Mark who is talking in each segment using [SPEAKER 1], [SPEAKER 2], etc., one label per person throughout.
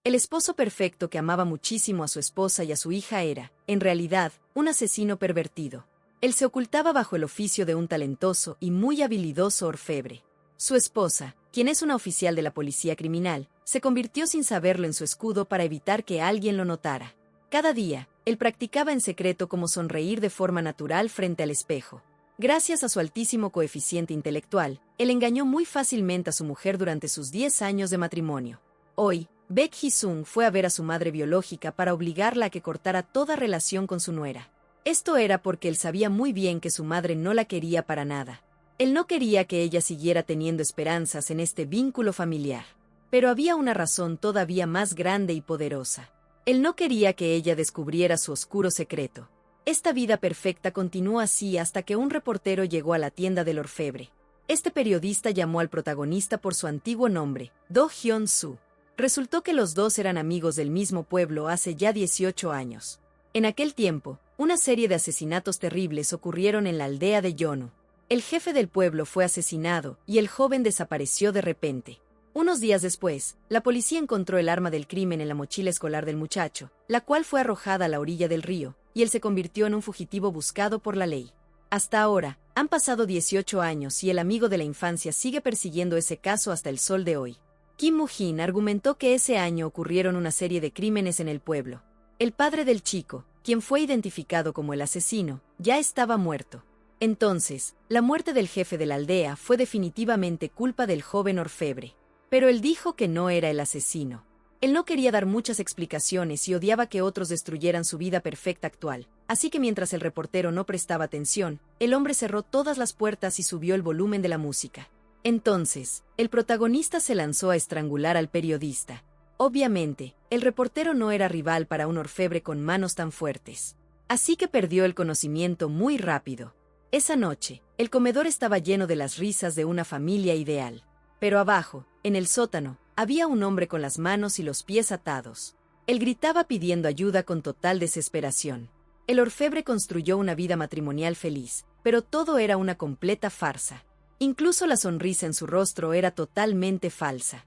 [SPEAKER 1] El esposo perfecto que amaba muchísimo a su esposa y a su hija era, en realidad, un asesino pervertido. Él se ocultaba bajo el oficio de un talentoso y muy habilidoso orfebre. Su esposa, quien es una oficial de la policía criminal, se convirtió sin saberlo en su escudo para evitar que alguien lo notara. Cada día, él practicaba en secreto cómo sonreír de forma natural frente al espejo. Gracias a su altísimo coeficiente intelectual, él engañó muy fácilmente a su mujer durante sus 10 años de matrimonio. Hoy, Baek Hee-sung fue a ver a su madre biológica para obligarla a que cortara toda relación con su nuera. Esto era porque él sabía muy bien que su madre no la quería para nada. Él no quería que ella siguiera teniendo esperanzas en este vínculo familiar. Pero había una razón todavía más grande y poderosa. Él no quería que ella descubriera su oscuro secreto. Esta vida perfecta continuó así hasta que un reportero llegó a la tienda del orfebre. Este periodista llamó al protagonista por su antiguo nombre, Do Hyun-soo. Resultó que los dos eran amigos del mismo pueblo hace ya 18 años. En aquel tiempo, una serie de asesinatos terribles ocurrieron en la aldea de Yeonu. El jefe del pueblo fue asesinado y el joven desapareció de repente. Unos días después, la policía encontró el arma del crimen en la mochila escolar del muchacho, la cual fue arrojada a la orilla del río, y él se convirtió en un fugitivo buscado por la ley. Hasta ahora, han pasado 18 años y el amigo de la infancia sigue persiguiendo ese caso hasta el sol de hoy. Kim Moo-jin argumentó que ese año ocurrieron una serie de crímenes en el pueblo. El padre del chico, quien fue identificado como el asesino, ya estaba muerto. Entonces, la muerte del jefe de la aldea fue definitivamente culpa del joven orfebre. Pero él dijo que no era el asesino. Él no quería dar muchas explicaciones y odiaba que otros destruyeran su vida perfecta actual. Así que mientras el reportero no prestaba atención, el hombre cerró todas las puertas y subió el volumen de la música. Entonces, el protagonista se lanzó a estrangular al periodista. Obviamente, el reportero no era rival para un orfebre con manos tan fuertes. Así que perdió el conocimiento muy rápido. Esa noche, el comedor estaba lleno de las risas de una familia ideal. Pero abajo, en el sótano, había un hombre con las manos y los pies atados. Él gritaba pidiendo ayuda con total desesperación. El orfebre construyó una vida matrimonial feliz, pero todo era una completa farsa. Incluso la sonrisa en su rostro era totalmente falsa.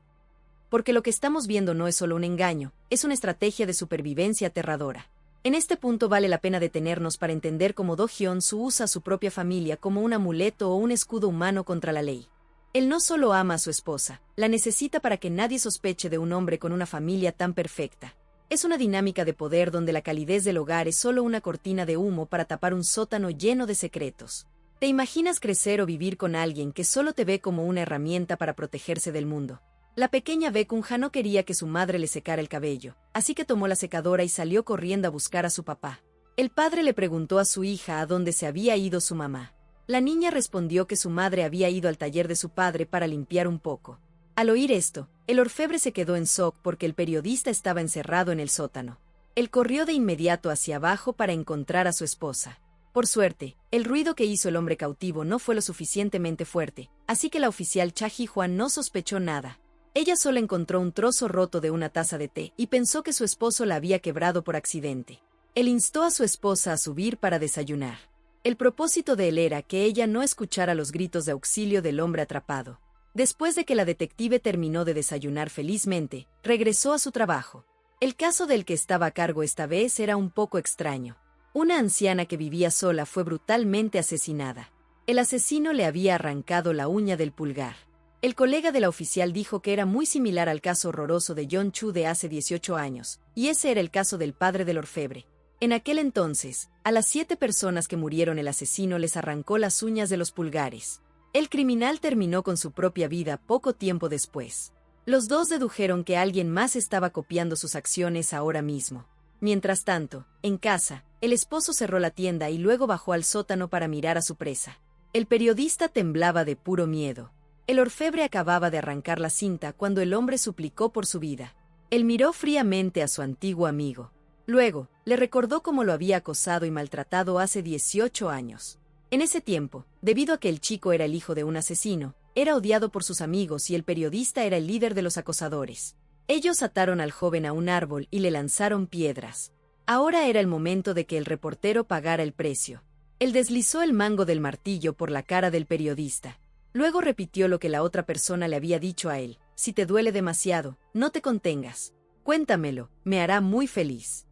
[SPEAKER 1] Porque lo que estamos viendo no es solo un engaño, es una estrategia de supervivencia aterradora. En este punto vale la pena detenernos para entender cómo Do Hyun-soo usa a su propia familia como un amuleto o un escudo humano contra la ley. Él no solo ama a su esposa, la necesita para que nadie sospeche de un hombre con una familia tan perfecta. Es una dinámica de poder donde la calidez del hogar es solo una cortina de humo para tapar un sótano lleno de secretos. ¿Te imaginas crecer o vivir con alguien que solo te ve como una herramienta para protegerse del mundo? La pequeña Baek-un-ha no quería que su madre le secara el cabello, así que tomó la secadora y salió corriendo a buscar a su papá. El padre le preguntó a su hija a dónde se había ido su mamá. La niña respondió que su madre había ido al taller de su padre para limpiar un poco. Al oír esto, el orfebre se quedó en shock porque el periodista estaba encerrado en el sótano. Él corrió de inmediato hacia abajo para encontrar a su esposa. Por suerte, el ruido que hizo el hombre cautivo no fue lo suficientemente fuerte, así que la oficial Cha Ji-hwan no sospechó nada. Ella solo encontró un trozo roto de una taza de té y pensó que su esposo la había quebrado por accidente. Él instó a su esposa a subir para desayunar. El propósito de él era que ella no escuchara los gritos de auxilio del hombre atrapado. Después de que la detective terminó de desayunar felizmente, regresó a su trabajo. El caso del que estaba a cargo esta vez era un poco extraño. Una anciana que vivía sola fue brutalmente asesinada. El asesino le había arrancado la uña del pulgar. El colega de la oficial dijo que era muy similar al caso horroroso de Yeon-chu de hace 18 años, y ese era el caso del padre del orfebre. En aquel entonces, a las 7 personas que murieron el asesino les arrancó las uñas de los pulgares. El criminal terminó con su propia vida poco tiempo después. Los dos dedujeron que alguien más estaba copiando sus acciones ahora mismo. Mientras tanto, en casa, el esposo cerró la tienda y luego bajó al sótano para mirar a su presa. El periodista temblaba de puro miedo. El orfebre acababa de arrancar la cinta cuando el hombre suplicó por su vida. Él miró fríamente a su antiguo amigo. Luego, le recordó cómo lo había acosado y maltratado hace 18 años. En ese tiempo, debido a que el chico era el hijo de un asesino, era odiado por sus amigos y el periodista era el líder de los acosadores. Ellos ataron al joven a un árbol y le lanzaron piedras. Ahora era el momento de que el reportero pagara el precio. Él deslizó el mango del martillo por la cara del periodista. Luego repitió lo que la otra persona le había dicho a él: si te duele demasiado, no te contengas. Cuéntamelo, me hará muy feliz.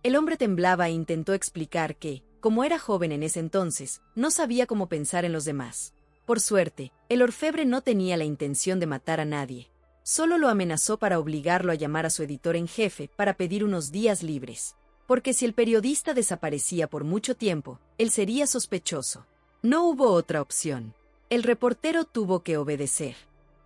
[SPEAKER 1] El hombre temblaba e intentó explicar que, como era joven en ese entonces, no sabía cómo pensar en los demás. Por suerte, el orfebre no tenía la intención de matar a nadie. Solo lo amenazó para obligarlo a llamar a su editor en jefe para pedir unos días libres. Porque si el periodista desaparecía por mucho tiempo, él sería sospechoso. No hubo otra opción. El reportero tuvo que obedecer.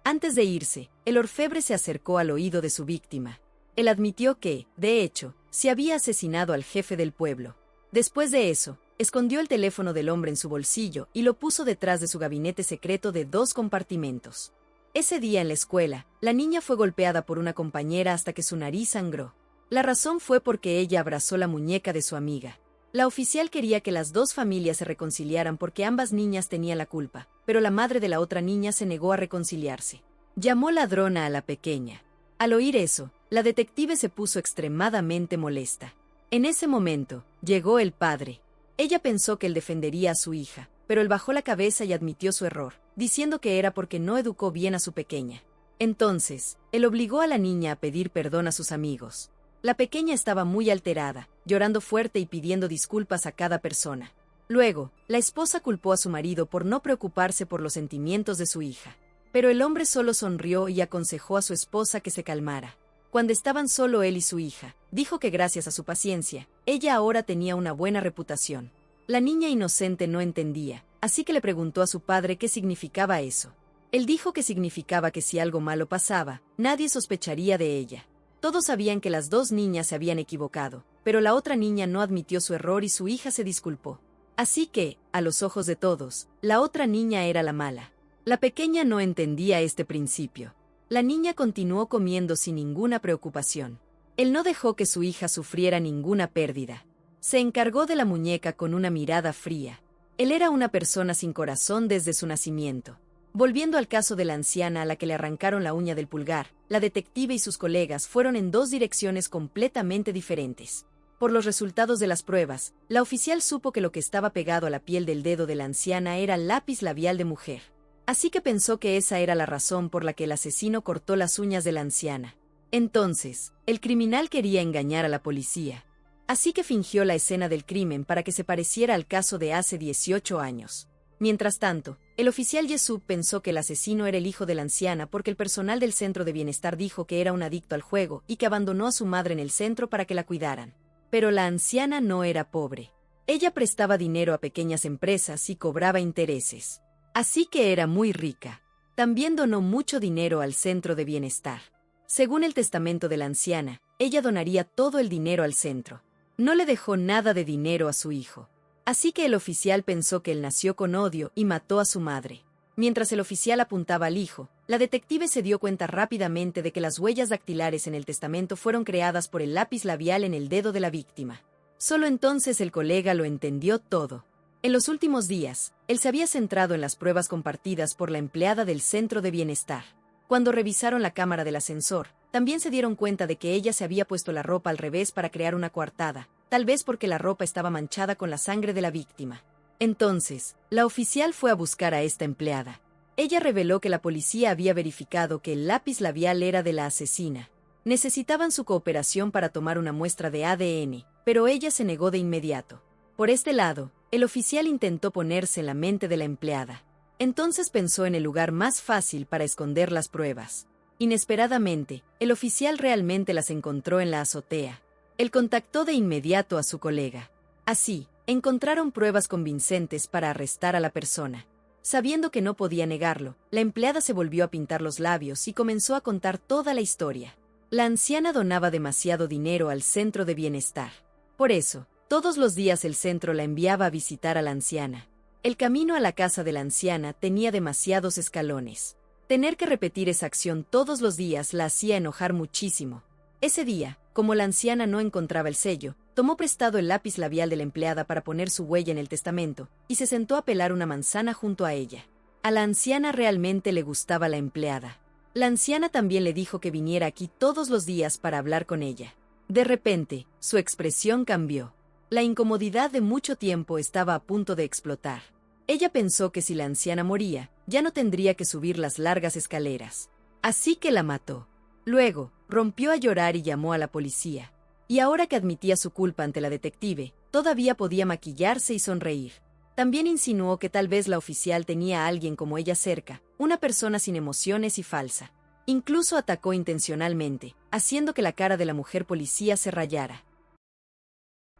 [SPEAKER 1] Antes de irse, el orfebre se acercó al oído de su víctima. Él admitió que, de hecho, se había asesinado al jefe del pueblo. Después de eso, escondió el teléfono del hombre en su bolsillo y lo puso detrás de su gabinete secreto de 2 compartimentos. Ese día en la escuela, la niña fue golpeada por una compañera hasta que su nariz sangró. La razón fue porque ella abrazó la muñeca de su amiga. La oficial quería que las 2 familias se reconciliaran porque ambas niñas tenían la culpa, pero la madre de la otra niña se negó a reconciliarse. Llamó ladrona a la pequeña. Al oír eso, la detective se puso extremadamente molesta. En ese momento, llegó el padre. Ella pensó que él defendería a su hija, pero él bajó la cabeza y admitió su error, diciendo que era porque no educó bien a su pequeña. Entonces, él obligó a la niña a pedir perdón a sus amigos. La pequeña estaba muy alterada, llorando fuerte y pidiendo disculpas a cada persona. Luego, la esposa culpó a su marido por no preocuparse por los sentimientos de su hija. Pero el hombre solo sonrió y aconsejó a su esposa que se calmara. Cuando estaban solo él y su hija, dijo que gracias a su paciencia, ella ahora tenía una buena reputación. La niña inocente no entendía, así que le preguntó a su padre qué significaba eso. Él dijo que significaba que si algo malo pasaba, nadie sospecharía de ella. Todos sabían que las 2 niñas se habían equivocado, pero la otra niña no admitió su error y su hija se disculpó. Así que, a los ojos de todos, la otra niña era la mala. La pequeña no entendía este principio. La niña continuó comiendo sin ninguna preocupación. Él no dejó que su hija sufriera ninguna pérdida. Se encargó de la muñeca con una mirada fría. Él era una persona sin corazón desde su nacimiento. Volviendo al caso de la anciana a la que le arrancaron la uña del pulgar, la detective y sus colegas fueron en 2 direcciones completamente diferentes. Por los resultados de las pruebas, la oficial supo que lo que estaba pegado a la piel del dedo de la anciana era lápiz labial de mujer. Así que pensó que esa era la razón por la que el asesino cortó las uñas de la anciana. Entonces, el criminal quería engañar a la policía. Así que fingió la escena del crimen para que se pareciera al caso de hace 18 años. Mientras tanto, el oficial Yesub pensó que el asesino era el hijo de la anciana porque el personal del centro de bienestar dijo que era un adicto al juego y que abandonó a su madre en el centro para que la cuidaran. Pero la anciana no era pobre. Ella prestaba dinero a pequeñas empresas y cobraba intereses. Así que era muy rica. También donó mucho dinero al centro de bienestar. Según el testamento de la anciana, ella donaría todo el dinero al centro. No le dejó nada de dinero a su hijo. Así que el oficial pensó que él nació con odio y mató a su madre. Mientras el oficial apuntaba al hijo, la detective se dio cuenta rápidamente de que las huellas dactilares en el testamento fueron creadas por el lápiz labial en el dedo de la víctima. Solo entonces el colega lo entendió todo. En los últimos días, él se había centrado en las pruebas compartidas por la empleada del centro de bienestar. Cuando revisaron la cámara del ascensor, también se dieron cuenta de que ella se había puesto la ropa al revés para crear una coartada, tal vez porque la ropa estaba manchada con la sangre de la víctima. Entonces, la oficial fue a buscar a esta empleada. Ella reveló que la policía había verificado que el lápiz labial era de la asesina. Necesitaban su cooperación para tomar una muestra de ADN, pero ella se negó de inmediato. Por este lado, el oficial intentó ponerse en la mente de la empleada. Entonces pensó en el lugar más fácil para esconder las pruebas. Inesperadamente, el oficial realmente las encontró en la azotea. Él contactó de inmediato a su colega. Así, encontraron pruebas convincentes para arrestar a la persona. Sabiendo que no podía negarlo, la empleada se volvió a pintar los labios y comenzó a contar toda la historia. La anciana donaba demasiado dinero al centro de bienestar. Por eso, todos los días el centro la enviaba a visitar a la anciana. El camino a la casa de la anciana tenía demasiados escalones. Tener que repetir esa acción todos los días la hacía enojar muchísimo. Ese día, como la anciana no encontraba el sello, tomó prestado el lápiz labial de la empleada para poner su huella en el testamento, y se sentó a pelar una manzana junto a ella. A la anciana realmente le gustaba la empleada. La anciana también le dijo que viniera aquí todos los días para hablar con ella. De repente, su expresión cambió. La incomodidad de mucho tiempo estaba a punto de explotar. Ella pensó que si la anciana moría, ya no tendría que subir las largas escaleras. Así que la mató. Luego, rompió a llorar y llamó a la policía. Y ahora que admitía su culpa ante la detective, todavía podía maquillarse y sonreír. También insinuó que tal vez la oficial tenía a alguien como ella cerca, una persona sin emociones y falsa. Incluso atacó intencionalmente, haciendo que la cara de la mujer policía se rayara.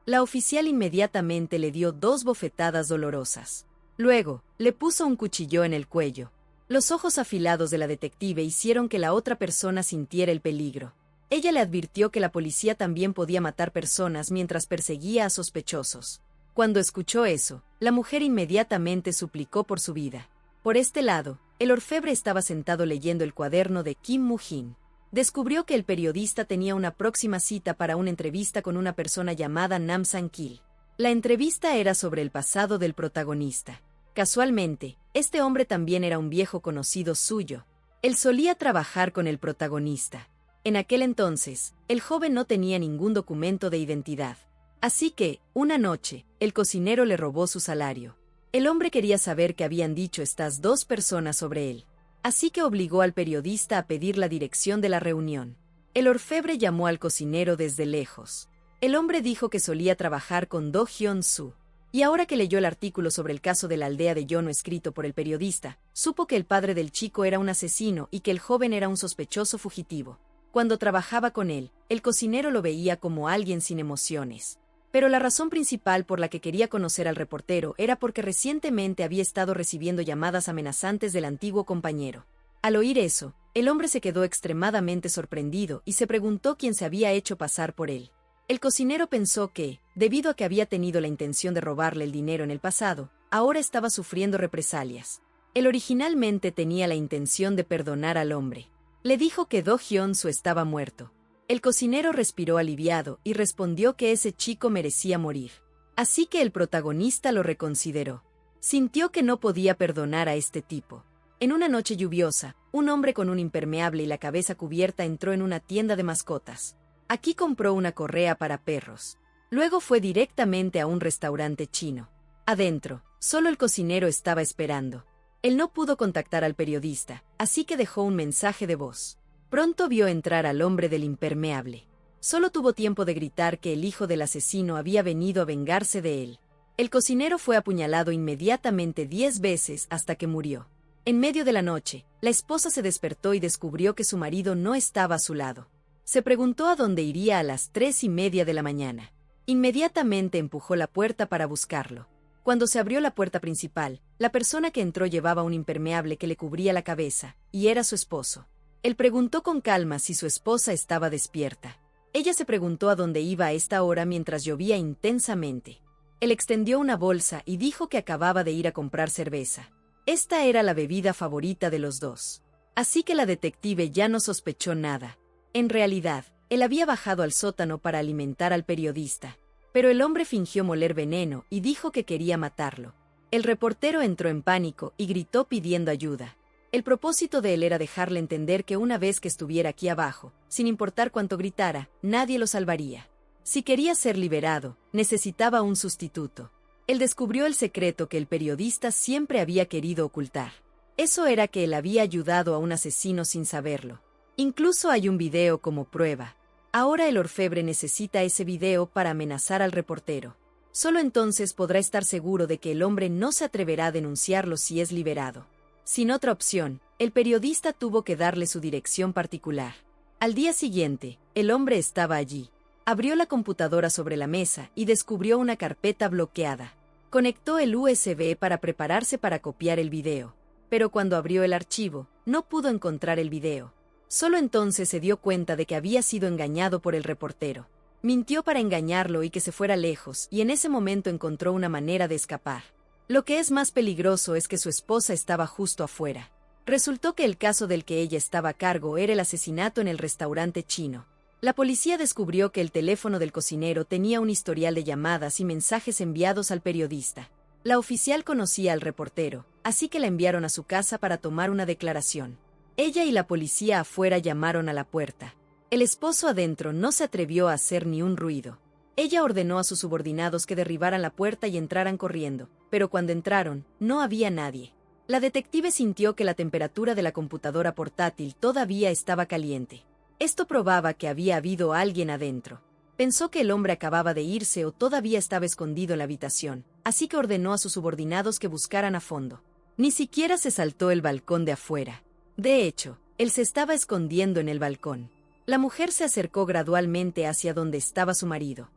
[SPEAKER 1] La oficial inmediatamente le dio 2 bofetadas dolorosas. Luego, le puso un cuchillo en el cuello. Los ojos afilados de la detective hicieron que la otra persona sintiera el peligro. Ella le advirtió que la policía también podía matar personas mientras perseguía a sospechosos. Cuando escuchó eso, la mujer inmediatamente suplicó por su vida. Por este lado, el orfebre estaba sentado leyendo el cuaderno de Kim Moo-jin. Descubrió que el periodista tenía una próxima cita para una entrevista con una persona llamada Nam Sang-kil. La entrevista era sobre el pasado del protagonista. Casualmente, este hombre también era un viejo conocido suyo. Él solía trabajar con el protagonista. En aquel entonces, el joven no tenía ningún documento de identidad. Así que, una noche, el cocinero le robó su salario. El hombre quería saber qué habían dicho estas 2 personas sobre él. Así que obligó al periodista a pedir la dirección de la reunión. El orfebre llamó al cocinero desde lejos. El hombre dijo que solía trabajar con Do Hyun-soo. Y ahora que leyó el artículo sobre el caso de la aldea de Yono escrito por el periodista, supo que el padre del chico era un asesino y que el joven era un sospechoso fugitivo. Cuando trabajaba con él, el cocinero lo veía como alguien sin emociones. Pero la razón principal por la que quería conocer al reportero era porque recientemente había estado recibiendo llamadas amenazantes del antiguo compañero. Al oír eso, el hombre se quedó extremadamente sorprendido y se preguntó quién se había hecho pasar por él. El cocinero pensó que, debido a que había tenido la intención de robarle el dinero en el pasado, ahora estaba sufriendo represalias. Él originalmente tenía la intención de perdonar al hombre. Le dijo que Do Hyun-soo estaba muerto. El cocinero respiró aliviado y respondió que ese chico merecía morir. Así que el protagonista lo reconsideró. Sintió que no podía perdonar a este tipo. En una noche lluviosa, un hombre con un impermeable y la cabeza cubierta entró en una tienda de mascotas. Aquí compró una correa para perros. Luego fue directamente a un restaurante chino. Adentro, solo el cocinero estaba esperando. Él no pudo contactar al periodista, así que dejó un mensaje de voz. Pronto vio entrar al hombre del impermeable. Solo tuvo tiempo de gritar que el hijo del asesino había venido a vengarse de él. El cocinero fue apuñalado inmediatamente 10 veces hasta que murió. En medio de la noche, la esposa se despertó y descubrió que su marido no estaba a su lado. Se preguntó a dónde iría a las 3:30 de la mañana. Inmediatamente empujó la puerta para buscarlo. Cuando se abrió la puerta principal, la persona que entró llevaba un impermeable que le cubría la cabeza, y era su esposo. Él preguntó con calma si su esposa estaba despierta. Ella se preguntó a dónde iba a esta hora mientras llovía intensamente. Él extendió una bolsa y dijo que acababa de ir a comprar cerveza. Esta era la bebida favorita de los dos. Así que la detective ya no sospechó nada. En realidad, él había bajado al sótano para alimentar al periodista. Pero el hombre fingió moler veneno y dijo que quería matarlo. El reportero entró en pánico y gritó pidiendo ayuda. El propósito de él era dejarle entender que una vez que estuviera aquí abajo, sin importar cuánto gritara, nadie lo salvaría. Si quería ser liberado, necesitaba un sustituto. Él descubrió el secreto que el periodista siempre había querido ocultar. Eso era que él había ayudado a un asesino sin saberlo. Incluso hay un video como prueba. Ahora el orfebre necesita ese video para amenazar al reportero. Solo entonces podrá estar seguro de que el hombre no se atreverá a denunciarlo si es liberado. Sin otra opción, el periodista tuvo que darle su dirección particular. Al día siguiente, el hombre estaba allí. Abrió la computadora sobre la mesa y descubrió una carpeta bloqueada. Conectó el USB para prepararse para copiar el video. Pero cuando abrió el archivo, no pudo encontrar el video. Solo entonces se dio cuenta de que había sido engañado por el reportero. Mintió para engañarlo y que se fuera lejos, y en ese momento encontró una manera de escapar. Lo que es más peligroso es que su esposa estaba justo afuera. Resultó que el caso del que ella estaba a cargo era el asesinato en el restaurante chino. La policía descubrió que el teléfono del cocinero tenía un historial de llamadas y mensajes enviados al periodista. La oficial conocía al reportero, así que la enviaron a su casa para tomar una declaración. Ella y la policía afuera llamaron a la puerta. El esposo adentro no se atrevió a hacer ni un ruido. Ella ordenó a sus subordinados que derribaran la puerta y entraran corriendo, pero cuando entraron, no había nadie. La detective sintió que la temperatura de la computadora portátil todavía estaba caliente. Esto probaba que había habido alguien adentro. Pensó que el hombre acababa de irse o todavía estaba escondido en la habitación, así que ordenó a sus subordinados que buscaran a fondo. Ni siquiera se saltó el balcón de afuera. De hecho, él se estaba escondiendo en el balcón. La mujer se acercó gradualmente hacia donde estaba su marido.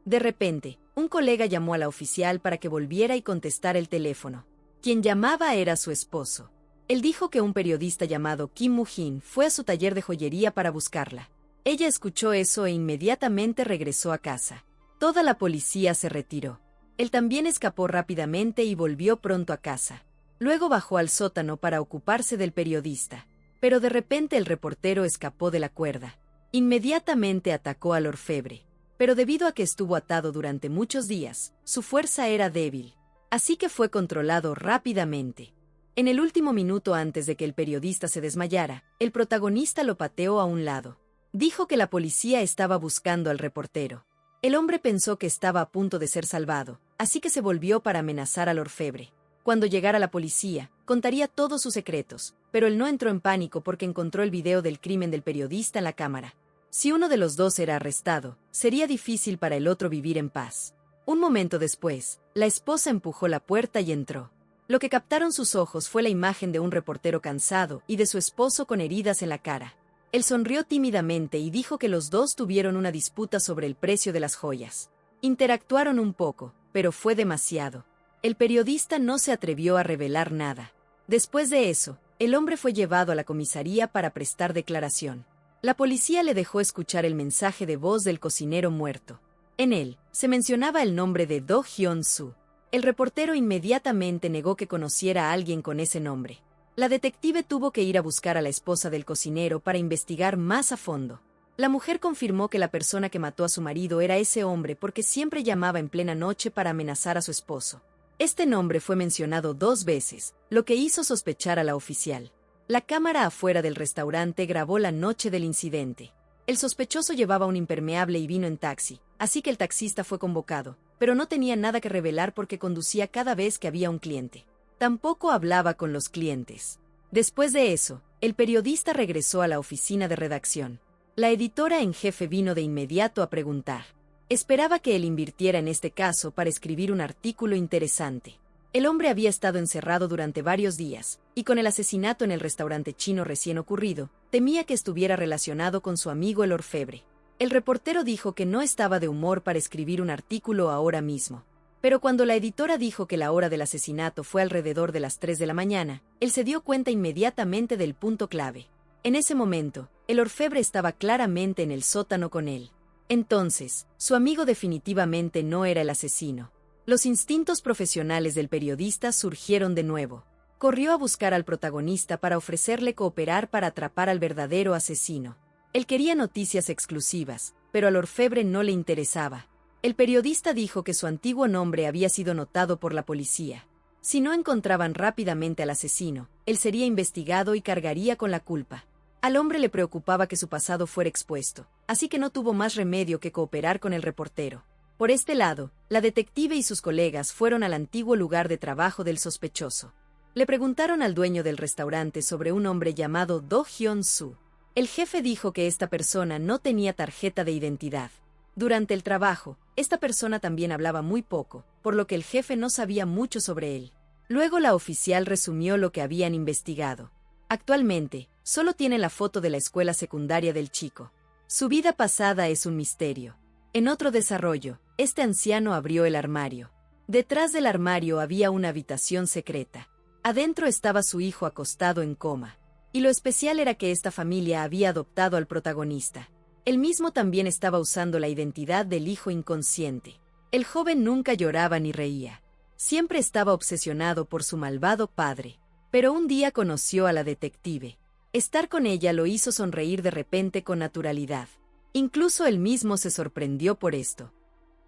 [SPEAKER 1] De repente, un colega llamó a la oficial para que volviera y contestara el teléfono. Quien llamaba era su esposo. Él dijo que un periodista llamado Kim Moo-jin fue a su taller de joyería para buscarla. Ella escuchó eso e inmediatamente regresó a casa. Toda la policía se retiró. Él también escapó rápidamente y volvió pronto a casa. Luego bajó al sótano para ocuparse del periodista. Pero de repente el reportero escapó de la cuerda. Inmediatamente atacó al orfebre. Pero debido a que estuvo atado durante muchos días, su fuerza era débil. Así que fue controlado rápidamente. En el último minuto antes de que el periodista se desmayara, el protagonista lo pateó a un lado. Dijo que la policía estaba buscando al reportero. El hombre pensó que estaba a punto de ser salvado, así que se volvió para amenazar al orfebre. Cuando llegara la policía, contaría todos sus secretos, pero él no entró en pánico porque encontró el video del crimen del periodista en la cámara. Si uno de los dos era arrestado, sería difícil para el otro vivir en paz. Un momento después, la esposa empujó la puerta y entró. Lo que captaron sus ojos fue la imagen de un reportero cansado y de su esposo con heridas en la cara. Él sonrió tímidamente y dijo que los dos tuvieron una disputa sobre el precio de las joyas. Interactuaron un poco, pero fue demasiado. El periodista no se atrevió a revelar nada. Después de eso, el hombre fue llevado a la comisaría para prestar declaración. La policía le dejó escuchar el mensaje de voz del cocinero muerto. En él, se mencionaba el nombre de Do Hyun-soo. El reportero inmediatamente negó que conociera a alguien con ese nombre. La detective tuvo que ir a buscar a la esposa del cocinero para investigar más a fondo. La mujer confirmó que la persona que mató a su marido era ese hombre porque siempre llamaba en plena noche para amenazar a su esposo. Este nombre fue mencionado 2 veces, lo que hizo sospechar a la oficial. La cámara afuera del restaurante grabó la noche del incidente. El sospechoso llevaba un impermeable y vino en taxi, así que el taxista fue convocado, pero no tenía nada que revelar porque conducía cada vez que había un cliente. Tampoco hablaba con los clientes. Después de eso, el periodista regresó a la oficina de redacción. La editora en jefe vino de inmediato a preguntar. Esperaba que él invirtiera en este caso para escribir un artículo interesante. El hombre había estado encerrado durante varios días, y con el asesinato en el restaurante chino recién ocurrido, temía que estuviera relacionado con su amigo el orfebre. El reportero dijo que no estaba de humor para escribir un artículo ahora mismo. Pero cuando la editora dijo que la hora del asesinato fue alrededor de las 3 de la mañana, él se dio cuenta inmediatamente del punto clave. En ese momento, el orfebre estaba claramente en el sótano con él. Entonces, su amigo definitivamente no era el asesino. Los instintos profesionales del periodista surgieron de nuevo. Corrió a buscar al protagonista para ofrecerle cooperar para atrapar al verdadero asesino. Él quería noticias exclusivas, pero al orfebre no le interesaba. El periodista dijo que su antiguo nombre había sido notado por la policía. Si no encontraban rápidamente al asesino, él sería investigado y cargaría con la culpa. Al hombre le preocupaba que su pasado fuera expuesto, así que no tuvo más remedio que cooperar con el reportero. Por este lado, la detective y sus colegas fueron al antiguo lugar de trabajo del sospechoso. Le preguntaron al dueño del restaurante sobre un hombre llamado Do Hyun-soo. El jefe dijo que esta persona no tenía tarjeta de identidad. Durante el trabajo, esta persona también hablaba muy poco, por lo que el jefe no sabía mucho sobre él. Luego la oficial resumió lo que habían investigado. Actualmente, solo tiene la foto de la escuela secundaria del chico. Su vida pasada es un misterio. En otro desarrollo, este anciano abrió el armario. Detrás del armario había una habitación secreta. Adentro estaba su hijo acostado en coma. Y lo especial era que esta familia había adoptado al protagonista. Él mismo también estaba usando la identidad del hijo inconsciente. El joven nunca lloraba ni reía. Siempre estaba obsesionado por su malvado padre. Pero un día conoció a la detective. Estar con ella lo hizo sonreír de repente con naturalidad. Incluso él mismo se sorprendió por esto.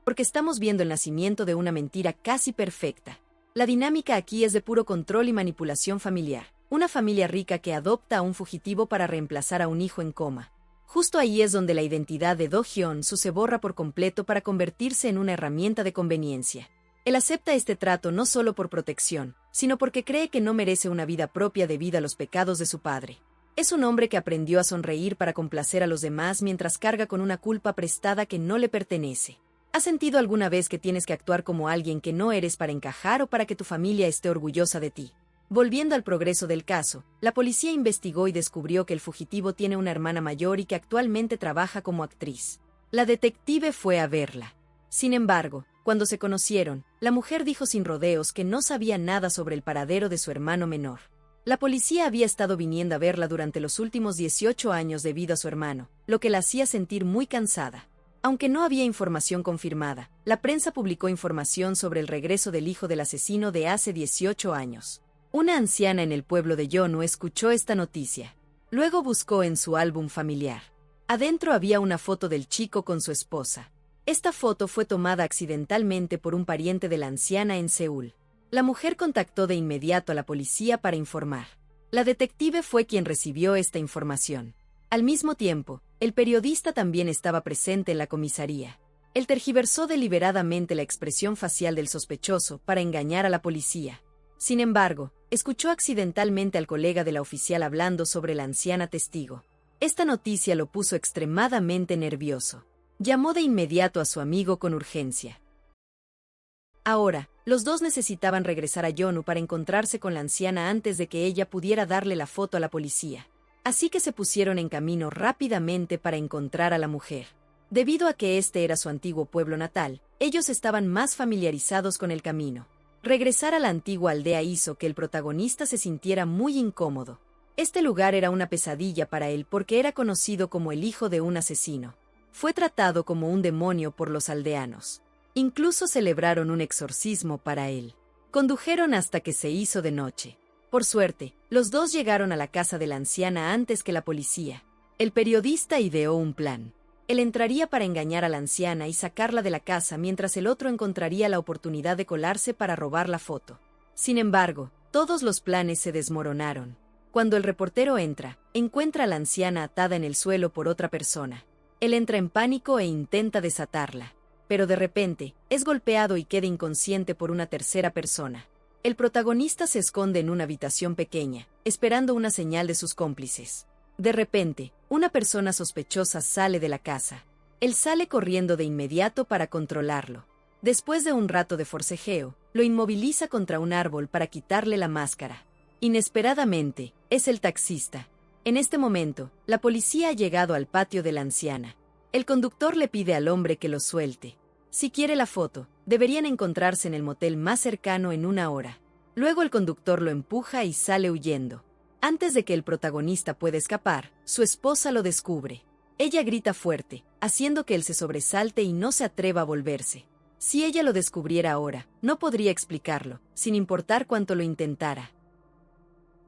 [SPEAKER 1] Porque estamos viendo el nacimiento de una mentira casi perfecta. La dinámica aquí es de puro control y manipulación familiar. Una familia rica que adopta a un fugitivo para reemplazar a un hijo en coma. Justo ahí es donde la identidad de Do Hyun-soo se borra por completo para convertirse en una herramienta de conveniencia. Él acepta este trato no solo por protección, sino porque cree que no merece una vida propia debido a los pecados de su padre. Es un hombre que aprendió a sonreír para complacer a los demás mientras carga con una culpa prestada que no le pertenece. ¿Has sentido alguna vez que tienes que actuar como alguien que no eres para encajar o para que tu familia esté orgullosa de ti? Volviendo al progreso del caso, la policía investigó y descubrió que el fugitivo tiene una hermana mayor y que actualmente trabaja como actriz. La detective fue a verla. Sin embargo, cuando se conocieron, la mujer dijo sin rodeos que no sabía nada sobre el paradero de su hermano menor. La policía había estado viniendo a verla durante los últimos 18 años debido a su hermano, lo que la hacía sentir muy cansada. Aunque no había información confirmada, la prensa publicó información sobre el regreso del hijo del asesino de hace 18 años. Una anciana en el pueblo de Yonu escuchó esta noticia. Luego buscó en su álbum familiar. Adentro había una foto del chico con su esposa. Esta foto fue tomada accidentalmente por un pariente de la anciana en Seúl. La mujer contactó de inmediato a la policía para informar. La detective fue quien recibió esta información. Al mismo tiempo, el periodista también estaba presente en la comisaría. Él tergiversó deliberadamente la expresión facial del sospechoso para engañar a la policía. Sin embargo, escuchó accidentalmente al colega de la oficial hablando sobre la anciana testigo. Esta noticia lo puso extremadamente nervioso. Llamó de inmediato a su amigo con urgencia. Ahora, los dos necesitaban regresar a Yonu para encontrarse con la anciana antes de que ella pudiera darle la foto a la policía. Así que se pusieron en camino rápidamente para encontrar a la mujer. Debido a que este era su antiguo pueblo natal, ellos estaban más familiarizados con el camino. Regresar a la antigua aldea hizo que el protagonista se sintiera muy incómodo. Este lugar era una pesadilla para él porque era conocido como el hijo de un asesino. Fue tratado como un demonio por los aldeanos. Incluso celebraron un exorcismo para él. Condujeron hasta que se hizo de noche. Por suerte, los dos llegaron a la casa de la anciana antes que la policía. El periodista ideó un plan. Él entraría para engañar a la anciana y sacarla de la casa mientras el otro encontraría la oportunidad de colarse para robar la foto. Sin embargo, todos los planes se desmoronaron. Cuando el reportero entra, encuentra a la anciana atada en el suelo por otra persona. Él entra en pánico e intenta desatarla. Pero de repente, es golpeado y queda inconsciente por una tercera persona. El protagonista se esconde en una habitación pequeña, esperando una señal de sus cómplices. De repente, una persona sospechosa sale de la casa. Él sale corriendo de inmediato para controlarlo. Después de un rato de forcejeo, lo inmoviliza contra un árbol para quitarle la máscara. Inesperadamente, es el taxista. En este momento, la policía ha llegado al patio de la anciana. El conductor le pide al hombre que lo suelte. Si quiere la foto, deberían encontrarse en el motel más cercano en 1 hora. Luego el conductor lo empuja y sale huyendo. Antes de que el protagonista pueda escapar, su esposa lo descubre. Ella grita fuerte, haciendo que él se sobresalte y no se atreva a volverse. Si ella lo descubriera ahora, no podría explicarlo, sin importar cuánto lo intentara.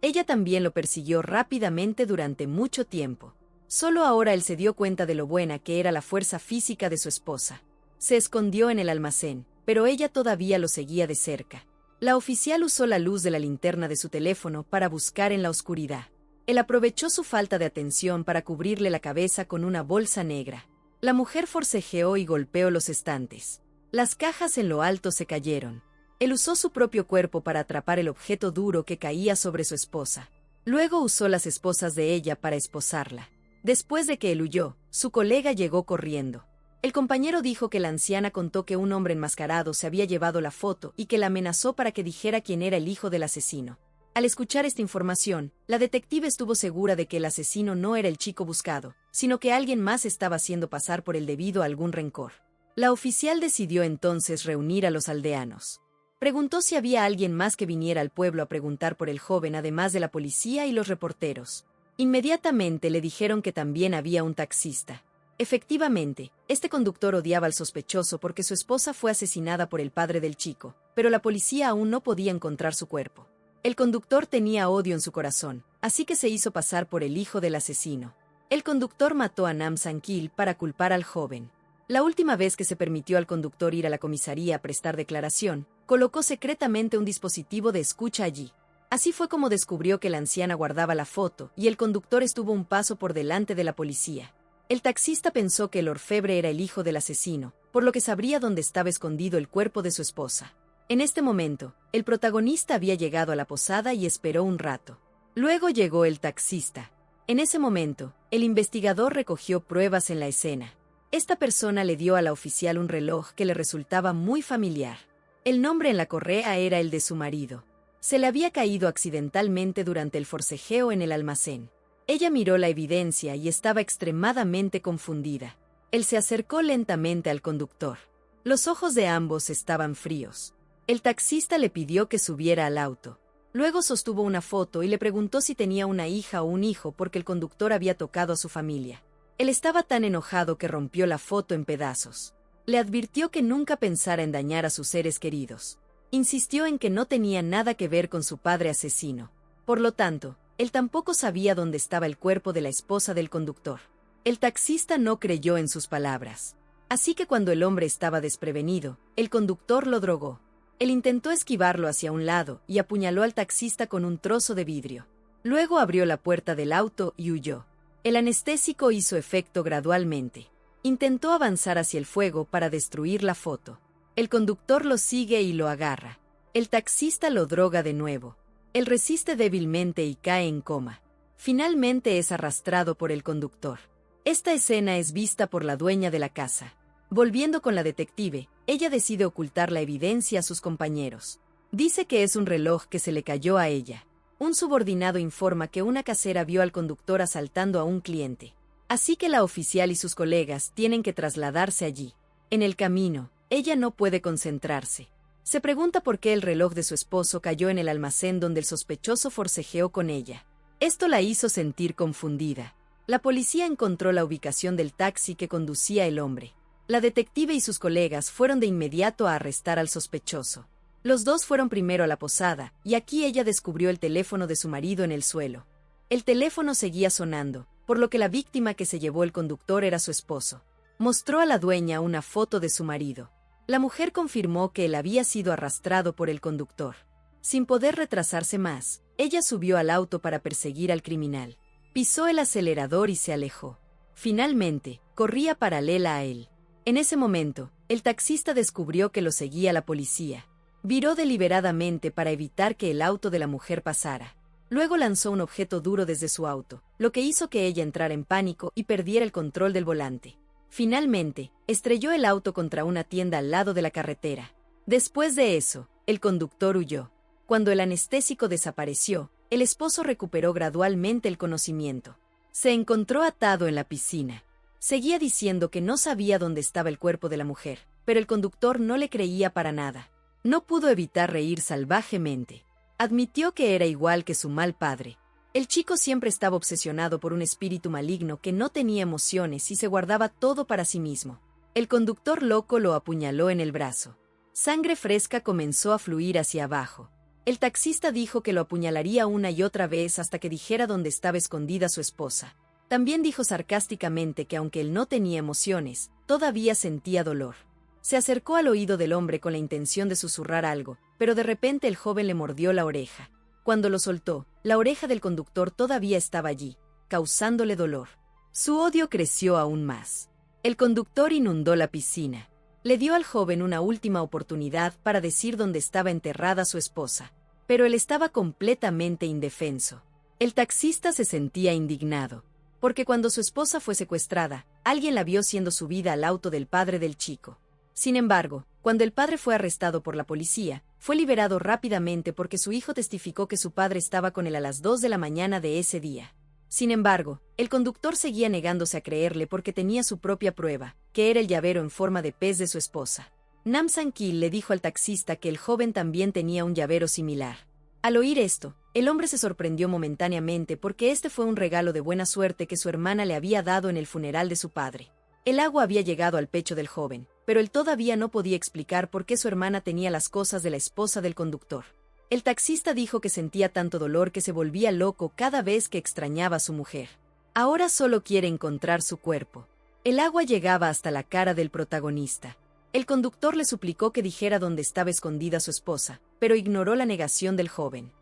[SPEAKER 1] Ella también lo persiguió rápidamente durante mucho tiempo. Solo ahora él se dio cuenta de lo buena que era la fuerza física de su esposa. Se escondió en el almacén, pero ella todavía lo seguía de cerca. La oficial usó la luz de la linterna de su teléfono para buscar en la oscuridad. Él aprovechó su falta de atención para cubrirle la cabeza con una bolsa negra. La mujer forcejeó y golpeó los estantes. Las cajas en lo alto se cayeron. Él usó su propio cuerpo para atrapar el objeto duro que caía sobre su esposa. Luego usó las esposas de ella para esposarla. Después de que él huyó, su colega llegó corriendo. El compañero dijo que la anciana contó que un hombre enmascarado se había llevado la foto y que la amenazó para que dijera quién era el hijo del asesino. Al escuchar esta información, la detective estuvo segura de que el asesino no era el chico buscado, sino que alguien más estaba haciendo pasar por él debido a algún rencor. La oficial decidió entonces reunir a los aldeanos. Preguntó si había alguien más que viniera al pueblo a preguntar por el joven además de la policía y los reporteros. Inmediatamente le dijeron que también había un taxista. Efectivamente, este conductor odiaba al sospechoso porque su esposa fue asesinada por el padre del chico, pero la policía aún no podía encontrar su cuerpo. El conductor tenía odio en su corazón, así que se hizo pasar por el hijo del asesino. El conductor mató a Nam Sang-kil para culpar al joven. La última vez que se permitió al conductor ir a la comisaría a prestar declaración, colocó secretamente un dispositivo de escucha allí. Así fue como descubrió que la anciana guardaba la foto y el conductor estuvo un paso por delante de la policía. El taxista pensó que el orfebre era el hijo del asesino, por lo que sabría dónde estaba escondido el cuerpo de su esposa. En este momento, el protagonista había llegado a la posada y esperó un rato. Luego llegó el taxista. En ese momento, el investigador recogió pruebas en la escena. Esta persona le dio a la oficial un reloj que le resultaba muy familiar. El nombre en la correa era el de su marido. Se le había caído accidentalmente durante el forcejeo en el almacén. Ella miró la evidencia y estaba extremadamente confundida. Él se acercó lentamente al conductor. Los ojos de ambos estaban fríos. El taxista le pidió que subiera al auto. Luego sostuvo una foto y le preguntó si tenía una hija o un hijo porque el conductor había tocado a su familia. Él estaba tan enojado que rompió la foto en pedazos. Le advirtió que nunca pensara en dañar a sus seres queridos. Insistió en que no tenía nada que ver con su padre asesino. Por lo tanto, él tampoco sabía dónde estaba el cuerpo de la esposa del conductor. El taxista no creyó en sus palabras. Así que cuando el hombre estaba desprevenido, el conductor lo drogó. Él intentó esquivarlo hacia un lado y apuñaló al taxista con un trozo de vidrio. Luego abrió la puerta del auto y huyó. El anestésico hizo efecto gradualmente. Intentó avanzar hacia el fuego para destruir la foto. El conductor lo sigue y lo agarra. El taxista lo droga de nuevo. Él resiste débilmente y cae en coma. Finalmente es arrastrado por el conductor. Esta escena es vista por la dueña de la casa. Volviendo con la detective, ella decide ocultar la evidencia a sus compañeros. Dice que es un reloj que se le cayó a ella. Un subordinado informa que una casera vio al conductor asaltando a un cliente. Así que la oficial y sus colegas tienen que trasladarse allí. En el camino, ella no puede concentrarse. Se pregunta por qué el reloj de su esposo cayó en el almacén donde el sospechoso forcejeó con ella. Esto la hizo sentir confundida. La policía encontró la ubicación del taxi que conducía el hombre. La detective y sus colegas fueron de inmediato a arrestar al sospechoso. Los dos fueron primero a la posada, y aquí ella descubrió el teléfono de su marido en el suelo. El teléfono seguía sonando, por lo que la víctima que se llevó el conductor era su esposo. Mostró a la dueña una foto de su marido. La mujer confirmó que él había sido arrastrado por el conductor. Sin poder retrasarse más, ella subió al auto para perseguir al criminal. Pisó el acelerador y se alejó. Finalmente, corría paralela a él. En ese momento, el taxista descubrió que lo seguía la policía. Viró deliberadamente para evitar que el auto de la mujer pasara. Luego lanzó un objeto duro desde su auto, lo que hizo que ella entrara en pánico y perdiera el control del volante. Finalmente, estrelló el auto contra una tienda al lado de la carretera. Después de eso, el conductor huyó. Cuando el anestésico desapareció, el esposo recuperó gradualmente el conocimiento. Se encontró atado en la piscina. Seguía diciendo que no sabía dónde estaba el cuerpo de la mujer, pero el conductor no le creía para nada. No pudo evitar reír salvajemente. Admitió que era igual que su mal padre. El chico siempre estaba obsesionado por un espíritu maligno que no tenía emociones y se guardaba todo para sí mismo. El conductor loco lo apuñaló en el brazo. Sangre fresca comenzó a fluir hacia abajo. El taxista dijo que lo apuñalaría una y otra vez hasta que dijera dónde estaba escondida su esposa. También dijo sarcásticamente que aunque él no tenía emociones, todavía sentía dolor. Se acercó al oído del hombre con la intención de susurrar algo, pero de repente el joven le mordió la oreja. Cuando lo soltó, la oreja del conductor todavía estaba allí, causándole dolor. Su odio creció aún más. El conductor inundó la piscina. Le dio al joven una última oportunidad para decir dónde estaba enterrada su esposa. Pero él estaba completamente indefenso. El taxista se sentía indignado. Porque cuando su esposa fue secuestrada, alguien la vio siendo subida al auto del padre del chico. Sin embargo, cuando el padre fue arrestado por la policía, fue liberado rápidamente porque su hijo testificó que su padre estaba con él a las 2 de la mañana de ese día. Sin embargo, el conductor seguía negándose a creerle porque tenía su propia prueba, que era el llavero en forma de pez de su esposa. Nam San-kil le dijo al taxista que el joven también tenía un llavero similar. Al oír esto, el hombre se sorprendió momentáneamente porque este fue un regalo de buena suerte que su hermana le había dado en el funeral de su padre. El agua había llegado al pecho del joven, pero él todavía no podía explicar por qué su hermana tenía las cosas de la esposa del conductor. El taxista dijo que sentía tanto dolor que se volvía loco cada vez que extrañaba a su mujer. Ahora solo quiere encontrar su cuerpo. El agua llegaba hasta la cara del protagonista. El conductor le suplicó que dijera dónde estaba escondida su esposa, pero ignoró la negación del joven.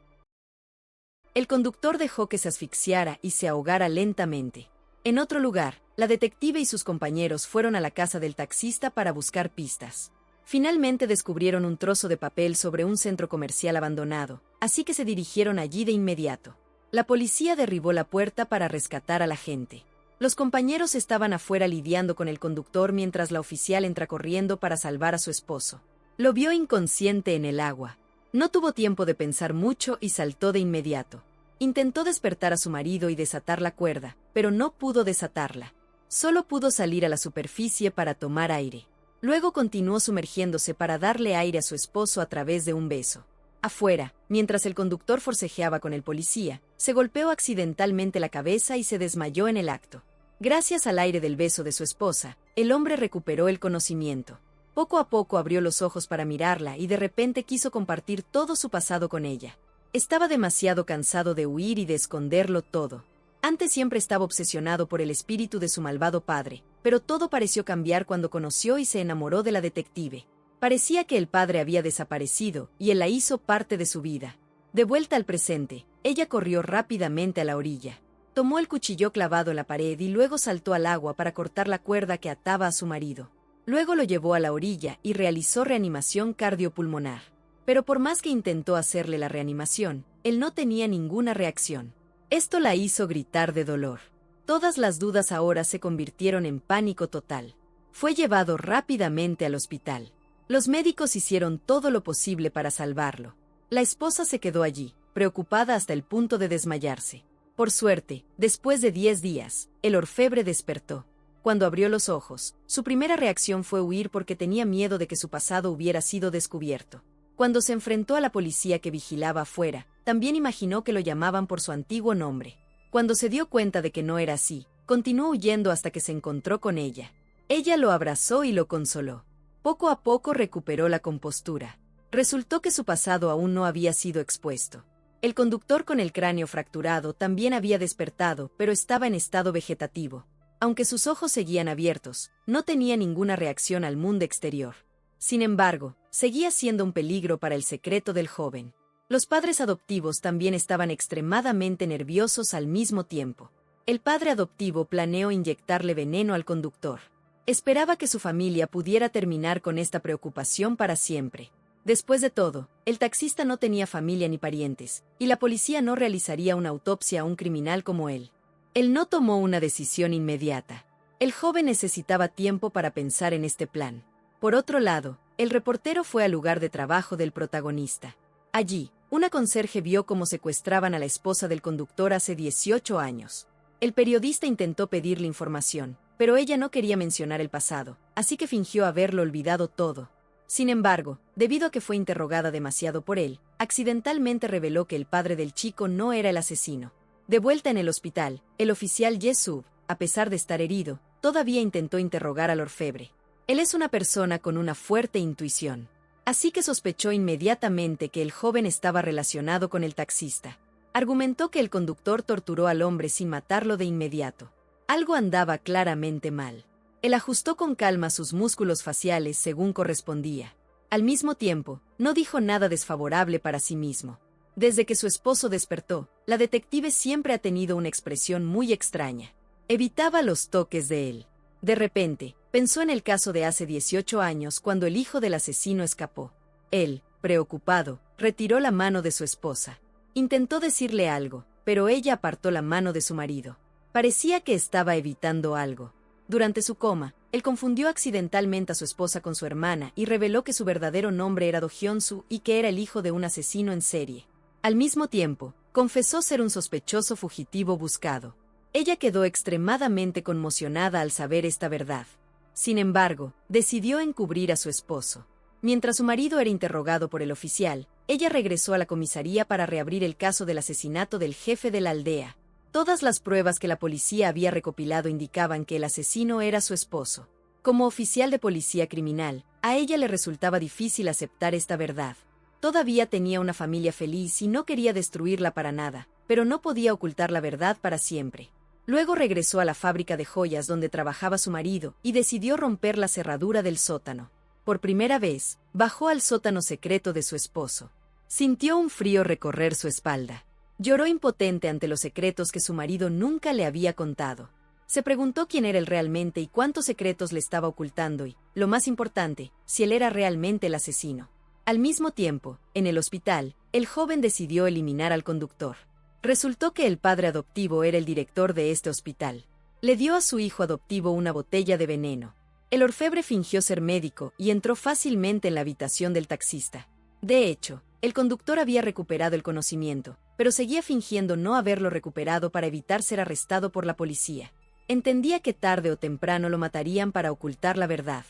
[SPEAKER 1] El conductor dejó que se asfixiara y se ahogara lentamente. En otro lugar, la detective y sus compañeros fueron a la casa del taxista para buscar pistas. Finalmente descubrieron un trozo de papel sobre un centro comercial abandonado, así que se dirigieron allí de inmediato. La policía derribó la puerta para rescatar a la gente. Los compañeros estaban afuera lidiando con el conductor mientras la oficial entra corriendo para salvar a su esposo. Lo vio inconsciente en el agua. No tuvo tiempo de pensar mucho y saltó de inmediato. Intentó despertar a su marido y desatar la cuerda, pero no pudo desatarla. Solo pudo salir a la superficie para tomar aire. Luego continuó sumergiéndose para darle aire a su esposo a través de un beso. Afuera, mientras el conductor forcejeaba con el policía, se golpeó accidentalmente la cabeza y se desmayó en el acto. Gracias al aire del beso de su esposa, el hombre recuperó el conocimiento. Poco a poco abrió los ojos para mirarla y de repente quiso compartir todo su pasado con ella. Estaba demasiado cansado de huir y de esconderlo todo. Antes siempre estaba obsesionado por el espíritu de su malvado padre, pero todo pareció cambiar cuando conoció y se enamoró de la detective. Parecía que el padre había desaparecido, y él la hizo parte de su vida. De vuelta al presente, ella corrió rápidamente a la orilla. Tomó el cuchillo clavado en la pared y luego saltó al agua para cortar la cuerda que ataba a su marido. Luego lo llevó a la orilla y realizó reanimación cardiopulmonar. Pero por más que intentó hacerle la reanimación, él no tenía ninguna reacción. Esto la hizo gritar de dolor. Todas las dudas ahora se convirtieron en pánico total. Fue llevado rápidamente al hospital. Los médicos hicieron todo lo posible para salvarlo. La esposa se quedó allí, preocupada hasta el punto de desmayarse. Por suerte, después de 10 días, el orfebre despertó. Cuando abrió los ojos, su primera reacción fue huir porque tenía miedo de que su pasado hubiera sido descubierto. Cuando se enfrentó a la policía que vigilaba afuera, también imaginó que lo llamaban por su antiguo nombre. Cuando se dio cuenta de que no era así, continuó huyendo hasta que se encontró con ella. Ella lo abrazó y lo consoló. Poco a poco recuperó la compostura. Resultó que su pasado aún no había sido expuesto. El conductor con el cráneo fracturado también había despertado, pero estaba en estado vegetativo. Aunque sus ojos seguían abiertos, no tenía ninguna reacción al mundo exterior. Sin embargo, seguía siendo un peligro para el secreto del joven. Los padres adoptivos también estaban extremadamente nerviosos al mismo tiempo. El padre adoptivo planeó inyectarle veneno al conductor. Esperaba que su familia pudiera terminar con esta preocupación para siempre. Después de todo, el taxista no tenía familia ni parientes, y la policía no realizaría una autopsia a un criminal como él. Él no tomó una decisión inmediata. El joven necesitaba tiempo para pensar en este plan. Por otro lado, el reportero fue al lugar de trabajo del protagonista. Allí, una conserje vio cómo secuestraban a la esposa del conductor hace 18 años. El periodista intentó pedirle información, pero ella no quería mencionar el pasado, así que fingió haberlo olvidado todo. Sin embargo, debido a que fue interrogada demasiado por él, accidentalmente reveló que el padre del chico no era el asesino. De vuelta en el hospital, el oficial Yesub, a pesar de estar herido, todavía intentó interrogar al orfebre. Él es una persona con una fuerte intuición. Así que sospechó inmediatamente que el joven estaba relacionado con el taxista. Argumentó que el conductor torturó al hombre sin matarlo de inmediato. Algo andaba claramente mal. Él ajustó con calma sus músculos faciales según correspondía. Al mismo tiempo, no dijo nada desfavorable para sí mismo. Desde que su esposo despertó, la detective siempre ha tenido una expresión muy extraña. Evitaba los toques de él. De repente, pensó en el caso de hace 18 años cuando el hijo del asesino escapó. Él, preocupado, retiró la mano de su esposa. Intentó decirle algo, pero ella apartó la mano de su marido. Parecía que estaba evitando algo. Durante su coma, él confundió accidentalmente a su esposa con su hermana y reveló que su verdadero nombre era Do Hyun-soo y que era el hijo de un asesino en serie. Al mismo tiempo, confesó ser un sospechoso fugitivo buscado. Ella quedó extremadamente conmocionada al saber esta verdad. Sin embargo, decidió encubrir a su esposo. Mientras su marido era interrogado por el oficial, ella regresó a la comisaría para reabrir el caso del asesinato del jefe de la aldea. Todas las pruebas que la policía había recopilado indicaban que el asesino era su esposo. Como oficial de policía criminal, a ella le resultaba difícil aceptar esta verdad. Todavía tenía una familia feliz y no quería destruirla para nada, pero no podía ocultar la verdad para siempre. Luego regresó a la fábrica de joyas donde trabajaba su marido y decidió romper la cerradura del sótano. Por primera vez, bajó al sótano secreto de su esposo. Sintió un frío recorrer su espalda. Lloró impotente ante los secretos que su marido nunca le había contado. Se preguntó quién era él realmente y cuántos secretos le estaba ocultando y, lo más importante, si él era realmente el asesino. Al mismo tiempo, en el hospital, el joven decidió eliminar al conductor. Resultó que el padre adoptivo era el director de este hospital. Le dio a su hijo adoptivo una botella de veneno. El orfebre fingió ser médico y entró fácilmente en la habitación del taxista. De hecho, el conductor había recuperado el conocimiento, pero seguía fingiendo no haberlo recuperado para evitar ser arrestado por la policía. Entendía que tarde o temprano lo matarían para ocultar la verdad.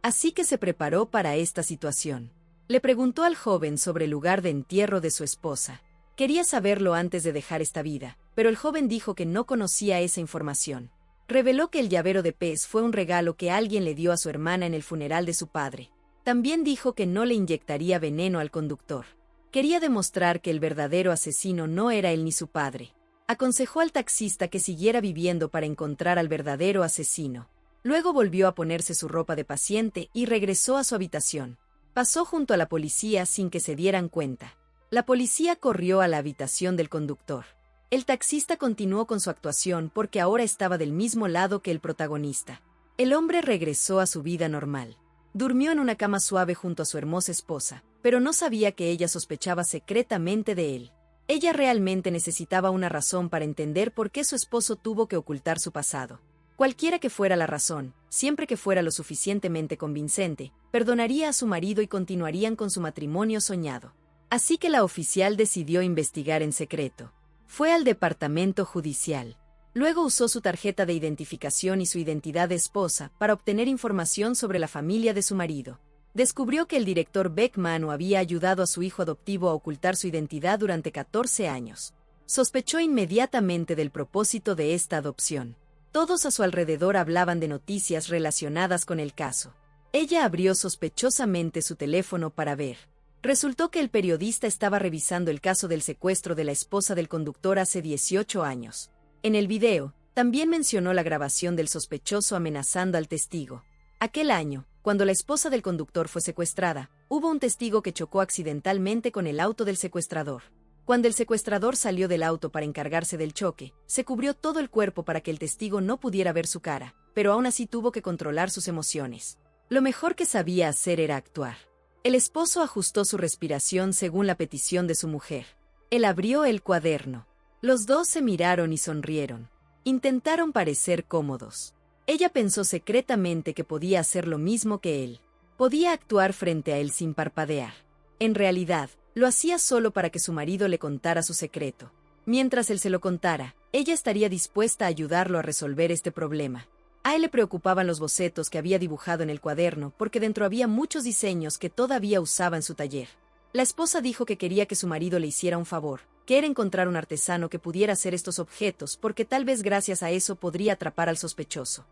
[SPEAKER 1] Así que se preparó para esta situación. Le preguntó al joven sobre el lugar de entierro de su esposa. Quería saberlo antes de dejar esta vida, pero el joven dijo que no conocía esa información. Reveló que el llavero de pez fue un regalo que alguien le dio a su hermana en el funeral de su padre. También dijo que no le inyectaría veneno al conductor. Quería demostrar que el verdadero asesino no era él ni su padre. Aconsejó al taxista que siguiera viviendo para encontrar al verdadero asesino. Luego volvió a ponerse su ropa de paciente y regresó a su habitación. Pasó junto a la policía sin que se dieran cuenta. La policía corrió a la habitación del conductor. El taxista continuó con su actuación porque ahora estaba del mismo lado que el protagonista. El hombre regresó a su vida normal. Durmió en una cama suave junto a su hermosa esposa, pero no sabía que ella sospechaba secretamente de él. Ella realmente necesitaba una razón para entender por qué su esposo tuvo que ocultar su pasado. Cualquiera que fuera la razón, siempre que fuera lo suficientemente convincente, perdonaría a su marido y continuarían con su matrimonio soñado. Así que la oficial decidió investigar en secreto. Fue al departamento judicial. Luego usó su tarjeta de identificación y su identidad de esposa para obtener información sobre la familia de su marido. Descubrió que el director Beckman había ayudado a su hijo adoptivo a ocultar su identidad durante 14 años. Sospechó inmediatamente del propósito de esta adopción. Todos a su alrededor hablaban de noticias relacionadas con el caso. Ella abrió sospechosamente su teléfono para ver. Resultó que el periodista estaba revisando el caso del secuestro de la esposa del conductor hace 18 años. En el video, también mencionó la grabación del sospechoso amenazando al testigo. Aquel año, cuando la esposa del conductor fue secuestrada, hubo un testigo que chocó accidentalmente con el auto del secuestrador. Cuando el secuestrador salió del auto para encargarse del choque, se cubrió todo el cuerpo para que el testigo no pudiera ver su cara, pero aún así tuvo que controlar sus emociones. Lo mejor que sabía hacer era actuar. El esposo ajustó su respiración según la petición de su mujer. Él abrió el cuaderno. Los dos se miraron y sonrieron. Intentaron parecer cómodos. Ella pensó secretamente que podía hacer lo mismo que él. Podía actuar frente a él sin parpadear. En realidad, lo hacía solo para que su marido le contara su secreto. Mientras él se lo contara, ella estaría dispuesta a ayudarlo a resolver este problema. A él le preocupaban los bocetos que había dibujado en el cuaderno porque dentro había muchos diseños que todavía usaba en su taller. La esposa dijo que quería que su marido le hiciera un favor, que era encontrar un artesano que pudiera hacer estos objetos porque tal vez gracias a eso podría atrapar al sospechoso.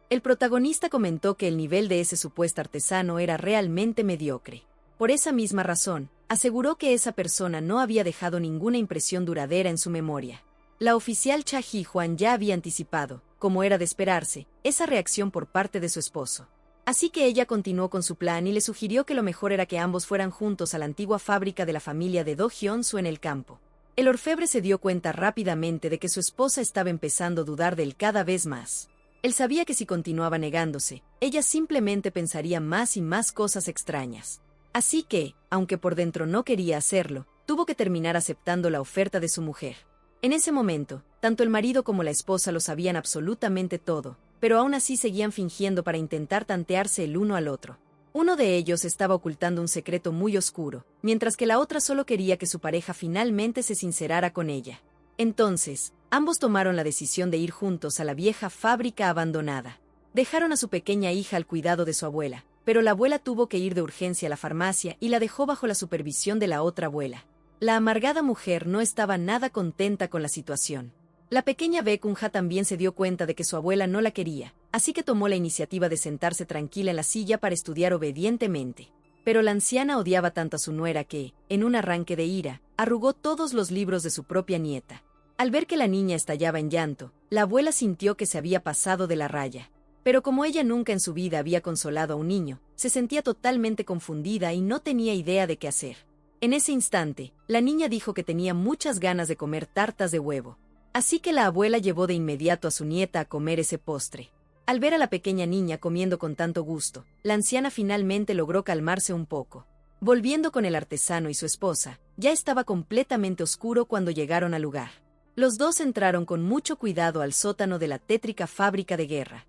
[SPEAKER 1] El protagonista comentó que el nivel de ese supuesto artesano era realmente mediocre. Por esa misma razón, aseguró que esa persona no había dejado ninguna impresión duradera en su memoria. La oficial Cha Ji-hwan ya había anticipado, como era de esperarse, esa reacción por parte de su esposo. Así que ella continuó con su plan y le sugirió que lo mejor era que ambos fueran juntos a la antigua fábrica de la familia de Do Hyun-soo en el campo. El orfebre se dio cuenta rápidamente de que su esposa estaba empezando a dudar de él cada vez más. Él sabía que si continuaba negándose, ella simplemente pensaría más y más cosas extrañas. Así que, aunque por dentro no quería hacerlo, tuvo que terminar aceptando la oferta de su mujer. En ese momento, tanto el marido como la esposa lo sabían absolutamente todo, pero aún así seguían fingiendo para intentar tantearse el uno al otro. Uno de ellos estaba ocultando un secreto muy oscuro, mientras que la otra solo quería que su pareja finalmente se sincerara con ella. Entonces, ambos tomaron la decisión de ir juntos a la vieja fábrica abandonada. Dejaron a su pequeña hija al cuidado de su abuela, pero la abuela tuvo que ir de urgencia a la farmacia y la dejó bajo la supervisión de la otra abuela. La amargada mujer no estaba nada contenta con la situación. La pequeña Baek-eun-ha también se dio cuenta de que su abuela no la quería, así que tomó la iniciativa de sentarse tranquila en la silla para estudiar obedientemente. Pero la anciana odiaba tanto a su nuera que, en un arranque de ira, arrugó todos los libros de su propia nieta. Al ver que la niña estallaba en llanto, la abuela sintió que se había pasado de la raya. Pero como ella nunca en su vida había consolado a un niño, se sentía totalmente confundida y no tenía idea de qué hacer. En ese instante, la niña dijo que tenía muchas ganas de comer tartas de huevo. Así que la abuela llevó de inmediato a su nieta a comer ese postre. Al ver a la pequeña niña comiendo con tanto gusto, la anciana finalmente logró calmarse un poco. Volviendo con el artesano y su esposa, ya estaba completamente oscuro cuando llegaron al lugar. Los dos entraron con mucho cuidado al sótano de la tétrica fábrica de guerra.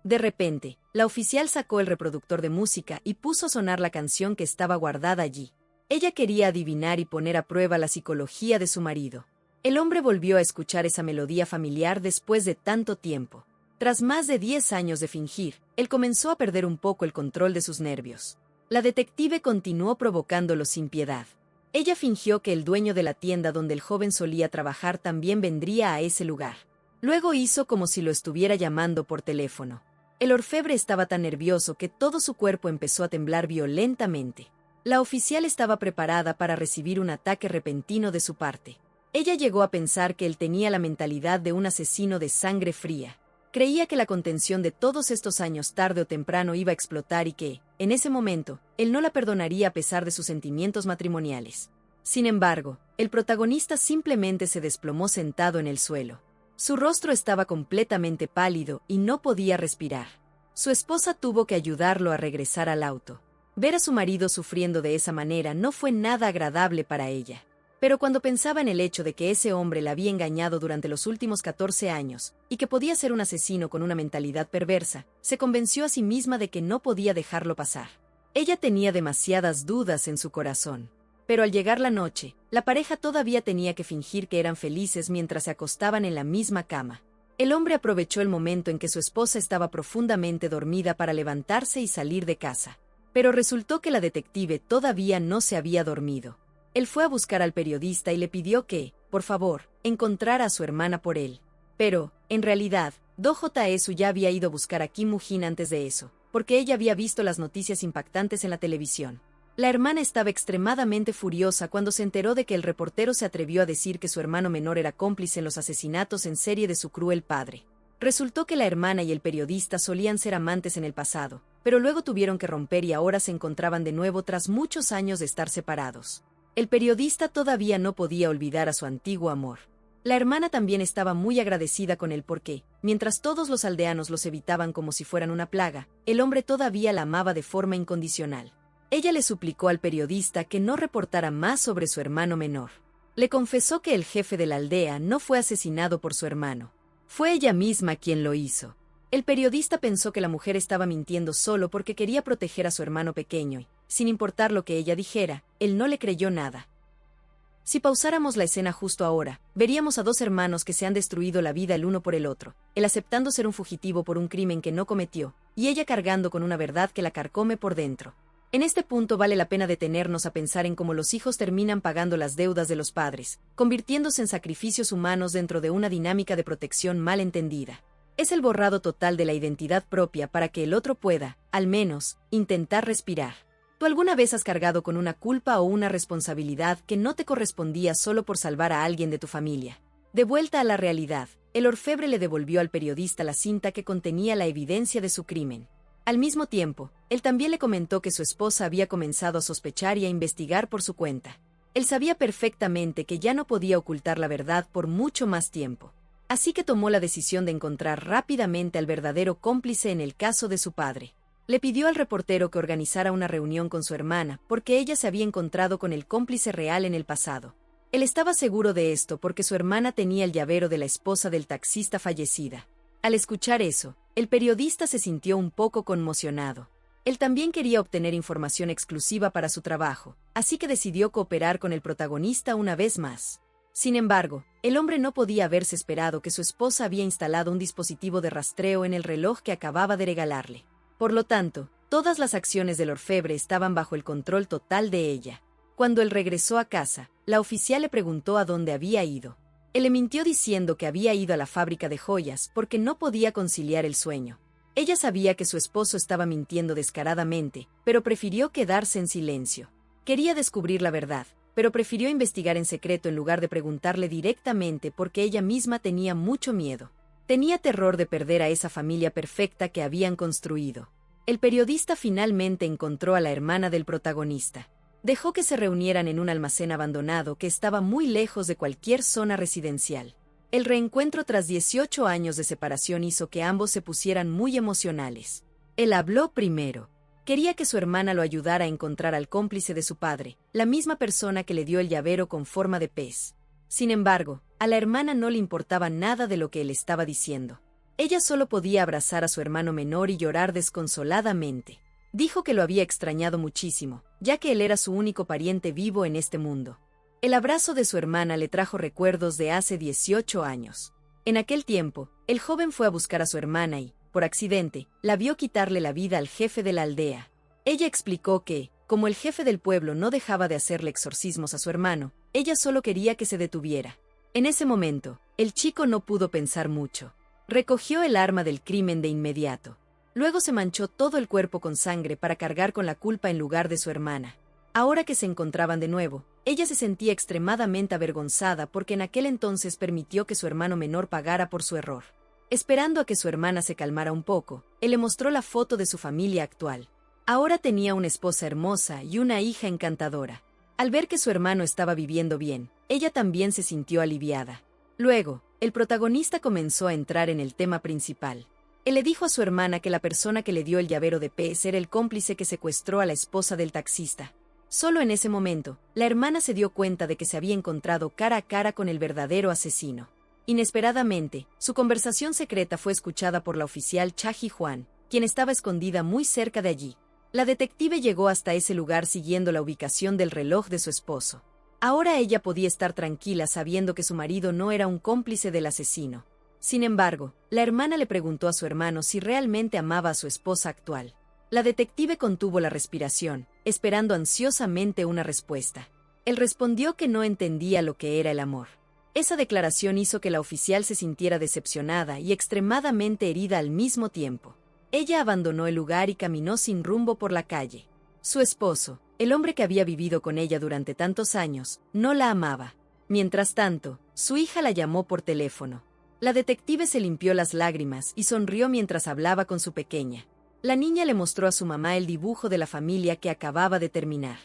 [SPEAKER 1] De repente, la oficial sacó el reproductor de música y puso a sonar la canción que estaba guardada allí. Ella quería adivinar y poner a prueba la psicología de su marido. El hombre volvió a escuchar esa melodía familiar después de tanto tiempo. Tras más de 10 años de fingir, él comenzó a perder un poco el control de sus nervios. La detective continuó provocándolo sin piedad. Ella fingió que el dueño de la tienda donde el joven solía trabajar también vendría a ese lugar. Luego hizo como si lo estuviera llamando por teléfono. El orfebre estaba tan nervioso que todo su cuerpo empezó a temblar violentamente. La oficial estaba preparada para recibir un ataque repentino de su parte. Ella llegó a pensar que él tenía la mentalidad de un asesino de sangre fría. Creía que la contención de todos estos años tarde o temprano iba a explotar y que, en ese momento, él no la perdonaría a pesar de sus sentimientos matrimoniales. Sin embargo, el protagonista simplemente se desplomó sentado en el suelo. Su rostro estaba completamente pálido y no podía respirar. Su esposa tuvo que ayudarlo a regresar al auto. Ver a su marido sufriendo de esa manera no fue nada agradable para ella. Pero cuando pensaba en el hecho de que ese hombre la había engañado durante los últimos 14 años, y que podía ser un asesino con una mentalidad perversa, se convenció a sí misma de que no podía dejarlo pasar. Ella tenía demasiadas dudas en su corazón. Pero al llegar la noche, la pareja todavía tenía que fingir que eran felices mientras se acostaban en la misma cama. El hombre aprovechó el momento en que su esposa estaba profundamente dormida para levantarse y salir de casa. Pero resultó que la detective todavía no se había dormido. Él fue a buscar al periodista y le pidió que, por favor, encontrara a su hermana por él. Pero, en realidad, Do-J-Esu ya había ido a buscar a Kim Woo-jin antes de eso, porque ella había visto las noticias impactantes en la televisión. La hermana estaba extremadamente furiosa cuando se enteró de que el reportero se atrevió a decir que su hermano menor era cómplice en los asesinatos en serie de su cruel padre. Resultó que la hermana y el periodista solían ser amantes en el pasado, pero luego tuvieron que romper y ahora se encontraban de nuevo tras muchos años de estar separados. El periodista todavía no podía olvidar a su antiguo amor. La hermana también estaba muy agradecida con él porque, mientras todos los aldeanos los evitaban como si fueran una plaga, el hombre todavía la amaba de forma incondicional. Ella le suplicó al periodista que no reportara más sobre su hermano menor. Le confesó que el jefe de la aldea no fue asesinado por su hermano. Fue ella misma quien lo hizo. El periodista pensó que la mujer estaba mintiendo solo porque quería proteger a su hermano pequeño y, sin importar lo que ella dijera, él no le creyó nada. Si pausáramos la escena justo ahora, veríamos a dos hermanos que se han destruido la vida el uno por el otro, él aceptando ser un fugitivo por un crimen que no cometió, y ella cargando con una verdad que la carcome por dentro. En este punto vale la pena detenernos a pensar en cómo los hijos terminan pagando las deudas de los padres, convirtiéndose en sacrificios humanos dentro de una dinámica de protección mal entendida. Es el borrado total de la identidad propia para que el otro pueda, al menos, intentar respirar. ¿Tú alguna vez has cargado con una culpa o una responsabilidad que no te correspondía solo por salvar a alguien de tu familia? De vuelta a la realidad, el orfebre le devolvió al periodista la cinta que contenía la evidencia de su crimen. Al mismo tiempo, él también le comentó que su esposa había comenzado a sospechar y a investigar por su cuenta. Él sabía perfectamente que ya no podía ocultar la verdad por mucho más tiempo. Así que tomó la decisión de encontrar rápidamente al verdadero cómplice en el caso de su padre. Le pidió al reportero que organizara una reunión con su hermana, porque ella se había encontrado con el cómplice real en el pasado. Él estaba seguro de esto porque su hermana tenía el llavero de la esposa del taxista fallecida. Al escuchar eso, el periodista se sintió un poco conmocionado. Él también quería obtener información exclusiva para su trabajo, así que decidió cooperar con el protagonista una vez más. Sin embargo, el hombre no podía haberse esperado que su esposa había instalado un dispositivo de rastreo en el reloj que acababa de regalarle. Por lo tanto, todas las acciones del orfebre estaban bajo el control total de ella. Cuando él regresó a casa, la oficial le preguntó a dónde había ido. Él le mintió diciendo que había ido a la fábrica de joyas porque no podía conciliar el sueño. Ella sabía que su esposo estaba mintiendo descaradamente, pero prefirió quedarse en silencio. Quería descubrir la verdad, pero prefirió investigar en secreto en lugar de preguntarle directamente porque ella misma tenía mucho miedo. Tenía terror de perder a esa familia perfecta que habían construido. El periodista finalmente encontró a la hermana del protagonista. Dejó que se reunieran en un almacén abandonado que estaba muy lejos de cualquier zona residencial. El reencuentro tras 18 años de separación hizo que ambos se pusieran muy emocionales. Él habló primero. Quería que su hermana lo ayudara a encontrar al cómplice de su padre, la misma persona que le dio el llavero con forma de pez. Sin embargo, a la hermana no le importaba nada de lo que él estaba diciendo. Ella solo podía abrazar a su hermano menor y llorar desconsoladamente. Dijo que lo había extrañado muchísimo, ya que él era su único pariente vivo en este mundo. El abrazo de su hermana le trajo recuerdos de hace 18 años. En aquel tiempo, el joven fue a buscar a su hermana y, por accidente, la vio quitarle la vida al jefe de la aldea. Ella explicó que, como el jefe del pueblo no dejaba de hacerle exorcismos a su hermano, ella solo quería que se detuviera. En ese momento, el chico no pudo pensar mucho. Recogió el arma del crimen de inmediato. Luego se manchó todo el cuerpo con sangre para cargar con la culpa en lugar de su hermana. Ahora que se encontraban de nuevo, ella se sentía extremadamente avergonzada porque en aquel entonces permitió que su hermano menor pagara por su error. Esperando a que su hermana se calmara un poco, él le mostró la foto de su familia actual. Ahora tenía una esposa hermosa y una hija encantadora. Al ver que su hermano estaba viviendo bien, ella también se sintió aliviada. Luego, el protagonista comenzó a entrar en el tema principal. Él le dijo a su hermana que la persona que le dio el llavero de pez era el cómplice que secuestró a la esposa del taxista. Solo en ese momento, la hermana se dio cuenta de que se había encontrado cara a cara con el verdadero asesino. Inesperadamente, su conversación secreta fue escuchada por la oficial Chaji Juan, quien estaba escondida muy cerca de allí. La detective llegó hasta ese lugar siguiendo la ubicación del reloj de su esposo. Ahora ella podía estar tranquila sabiendo que su marido no era un cómplice del asesino. Sin embargo, la hermana le preguntó a su hermano si realmente amaba a su esposa actual. La detective contuvo la respiración, esperando ansiosamente una respuesta. Él respondió que no entendía lo que era el amor. Esa declaración hizo que la oficial se sintiera decepcionada y extremadamente herida al mismo tiempo. Ella abandonó el lugar y caminó sin rumbo por la calle. Su esposo, el hombre que había vivido con ella durante tantos años, no la amaba. Mientras tanto, su hija la llamó por teléfono. La detective se limpió las lágrimas y sonrió mientras hablaba con su pequeña. La niña le mostró a su mamá el dibujo de la familia que acababa de terminar.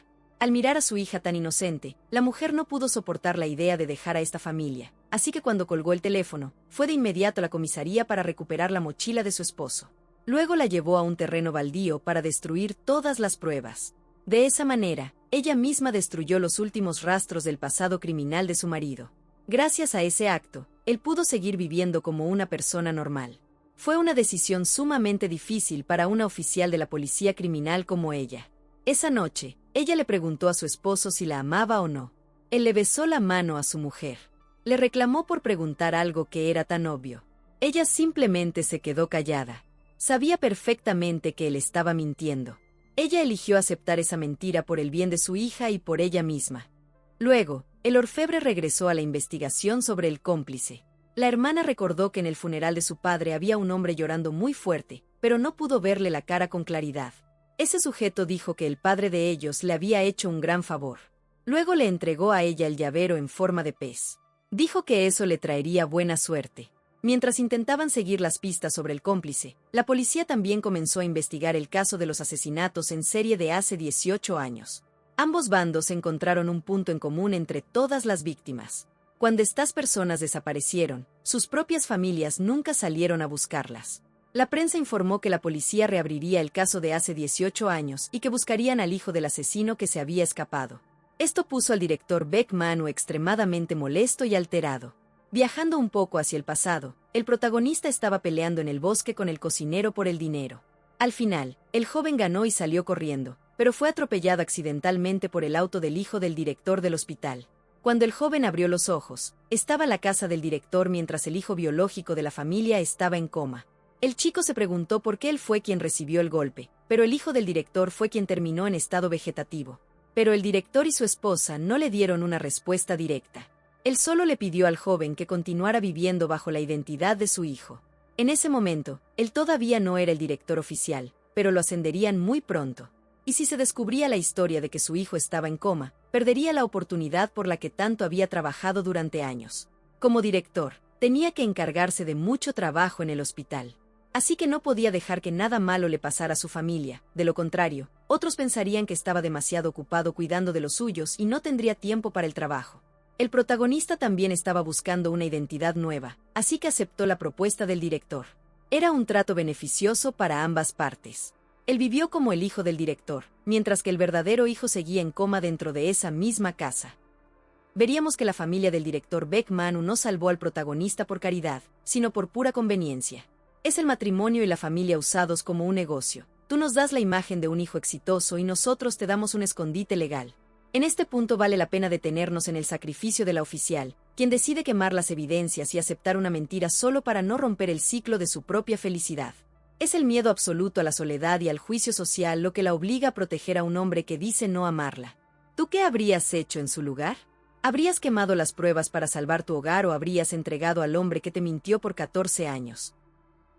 [SPEAKER 1] Al mirar a su hija tan inocente, la mujer no pudo soportar la idea de dejar a esta familia, así que cuando colgó el teléfono, fue de inmediato a la comisaría para recuperar la mochila de su esposo. Luego la llevó a un terreno baldío para destruir todas las pruebas. De esa manera, ella misma destruyó los últimos rastros del pasado criminal de su marido. Gracias a ese acto, él pudo seguir viviendo como una persona normal. Fue una decisión sumamente difícil para una oficial de la policía criminal como ella. Esa noche, ella le preguntó a su esposo si la amaba o no. Él le besó la mano a su mujer. Le reclamó por preguntar algo que era tan obvio. Ella simplemente se quedó callada. Sabía perfectamente que él estaba mintiendo. Ella eligió aceptar esa mentira por el bien de su hija y por ella misma. Luego, el orfebre regresó a la investigación sobre el cómplice. La hermana recordó que en el funeral de su padre había un hombre llorando muy fuerte, pero no pudo verle la cara con claridad. Ese sujeto dijo que el padre de ellos le había hecho un gran favor. Luego le entregó a ella el llavero en forma de pez. Dijo que eso le traería buena suerte. Mientras intentaban seguir las pistas sobre el cómplice, la policía también comenzó a investigar el caso de los asesinatos en serie de hace 18 años. Ambos bandos encontraron un punto en común entre todas las víctimas. Cuando estas personas desaparecieron, sus propias familias nunca salieron a buscarlas. La prensa informó que la policía reabriría el caso de hace 18 años y que buscarían al hijo del asesino que se había escapado. Esto puso al director Beck Manu extremadamente molesto y alterado. Viajando un poco hacia el pasado, el protagonista estaba peleando en el bosque con el cocinero por el dinero. Al final, el joven ganó y salió corriendo, pero fue atropellado accidentalmente por el auto del hijo del director del hospital. Cuando el joven abrió los ojos, estaba la casa del director mientras el hijo biológico de la familia estaba en coma. El chico se preguntó por qué él fue quien recibió el golpe, pero el hijo del director fue quien terminó en estado vegetativo. Pero el director y su esposa no le dieron una respuesta directa. Él solo le pidió al joven que continuara viviendo bajo la identidad de su hijo. En ese momento, él todavía no era el director oficial, pero lo ascenderían muy pronto. Y si se descubría la historia de que su hijo estaba en coma, perdería la oportunidad por la que tanto había trabajado durante años. Como director, tenía que encargarse de mucho trabajo en el hospital. Así que no podía dejar que nada malo le pasara a su familia, de lo contrario, otros pensarían que estaba demasiado ocupado cuidando de los suyos y no tendría tiempo para el trabajo. El protagonista también estaba buscando una identidad nueva, así que aceptó la propuesta del director. Era un trato beneficioso para ambas partes. Él vivió como el hijo del director, mientras que el verdadero hijo seguía en coma dentro de esa misma casa. Veríamos que la familia del director Beckman no salvó al protagonista por caridad, sino por pura conveniencia. Es el matrimonio y la familia usados como un negocio. Tú nos das la imagen de un hijo exitoso y nosotros te damos un escondite legal. En este punto vale la pena detenernos en el sacrificio de la oficial, quien decide quemar las evidencias y aceptar una mentira solo para no romper el ciclo de su propia felicidad. Es el miedo absoluto a la soledad y al juicio social lo que la obliga a proteger a un hombre que dice no amarla. ¿Tú qué habrías hecho en su lugar? ¿Habrías quemado las pruebas para salvar tu hogar o habrías entregado al hombre que te mintió por 14 años?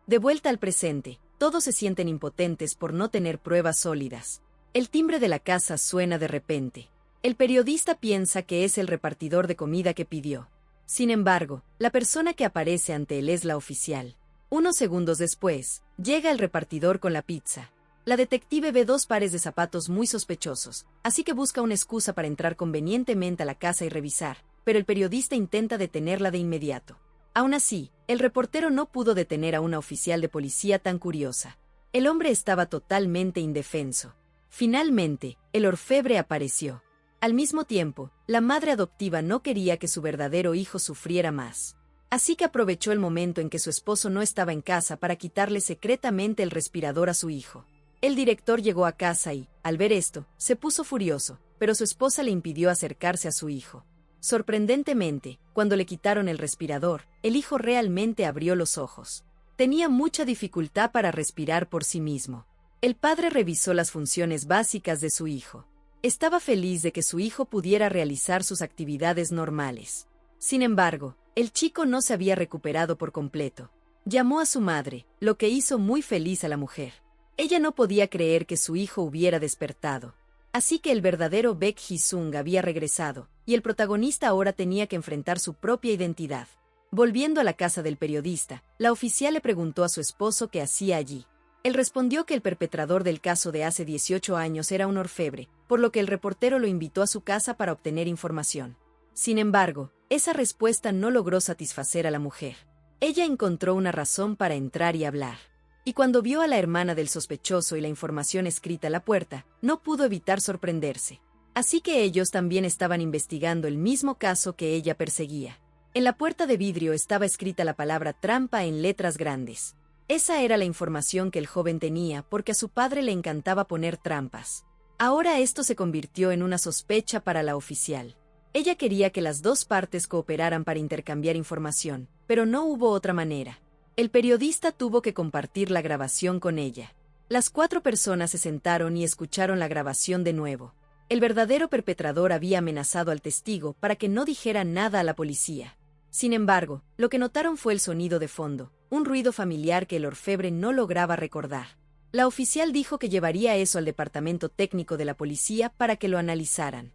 [SPEAKER 1] De vuelta al presente, todos se sienten impotentes por no tener pruebas sólidas. El timbre de la casa suena de repente. El periodista piensa que es el repartidor de comida que pidió. Sin embargo, la persona que aparece ante él es la oficial. Unos segundos después, llega el repartidor con la pizza. La detective ve 2 pares de zapatos muy sospechosos, así que busca una excusa para entrar convenientemente a la casa y revisar, pero el periodista intenta detenerla de inmediato. Aún así, el reportero no pudo detener a una oficial de policía tan curiosa. El hombre estaba totalmente indefenso. Finalmente, el orfebre apareció. Al mismo tiempo, la madre adoptiva no quería que su verdadero hijo sufriera más. Así que aprovechó el momento en que su esposo no estaba en casa para quitarle secretamente el respirador a su hijo. El director llegó a casa y, al ver esto, se puso furioso, pero su esposa le impidió acercarse a su hijo. Sorprendentemente, cuando le quitaron el respirador, el hijo realmente abrió los ojos. Tenía mucha dificultad para respirar por sí mismo. El padre revisó las funciones básicas de su hijo. Estaba feliz de que su hijo pudiera realizar sus actividades normales. Sin embargo, el chico no se había recuperado por completo. Llamó a su madre, lo que hizo muy feliz a la mujer. Ella no podía creer que su hijo hubiera despertado. Así que el verdadero Baek Ji-sung había regresado, y el protagonista ahora tenía que enfrentar su propia identidad. Volviendo a la casa del periodista, la oficial le preguntó a su esposo qué hacía allí. Él respondió que el perpetrador del caso de hace 18 años era un orfebre, por lo que el reportero lo invitó a su casa para obtener información. Sin embargo, esa respuesta no logró satisfacer a la mujer. Ella encontró una razón para entrar y hablar. Y cuando vio a la hermana del sospechoso y la información escrita a la puerta, no pudo evitar sorprenderse. Así que ellos también estaban investigando el mismo caso que ella perseguía. En la puerta de vidrio estaba escrita la palabra trampa en letras grandes. Esa era la información que el joven tenía porque a su padre le encantaba poner trampas. Ahora esto se convirtió en una sospecha para la oficial. Ella quería que las 2 partes cooperaran para intercambiar información, pero no hubo otra manera. El periodista tuvo que compartir la grabación con ella. Las 4 personas se sentaron y escucharon la grabación de nuevo. El verdadero perpetrador había amenazado al testigo para que no dijera nada a la policía. Sin embargo, lo que notaron fue el sonido de fondo, un ruido familiar que el orfebre no lograba recordar. La oficial dijo que llevaría eso al departamento técnico de la policía para que lo analizaran.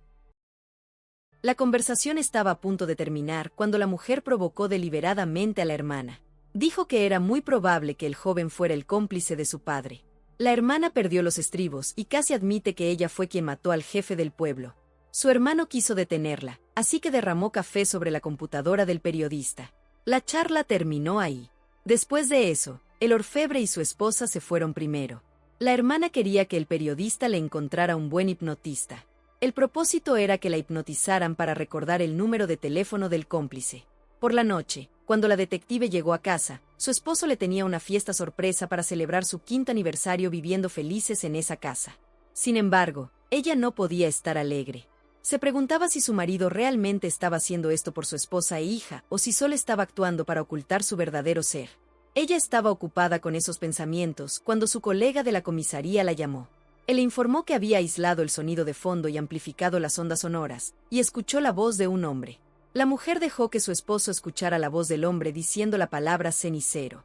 [SPEAKER 1] La conversación estaba a punto de terminar cuando la mujer provocó deliberadamente a la hermana. Dijo que era muy probable que el joven fuera el cómplice de su padre. La hermana perdió los estribos y casi admite que ella fue quien mató al jefe del pueblo. Su hermano quiso detenerla, así que derramó café sobre la computadora del periodista. La charla terminó ahí. Después de eso, el orfebre y su esposa se fueron primero. La hermana quería que el periodista le encontrara un buen hipnotista. El propósito era que la hipnotizaran para recordar el número de teléfono del cómplice. Por la noche, cuando la detective llegó a casa, su esposo le tenía una fiesta sorpresa para celebrar su 5º aniversario viviendo felices en esa casa. Sin embargo, ella no podía estar alegre. Se preguntaba si su marido realmente estaba haciendo esto por su esposa e hija o si solo estaba actuando para ocultar su verdadero ser. Ella estaba ocupada con esos pensamientos cuando su colega de la comisaría la llamó. Él le informó que había aislado el sonido de fondo y amplificado las ondas sonoras, y escuchó la voz de un hombre. La mujer dejó que su esposo escuchara la voz del hombre diciendo la palabra cenicero.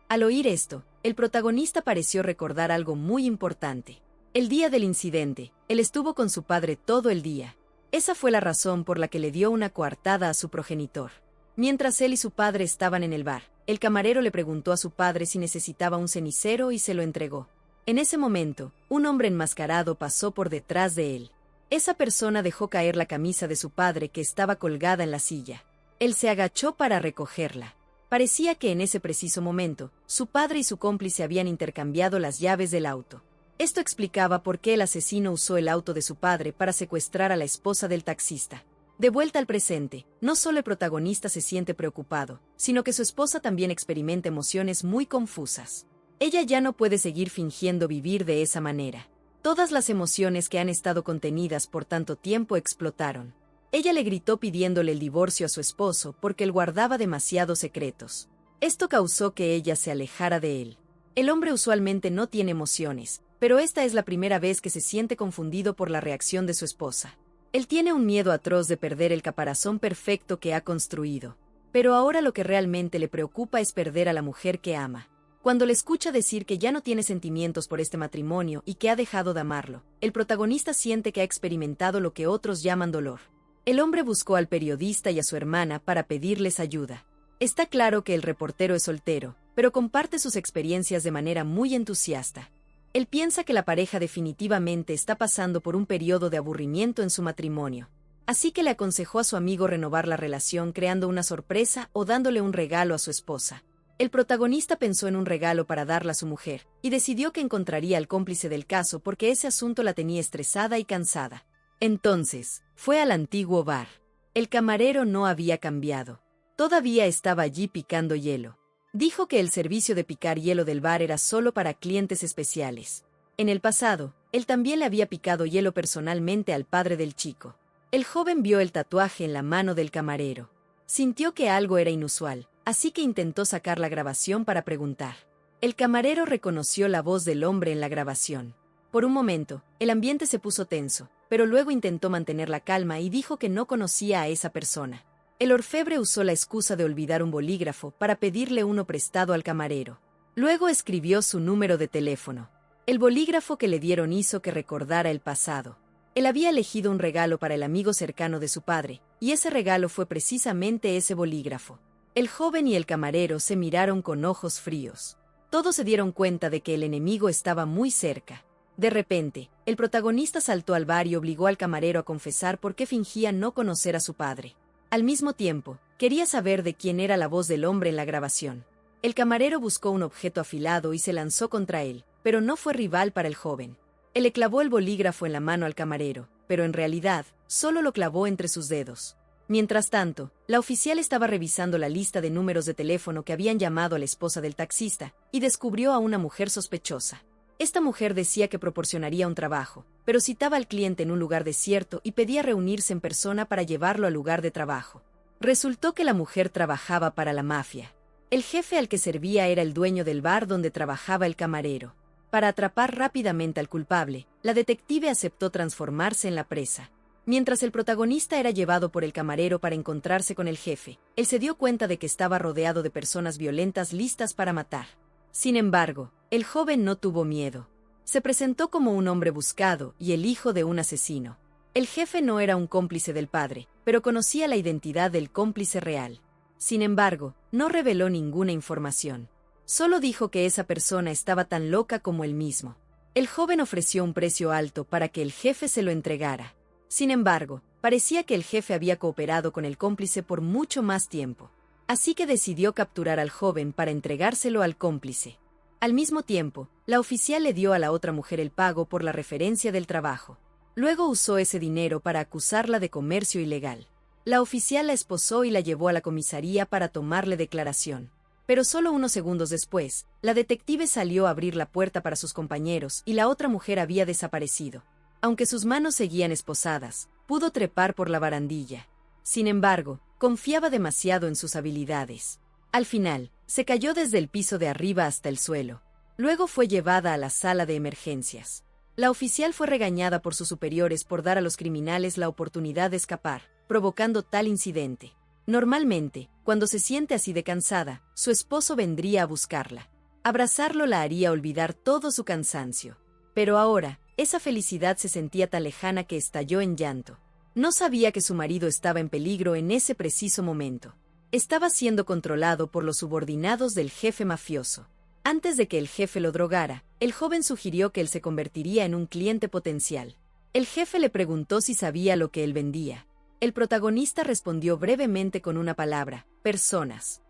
[SPEAKER 1] Al oír esto, el protagonista pareció recordar algo muy importante. El día del incidente, él estuvo con su padre todo el día. Esa fue la razón por la que le dio una coartada a su progenitor. Mientras él y su padre estaban en el bar, el camarero le preguntó a su padre si necesitaba un cenicero y se lo entregó. En ese momento, un hombre enmascarado pasó por detrás de él. Esa persona dejó caer la camisa de su padre que estaba colgada en la silla. Él se agachó para recogerla. Parecía que en ese preciso momento, su padre y su cómplice habían intercambiado las llaves del auto. Esto explicaba por qué el asesino usó el auto de su padre para secuestrar a la esposa del taxista. De vuelta al presente, no solo el protagonista se siente preocupado, sino que su esposa también experimenta emociones muy confusas. Ella ya no puede seguir fingiendo vivir de esa manera. Todas las emociones que han estado contenidas por tanto tiempo explotaron. Ella le gritó pidiéndole el divorcio a su esposo porque él guardaba demasiados secretos. Esto causó que ella se alejara de él. El hombre usualmente no tiene emociones, pero esta es la primera vez que se siente confundido por la reacción de su esposa. Él tiene un miedo atroz de perder el caparazón perfecto que ha construido. Pero ahora lo que realmente le preocupa es perder a la mujer que ama. Cuando le escucha decir que ya no tiene sentimientos por este matrimonio y que ha dejado de amarlo, el protagonista siente que ha experimentado lo que otros llaman dolor. El hombre buscó al periodista y a su hermana para pedirles ayuda. Está claro que el reportero es soltero, pero comparte sus experiencias de manera muy entusiasta. Él piensa que la pareja definitivamente está pasando por un periodo de aburrimiento en su matrimonio. Así que le aconsejó a su amigo renovar la relación creando una sorpresa o dándole un regalo a su esposa. El protagonista pensó en un regalo para darle a su mujer, y decidió que encontraría al cómplice del caso porque ese asunto la tenía estresada y cansada. Entonces, fue al antiguo bar. El camarero no había cambiado. Todavía estaba allí picando hielo. Dijo que el servicio de picar hielo del bar era solo para clientes especiales. En el pasado, él también le había picado hielo personalmente al padre del chico. El joven vio el tatuaje en la mano del camarero. Sintió que algo era inusual, así que intentó sacar la grabación para preguntar. El camarero reconoció la voz del hombre en la grabación. Por un momento, el ambiente se puso tenso, pero luego intentó mantener la calma y dijo que no conocía a esa persona. El orfebre usó la excusa de olvidar un bolígrafo para pedirle uno prestado al camarero. Luego escribió su número de teléfono. El bolígrafo que le dieron hizo que recordara el pasado. Él había elegido un regalo para el amigo cercano de su padre, y ese regalo fue precisamente ese bolígrafo. El joven y el camarero se miraron con ojos fríos. Todos se dieron cuenta de que el enemigo estaba muy cerca. De repente, el protagonista saltó al bar y obligó al camarero a confesar por qué fingía no conocer a su padre. Al mismo tiempo, quería saber de quién era la voz del hombre en la grabación. El camarero buscó un objeto afilado y se lanzó contra él, pero no fue rival para el joven. Él le clavó el bolígrafo en la mano al camarero, pero en realidad, solo lo clavó entre sus dedos. Mientras tanto, la oficial estaba revisando la lista de números de teléfono que habían llamado a la esposa del taxista, y descubrió a una mujer sospechosa. Esta mujer decía que proporcionaría un trabajo, pero citaba al cliente en un lugar desierto y pedía reunirse en persona para llevarlo al lugar de trabajo. Resultó que la mujer trabajaba para la mafia. El jefe al que servía era el dueño del bar donde trabajaba el camarero. Para atrapar rápidamente al culpable, la detective aceptó transformarse en la presa. Mientras el protagonista era llevado por el camarero para encontrarse con el jefe, él se dio cuenta de que estaba rodeado de personas violentas listas para matar. Sin embargo, el joven no tuvo miedo. Se presentó como un hombre buscado y el hijo de un asesino. El jefe no era un cómplice del padre, pero conocía la identidad del cómplice real. Sin embargo, no reveló ninguna información. Solo dijo que esa persona estaba tan loca como él mismo. El joven ofreció un precio alto para que el jefe se lo entregara. Sin embargo, parecía que el jefe había cooperado con el cómplice por mucho más tiempo. Así que decidió capturar al joven para entregárselo al cómplice. Al mismo tiempo, la oficial le dio a la otra mujer el pago por la referencia del trabajo. Luego usó ese dinero para acusarla de comercio ilegal. La oficial la esposó y la llevó a la comisaría para tomarle declaración. Pero solo unos segundos después, la detective salió a abrir la puerta para sus compañeros y la otra mujer había desaparecido. Aunque sus manos seguían esposadas, pudo trepar por la barandilla. Sin embargo, confiaba demasiado en sus habilidades. Al final, se cayó desde el piso de arriba hasta el suelo. Luego fue llevada a la sala de emergencias. La oficial fue regañada por sus superiores por dar a los criminales la oportunidad de escapar, provocando tal incidente. Normalmente, cuando se siente así de cansada, su esposo vendría a buscarla. Abrazarlo la haría olvidar todo su cansancio. Pero ahora, esa felicidad se sentía tan lejana que estalló en llanto. No sabía que su marido estaba en peligro en ese preciso momento. Estaba siendo controlado por los subordinados del jefe mafioso. Antes de que el jefe lo drogara, el joven sugirió que él se convertiría en un cliente potencial. El jefe le preguntó si sabía lo que él vendía. El protagonista respondió brevemente con una palabra: personas.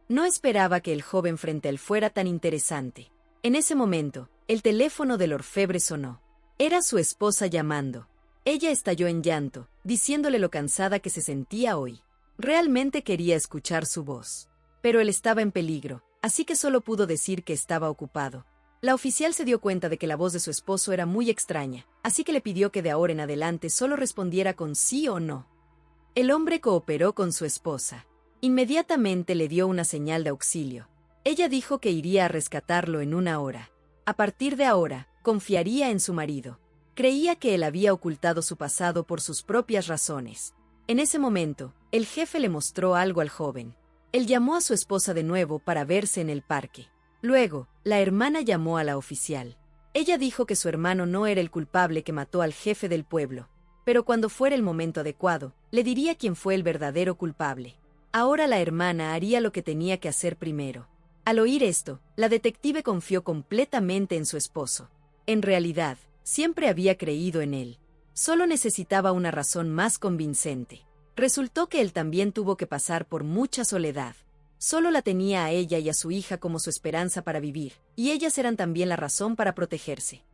[SPEAKER 1] No esperaba que el joven frente a él fuera tan interesante. En ese momento, el teléfono del orfebre sonó. Era su esposa llamando. Ella estalló en llanto, diciéndole lo cansada que se sentía hoy. Realmente quería escuchar su voz. Pero él estaba en peligro, así que solo pudo decir que estaba ocupado. La oficial se dio cuenta de que la voz de su esposo era muy extraña, así que le pidió que de ahora en adelante solo respondiera con sí o no. El hombre cooperó con su esposa. Inmediatamente le dio una señal de auxilio. Ella dijo que iría a rescatarlo en 1 hora. A partir de ahora, confiaría en su marido. Creía que él había ocultado su pasado por sus propias razones. En ese momento, el jefe le mostró algo al joven. Él llamó a su esposa de nuevo para verse en el parque. Luego, la hermana llamó a la oficial. Ella dijo que su hermano no era el culpable que mató al jefe del pueblo, pero cuando fuera el momento adecuado, le diría quién fue el verdadero culpable. Ahora la hermana haría lo que tenía que hacer primero. Al oír esto, la detective confió completamente en su esposo. En realidad, siempre había creído en él. Solo necesitaba una razón más convincente. Resultó que él también tuvo que pasar por mucha soledad. Solo la tenía a ella y a su hija como su esperanza para vivir, y ellas eran también la razón para protegerse.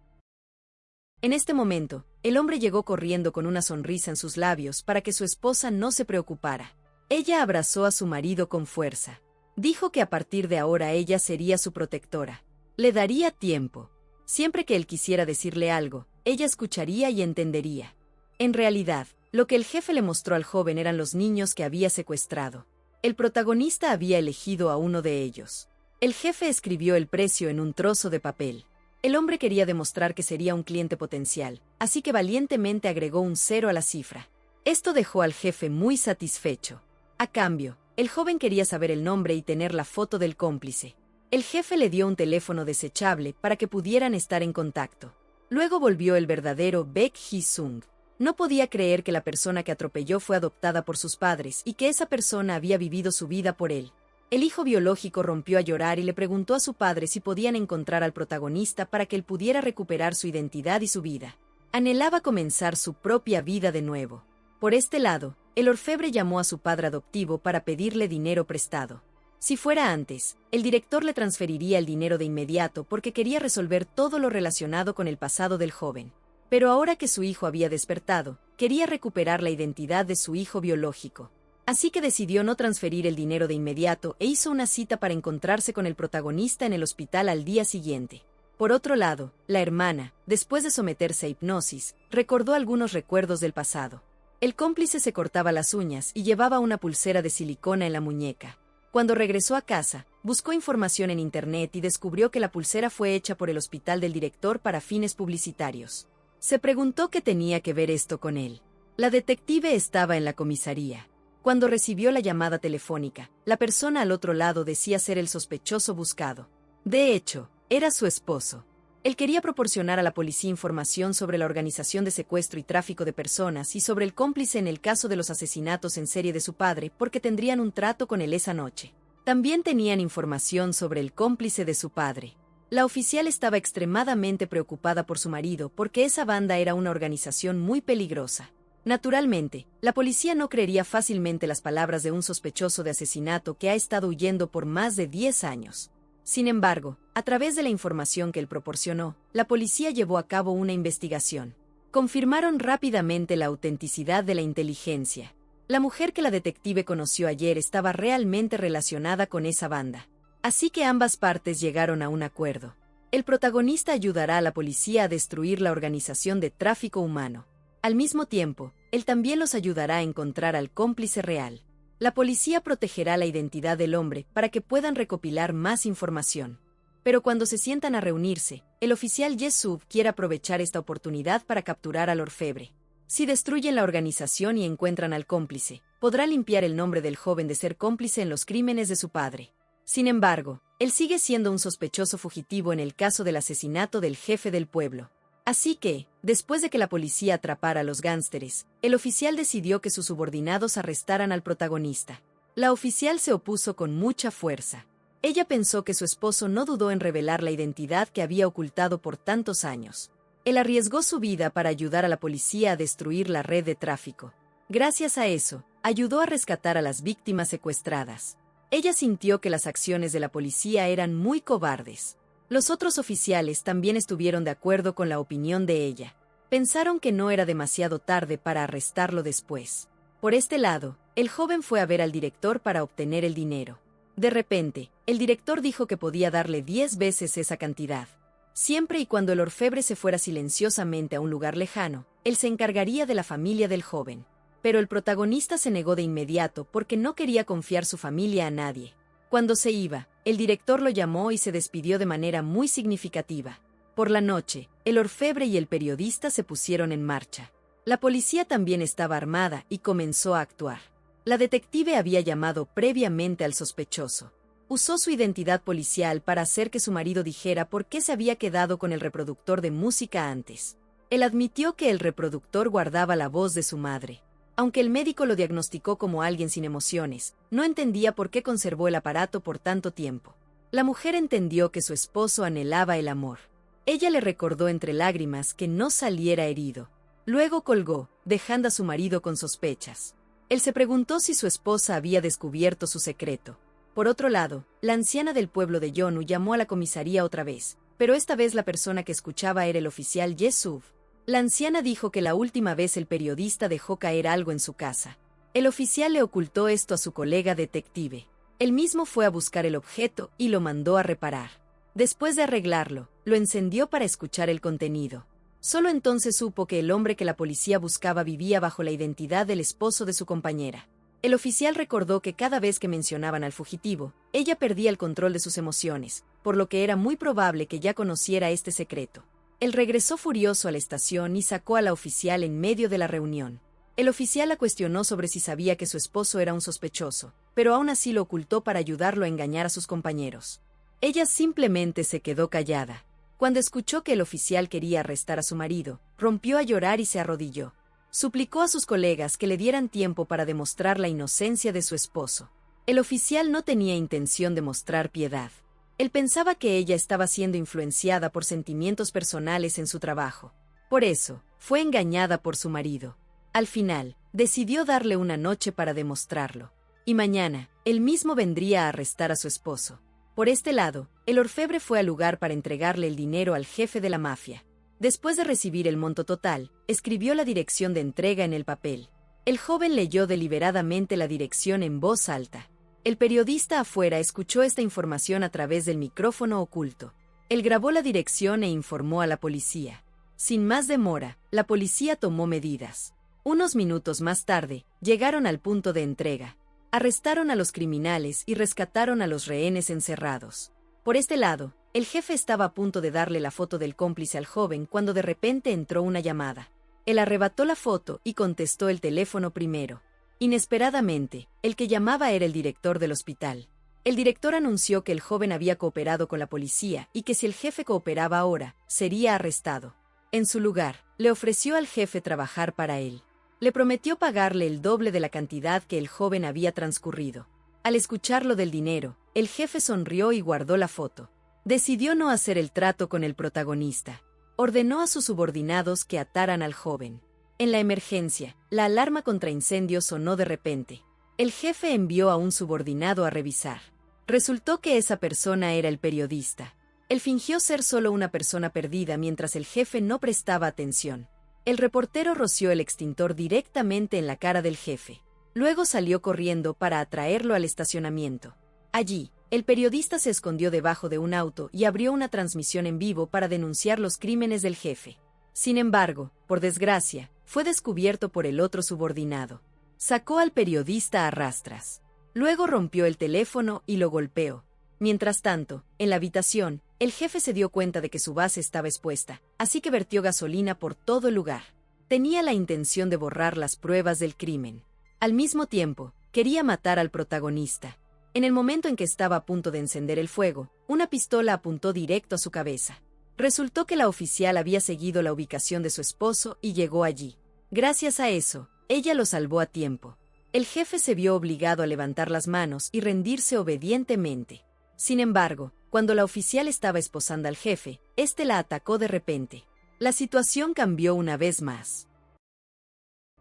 [SPEAKER 1] En este momento, el hombre llegó corriendo con una sonrisa en sus labios para que su esposa no se preocupara. Ella abrazó a su marido con fuerza. Dijo que a partir de ahora ella sería su protectora. Le daría tiempo. Siempre que él quisiera decirle algo, ella escucharía y entendería. En realidad, lo que el jefe le mostró al joven eran los niños que había secuestrado. El protagonista había elegido a uno de ellos. El jefe escribió el precio en un trozo de papel. El hombre quería demostrar que sería un cliente potencial, así que valientemente agregó un 0 a la cifra. Esto dejó al jefe muy satisfecho. A cambio, el joven quería saber el nombre y tener la foto del cómplice. El jefe le dio un teléfono desechable para que pudieran estar en contacto. Luego volvió el verdadero Baek Hee-sung. No podía creer que la persona que atropelló fue adoptada por sus padres y que esa persona había vivido su vida por él. El hijo biológico rompió a llorar y le preguntó a su padre si podían encontrar al protagonista para que él pudiera recuperar su identidad y su vida. Anhelaba comenzar su propia vida de nuevo. Por este lado, el orfebre llamó a su padre adoptivo para pedirle dinero prestado. Si fuera antes, el director le transferiría el dinero de inmediato porque quería resolver todo lo relacionado con el pasado del joven. Pero ahora que su hijo había despertado, quería recuperar la identidad de su hijo biológico. Así que decidió no transferir el dinero de inmediato e hizo una cita para encontrarse con el protagonista en el hospital al día siguiente. Por otro lado, la hermana, después de someterse a hipnosis, recordó algunos recuerdos del pasado. El cómplice se cortaba las uñas y llevaba una pulsera de silicona en la muñeca. Cuando regresó a casa, buscó información en internet y descubrió que la pulsera fue hecha por el hospital del director para fines publicitarios. Se preguntó qué tenía que ver esto con él. La detective estaba en la comisaría. Cuando recibió la llamada telefónica, la persona al otro lado decía ser el sospechoso buscado. De hecho, era su esposo. Él quería proporcionar a la policía información sobre la organización de secuestro y tráfico de personas y sobre el cómplice en el caso de los asesinatos en serie de su padre porque tendrían un trato con él esa noche. También tenían información sobre el cómplice de su padre. La oficial estaba extremadamente preocupada por su marido porque esa banda era una organización muy peligrosa. Naturalmente, la policía no creería fácilmente las palabras de un sospechoso de asesinato que ha estado huyendo por más de 10 años. Sin embargo, a través de la información que él proporcionó, la policía llevó a cabo una investigación. Confirmaron rápidamente la autenticidad de la inteligencia. La mujer que la detective conoció ayer estaba realmente relacionada con esa banda. Así que ambas partes llegaron a un acuerdo. El protagonista ayudará a la policía a destruir la organización de tráfico humano. Al mismo tiempo, él también los ayudará a encontrar al cómplice real. La policía protegerá la identidad del hombre para que puedan recopilar más información. Pero cuando se sientan a reunirse, el oficial Yesub quiere aprovechar esta oportunidad para capturar al orfebre. Si destruyen la organización y encuentran al cómplice, podrá limpiar el nombre del joven de ser cómplice en los crímenes de su padre. Sin embargo, él sigue siendo un sospechoso fugitivo en el caso del asesinato del jefe del pueblo. Así que, después de que la policía atrapara a los gánsteres, el oficial decidió que sus subordinados arrestaran al protagonista. La oficial se opuso con mucha fuerza. Ella pensó que su esposo no dudó en revelar la identidad que había ocultado por tantos años. Él arriesgó su vida para ayudar a la policía a destruir la red de tráfico. Gracias a eso, ayudó a rescatar a las víctimas secuestradas. Ella sintió que las acciones de la policía eran muy cobardes. Los otros oficiales también estuvieron de acuerdo con la opinión de ella. Pensaron que no era demasiado tarde para arrestarlo después. Por este lado, el joven fue a ver al director para obtener el dinero. De repente, el director dijo que podía darle 10 veces esa cantidad. Siempre y cuando el orfebre se fuera silenciosamente a un lugar lejano, él se encargaría de la familia del joven. Pero el protagonista se negó de inmediato porque no quería confiar su familia a nadie. Cuando se iba, el director lo llamó y se despidió de manera muy significativa. Por la noche, el orfebre y el periodista se pusieron en marcha. La policía también estaba armada y comenzó a actuar. La detective había llamado previamente al sospechoso. Usó su identidad policial para hacer que su marido dijera por qué se había quedado con el reproductor de música antes. Él admitió que el reproductor guardaba la voz de su madre. Aunque el médico lo diagnosticó como alguien sin emociones, no entendía por qué conservó el aparato por tanto tiempo. La mujer entendió que su esposo anhelaba el amor. Ella le recordó entre lágrimas que no saliera herido. Luego colgó, dejando a su marido con sospechas. Él se preguntó si su esposa había descubierto su secreto. Por otro lado, la anciana del pueblo de Yonu llamó a la comisaría otra vez, pero esta vez la persona que escuchaba era el oficial Yesub. La anciana dijo que la última vez el periodista dejó caer algo en su casa. El oficial le ocultó esto a su colega detective. Él mismo fue a buscar el objeto y lo mandó a reparar. Después de arreglarlo, lo encendió para escuchar el contenido. Solo entonces supo que el hombre que la policía buscaba vivía bajo la identidad del esposo de su compañera. El oficial recordó que cada vez que mencionaban al fugitivo, ella perdía el control de sus emociones, por lo que era muy probable que ya conociera este secreto. Él regresó furioso a la estación y sacó a la oficial en medio de la reunión. El oficial la cuestionó sobre si sabía que su esposo era un sospechoso, pero aún así lo ocultó para ayudarlo a engañar a sus compañeros. Ella simplemente se quedó callada. Cuando escuchó que el oficial quería arrestar a su marido, rompió a llorar y se arrodilló. Suplicó a sus colegas que le dieran tiempo para demostrar la inocencia de su esposo. El oficial no tenía intención de mostrar piedad. Él pensaba que ella estaba siendo influenciada por sentimientos personales en su trabajo. Por eso, fue engañada por su marido. Al final, decidió darle una noche para demostrarlo. Y mañana, él mismo vendría a arrestar a su esposo. Por este lado, el orfebre fue al lugar para entregarle el dinero al jefe de la mafia. Después de recibir el monto total, escribió la dirección de entrega en el papel. El joven leyó deliberadamente la dirección en voz alta. El periodista afuera escuchó esta información a través del micrófono oculto. Él grabó la dirección e informó a la policía. Sin más demora, la policía tomó medidas. Unos minutos más tarde, llegaron al punto de entrega. Arrestaron a los criminales y rescataron a los rehenes encerrados. Por este lado, el jefe estaba a punto de darle la foto del cómplice al joven cuando de repente entró una llamada. Él arrebató la foto y contestó el teléfono primero. Inesperadamente, el que llamaba era el director del hospital. El director anunció que el joven había cooperado con la policía y que si el jefe cooperaba ahora, sería arrestado. En su lugar, le ofreció al jefe trabajar para él. Le prometió pagarle el doble de la cantidad que el joven había transcurrido. Al escuchar lo del dinero, el jefe sonrió y guardó la foto. Decidió no hacer el trato con el protagonista. Ordenó a sus subordinados que ataran al joven. En la emergencia, la alarma contra incendios sonó de repente. El jefe envió a un subordinado a revisar. Resultó que esa persona era el periodista. Él fingió ser solo una persona perdida mientras el jefe no prestaba atención. El reportero roció el extintor directamente en la cara del jefe. Luego salió corriendo para atraerlo al estacionamiento. Allí, el periodista se escondió debajo de un auto y abrió una transmisión en vivo para denunciar los crímenes del jefe. Sin embargo, por desgracia, fue descubierto por el otro subordinado. Sacó al periodista a rastras. Luego rompió el teléfono y lo golpeó. Mientras tanto, en la habitación, el jefe se dio cuenta de que su base estaba expuesta, así que vertió gasolina por todo el lugar. Tenía la intención de borrar las pruebas del crimen. Al mismo tiempo, quería matar al protagonista. En el momento en que estaba a punto de encender el fuego, una pistola apuntó directo a su cabeza. Resultó que la oficial había seguido la ubicación de su esposo y llegó allí. Gracias a eso, ella lo salvó a tiempo. El jefe se vio obligado a levantar las manos y rendirse obedientemente. Sin embargo, cuando la oficial estaba esposando al jefe, este la atacó de repente. La situación cambió una vez más.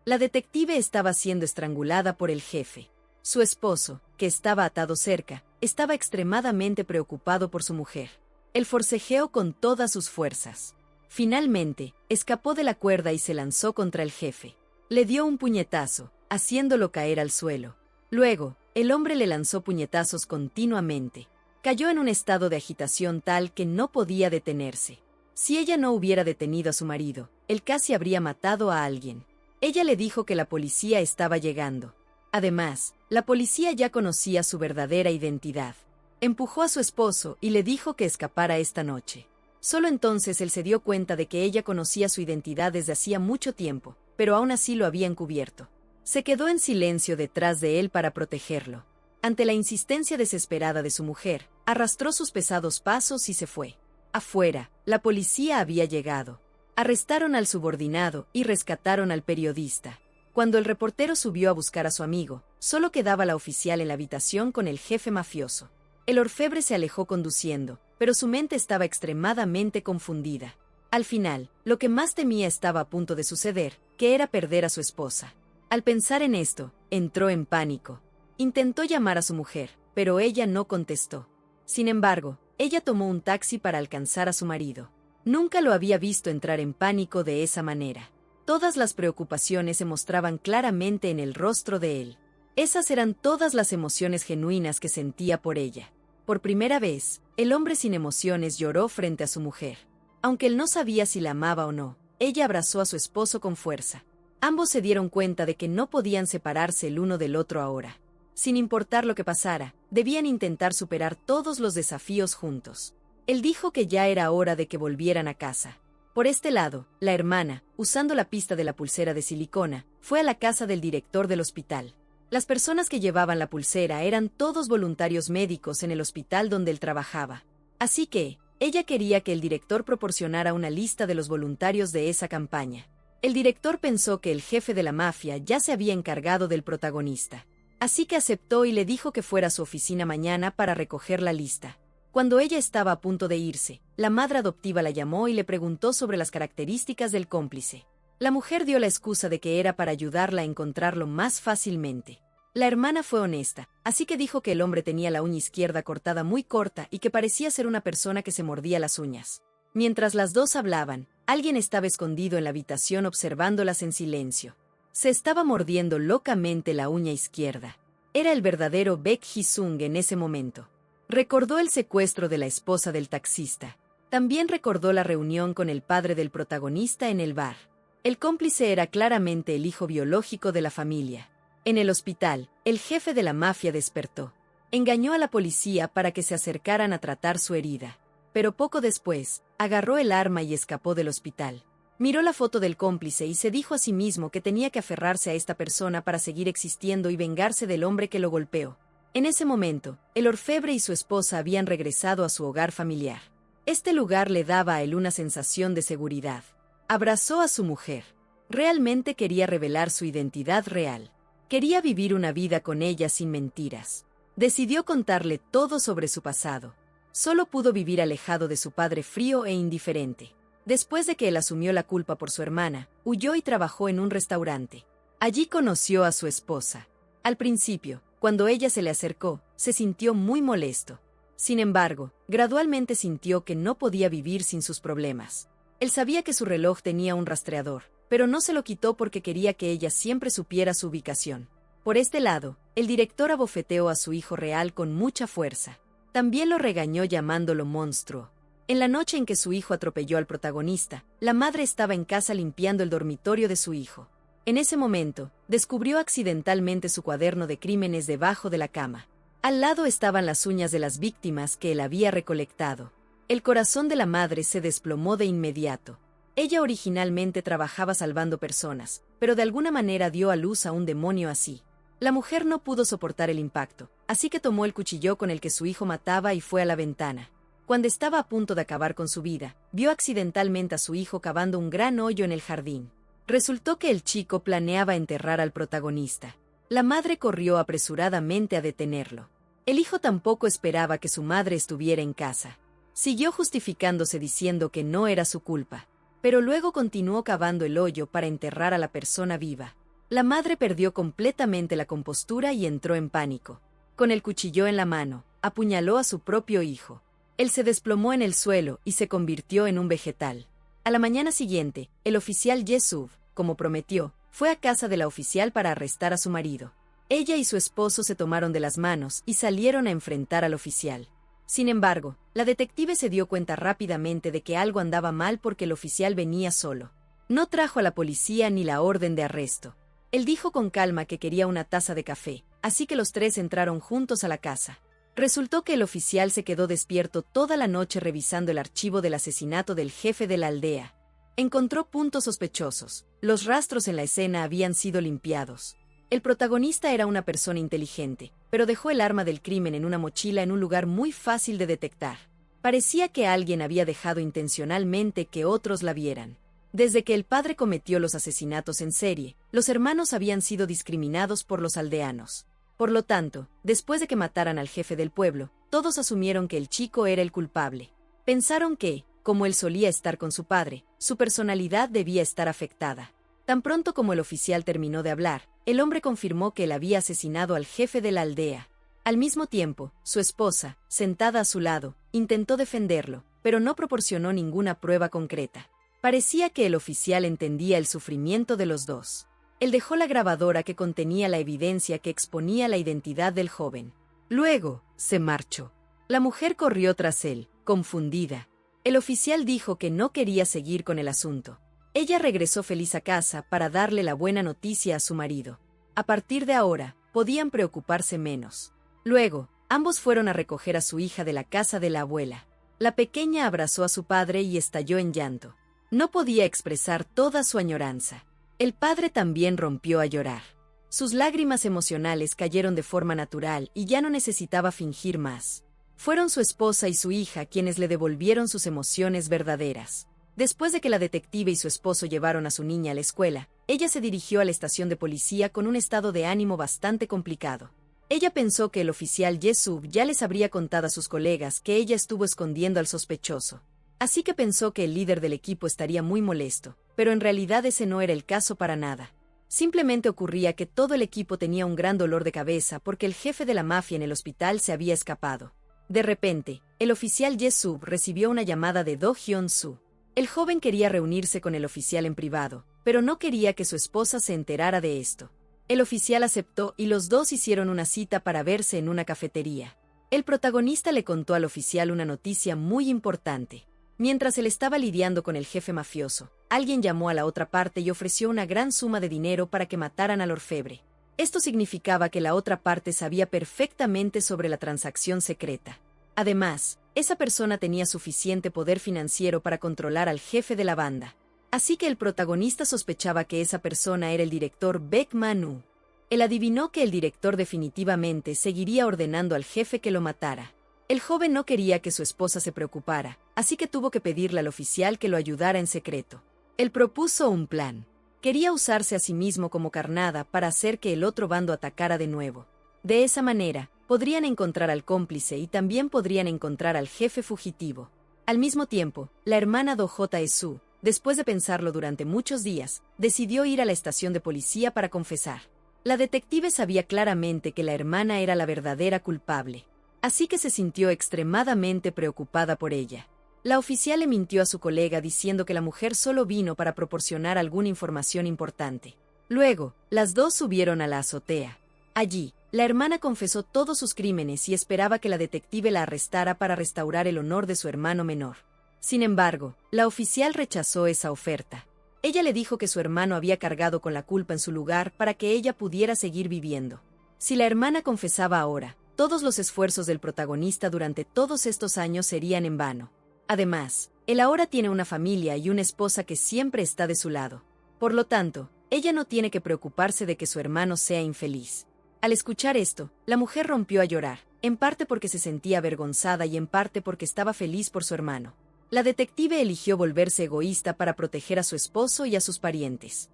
[SPEAKER 1] La detective estaba siendo estrangulada por el jefe. Su esposo, que estaba atado cerca, estaba extremadamente preocupado por su mujer. El forcejeó con todas sus fuerzas. Finalmente, escapó de la cuerda y se lanzó contra el jefe. Le dio un puñetazo, haciéndolo caer al suelo. Luego, el hombre le lanzó puñetazos continuamente. Cayó en un estado de agitación tal que no podía detenerse. Si ella no hubiera detenido a su marido, él casi habría matado a alguien. Ella le dijo que la policía estaba llegando. Además, la policía ya conocía su verdadera identidad. Empujó a su esposo y le dijo que escapara esta noche. Solo entonces él se dio cuenta de que ella conocía su identidad desde hacía mucho tiempo, pero aún así lo había encubierto. Se quedó en silencio detrás de él para protegerlo. Ante la insistencia desesperada de su mujer, arrastró sus pesados pasos y se fue. Afuera, la policía había llegado. Arrestaron al subordinado y rescataron al periodista. Cuando el reportero subió a buscar a su amigo, solo quedaba la oficial en la habitación con el jefe mafioso. El orfebre se alejó conduciendo, pero su mente estaba extremadamente confundida. Al final, lo que más temía estaba a punto de suceder, que era perder a su esposa. Al pensar en esto, entró en pánico. Intentó llamar a su mujer, pero ella no contestó. Sin embargo, ella tomó un taxi para alcanzar a su marido. Nunca lo había visto entrar en pánico de esa manera. Todas las preocupaciones se mostraban claramente en el rostro de él. Esas eran todas las emociones genuinas que sentía por ella. Por primera vez, el hombre sin emociones lloró frente a su mujer. Aunque él no sabía si la amaba o no, ella abrazó a su esposo con fuerza. Ambos se dieron cuenta de que no podían separarse el uno del otro ahora. Sin importar lo que pasara, debían intentar superar todos los desafíos juntos. Él dijo que ya era hora de que volvieran a casa. Por este lado, la hermana, usando la pista de la pulsera de silicona, fue a la casa del director del hospital. Las personas que llevaban la pulsera eran todos voluntarios médicos en el hospital donde él trabajaba. Así que, ella quería que el director proporcionara una lista de los voluntarios de esa campaña. El director pensó que el jefe de la mafia ya se había encargado del protagonista. Así que aceptó y le dijo que fuera a su oficina mañana para recoger la lista. Cuando ella estaba a punto de irse, la madre adoptiva la llamó y le preguntó sobre las características del cómplice. La mujer dio la excusa de que era para ayudarla a encontrarlo más fácilmente. La hermana fue honesta, así que dijo que el hombre tenía la uña izquierda cortada muy corta y que parecía ser una persona que se mordía las uñas. Mientras las dos hablaban, alguien estaba escondido en la habitación observándolas en silencio. Se estaba mordiendo locamente la uña izquierda. Era el verdadero Baek Ji-sung en ese momento. Recordó el secuestro de la esposa del taxista. También recordó la reunión con el padre del protagonista en el bar. El cómplice era claramente el hijo biológico de la familia. En el hospital, el jefe de la mafia despertó. Engañó a la policía para que se acercaran a tratar su herida. Pero poco después, agarró el arma y escapó del hospital. Miró la foto del cómplice y se dijo a sí mismo que tenía que aferrarse a esta persona para seguir existiendo y vengarse del hombre que lo golpeó. En ese momento, el orfebre y su esposa habían regresado a su hogar familiar. Este lugar le daba a él una sensación de seguridad. Abrazó a su mujer. Realmente quería revelar su identidad real. Quería vivir una vida con ella sin mentiras. Decidió contarle todo sobre su pasado. Solo pudo vivir alejado de su padre frío e indiferente. Después de que él asumió la culpa por su hermana, huyó y trabajó en un restaurante. Allí conoció a su esposa. Al principio, cuando ella se le acercó, se sintió muy molesto. Sin embargo, gradualmente sintió que no podía vivir sin sus problemas. Él sabía que su reloj tenía un rastreador, pero no se lo quitó porque quería que ella siempre supiera su ubicación. Por este lado, el director abofeteó a su hijo real con mucha fuerza. También lo regañó llamándolo monstruo. En la noche en que su hijo atropelló al protagonista, la madre estaba en casa limpiando el dormitorio de su hijo. En ese momento, descubrió accidentalmente su cuaderno de crímenes debajo de la cama. Al lado estaban las uñas de las víctimas que él había recolectado. El corazón de la madre se desplomó de inmediato. Ella originalmente trabajaba salvando personas, pero de alguna manera dio a luz a un demonio así. La mujer no pudo soportar el impacto, así que tomó el cuchillo con el que su hijo mataba y fue a la ventana. Cuando estaba a punto de acabar con su vida, vio accidentalmente a su hijo cavando un gran hoyo en el jardín. Resultó que el chico planeaba enterrar al protagonista. La madre corrió apresuradamente a detenerlo. El hijo tampoco esperaba que su madre estuviera en casa. Siguió justificándose diciendo que no era su culpa, pero luego continuó cavando el hoyo para enterrar a la persona viva. La madre perdió completamente la compostura y entró en pánico. Con el cuchillo en la mano, apuñaló a su propio hijo. Él se desplomó en el suelo y se convirtió en un vegetal. A la mañana siguiente, el oficial Yesub, como prometió, fue a casa de la oficial para arrestar a su marido. Ella y su esposo se tomaron de las manos y salieron a enfrentar al oficial. Sin embargo, la detective se dio cuenta rápidamente de que algo andaba mal porque el oficial venía solo. No trajo a la policía ni la orden de arresto. Él dijo con calma que quería una taza de café, así que los tres entraron juntos a la casa. Resultó que el oficial se quedó despierto toda la noche revisando el archivo del asesinato del jefe de la aldea. Encontró puntos sospechosos. Los rastros en la escena habían sido limpiados. El protagonista era una persona inteligente, pero dejó el arma del crimen en una mochila en un lugar muy fácil de detectar. Parecía que alguien había dejado intencionalmente que otros la vieran. Desde que el padre cometió los asesinatos en serie, los hermanos habían sido discriminados por los aldeanos. Por lo tanto, después de que mataran al jefe del pueblo, todos asumieron que el chico era el culpable. Pensaron que, como él solía estar con su padre, su personalidad debía estar afectada. Tan pronto como el oficial terminó de hablar, el hombre confirmó que él había asesinado al jefe de la aldea. Al mismo tiempo, su esposa, sentada a su lado, intentó defenderlo, pero no proporcionó ninguna prueba concreta. Parecía que el oficial entendía el sufrimiento de los dos. Él dejó la grabadora que contenía la evidencia que exponía la identidad del joven. Luego, se marchó. La mujer corrió tras él, confundida. El oficial dijo que no quería seguir con el asunto. Ella regresó feliz a casa para darle la buena noticia a su marido. A partir de ahora, podían preocuparse menos. Luego, ambos fueron a recoger a su hija de la casa de la abuela. La pequeña abrazó a su padre y estalló en llanto. No podía expresar toda su añoranza. El padre también rompió a llorar. Sus lágrimas emocionales cayeron de forma natural y ya no necesitaba fingir más. Fueron su esposa y su hija quienes le devolvieron sus emociones verdaderas. Después de que la detective y su esposo llevaron a su niña a la escuela, ella se dirigió a la estación de policía con un estado de ánimo bastante complicado. Ella pensó que el oficial Yesub ya les habría contado a sus colegas que ella estuvo escondiendo al sospechoso. Así que pensó que el líder del equipo estaría muy molesto, pero en realidad ese no era el caso para nada. Simplemente ocurría que todo el equipo tenía un gran dolor de cabeza porque el jefe de la mafia en el hospital se había escapado. De repente, el oficial Yesub recibió una llamada de Do Hyun-soo. El joven quería reunirse con el oficial en privado, pero no quería que su esposa se enterara de esto. El oficial aceptó y los dos hicieron una cita para verse en una cafetería. El protagonista le contó al oficial una noticia muy importante. Mientras él estaba lidiando con el jefe mafioso, alguien llamó a la otra parte y ofreció una gran suma de dinero para que mataran al orfebre. Esto significaba que la otra parte sabía perfectamente sobre la transacción secreta. Además, esa persona tenía suficiente poder financiero para controlar al jefe de la banda. Así que el protagonista sospechaba que esa persona era el director Baek Man-woo. Él adivinó que el director definitivamente seguiría ordenando al jefe que lo matara. El joven no quería que su esposa se preocupara, así que tuvo que pedirle al oficial que lo ayudara en secreto. Él propuso un plan. Quería usarse a sí mismo como carnada para hacer que el otro bando atacara de nuevo. De esa manera, podrían encontrar al cómplice y también podrían encontrar al jefe fugitivo. Al mismo tiempo, la hermana Do Jae-soo, después de pensarlo durante muchos días, decidió ir a la estación de policía para confesar. La detective sabía claramente que la hermana era la verdadera culpable. Así que se sintió extremadamente preocupada por ella. La oficial le mintió a su colega diciendo que la mujer solo vino para proporcionar alguna información importante. Luego, las dos subieron a la azotea. Allí, la hermana confesó todos sus crímenes y esperaba que la detective la arrestara para restaurar el honor de su hermano menor. Sin embargo, la oficial rechazó esa oferta. Ella le dijo que su hermano había cargado con la culpa en su lugar para que ella pudiera seguir viviendo. Si la hermana confesaba ahora, todos los esfuerzos del protagonista durante todos estos años serían en vano. Además, él ahora tiene una familia y una esposa que siempre está de su lado. Por lo tanto, ella no tiene que preocuparse de que su hermano sea infeliz. Al escuchar esto, la mujer rompió a llorar, en parte porque se sentía avergonzada y en parte porque estaba feliz por su hermano. La detective eligió volverse egoísta para proteger a su esposo y a sus parientes.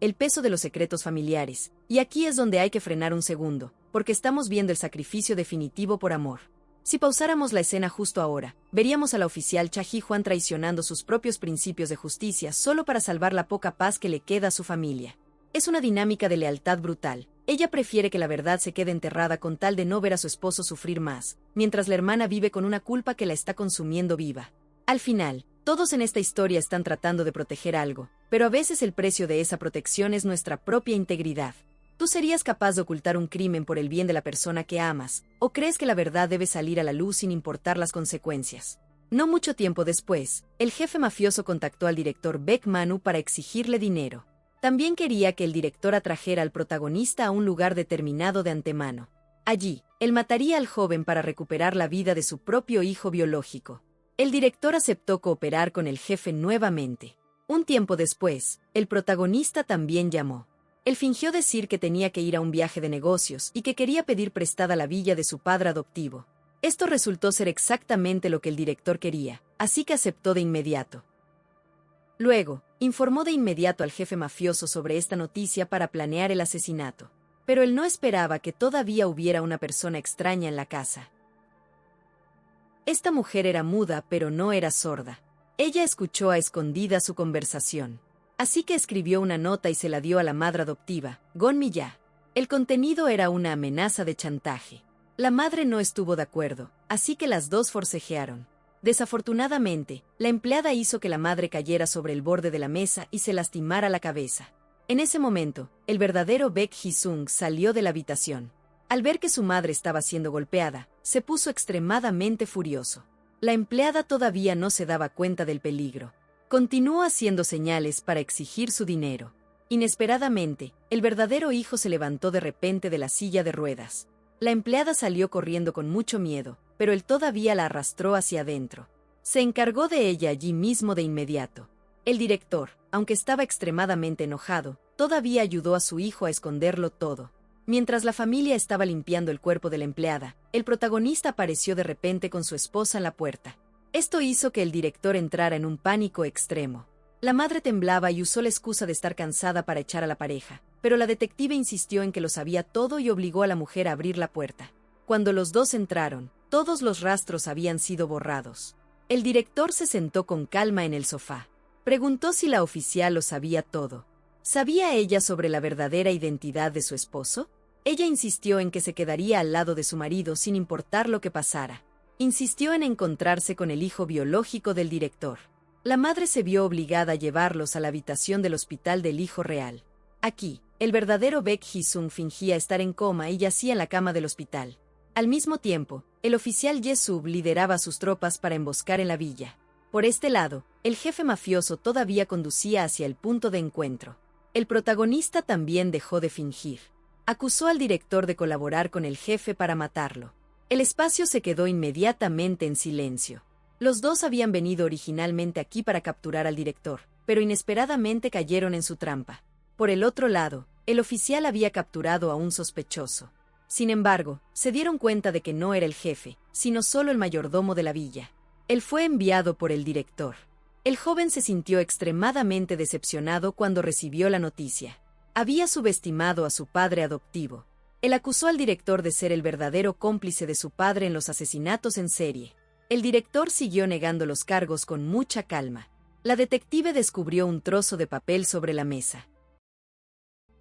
[SPEAKER 1] El peso de los secretos familiares, y aquí es donde hay que frenar un segundo, porque estamos viendo el sacrificio definitivo por amor. Si pausáramos la escena justo ahora, veríamos a la oficial Cha Ji-hwan traicionando sus propios principios de justicia solo para salvar la poca paz que le queda a su familia. Es una dinámica de lealtad brutal, Ella prefiere que la verdad se quede enterrada con tal de no ver a su esposo sufrir más, mientras la hermana vive con una culpa que la está consumiendo viva. Al final, todos en esta historia están tratando de proteger algo, pero a veces el precio de esa protección es nuestra propia integridad. ¿Tú serías capaz de ocultar un crimen por el bien de la persona que amas, o crees que la verdad debe salir a la luz sin importar las consecuencias? No mucho tiempo después, el jefe mafioso contactó al director Beck Manu para exigirle dinero. También quería que el director atrajera al protagonista a un lugar determinado de antemano. Allí, él mataría al joven para recuperar la vida de su propio hijo biológico. El director aceptó cooperar con el jefe nuevamente. Un tiempo después, el protagonista también llamó. Él fingió decir que tenía que ir a un viaje de negocios y que quería pedir prestada la villa de su padre adoptivo. Esto resultó ser exactamente lo que el director quería, así que aceptó de inmediato. Luego, informó de inmediato al jefe mafioso sobre esta noticia para planear el asesinato. Pero él no esperaba que todavía hubiera una persona extraña en la casa. Esta mujer era muda, pero no era sorda. Ella escuchó a escondidas su conversación. Así que escribió una nota y se la dio a la madre adoptiva, Gon Milla. El contenido era una amenaza de chantaje. La madre no estuvo de acuerdo, así que las dos forcejearon. Desafortunadamente, la empleada hizo que la madre cayera sobre el borde de la mesa y se lastimara la cabeza. En ese momento, el verdadero Baek Ji-sung salió de la habitación. Al ver que su madre estaba siendo golpeada, se puso extremadamente furioso. La empleada todavía no se daba cuenta del peligro. Continuó haciendo señales para exigir su dinero. Inesperadamente, el verdadero hijo se levantó de repente de la silla de ruedas. La empleada salió corriendo con mucho miedo, pero él todavía la arrastró hacia adentro. Se encargó de ella allí mismo de inmediato. El director, aunque estaba extremadamente enojado, todavía ayudó a su hijo a esconderlo todo. Mientras la familia estaba limpiando el cuerpo de la empleada, el protagonista apareció de repente con su esposa en la puerta. Esto hizo que el director entrara en un pánico extremo. La madre temblaba y usó la excusa de estar cansada para echar a la pareja, pero la detective insistió en que lo sabía todo y obligó a la mujer a abrir la puerta. Cuando los dos entraron, todos los rastros habían sido borrados. El director se sentó con calma en el sofá. Preguntó si la oficial lo sabía todo. ¿Sabía ella sobre la verdadera identidad de su esposo? Ella insistió en que se quedaría al lado de su marido sin importar lo que pasara. Insistió en encontrarse con el hijo biológico del director. La madre se vio obligada a llevarlos a la habitación del hospital del hijo real. Aquí, el verdadero Baek Ji-sung fingía estar en coma y yacía en la cama del hospital. Al mismo tiempo, el oficial Ye-sub lideraba a sus tropas para emboscar en la villa. Por este lado, el jefe mafioso todavía conducía hacia el punto de encuentro. El protagonista también dejó de fingir. Acusó al director de colaborar con el jefe para matarlo. El espacio se quedó inmediatamente en silencio. Los dos habían venido originalmente aquí para capturar al director, pero inesperadamente cayeron en su trampa. Por el otro lado, el oficial había capturado a un sospechoso. Sin embargo, se dieron cuenta de que no era el jefe, sino solo el mayordomo de la villa. Él fue enviado por el director. El joven se sintió extremadamente decepcionado cuando recibió la noticia. Había subestimado a su padre adoptivo. Él acusó al director de ser el verdadero cómplice de su padre en los asesinatos en serie. El director siguió negando los cargos con mucha calma. La detective descubrió un trozo de papel sobre la mesa.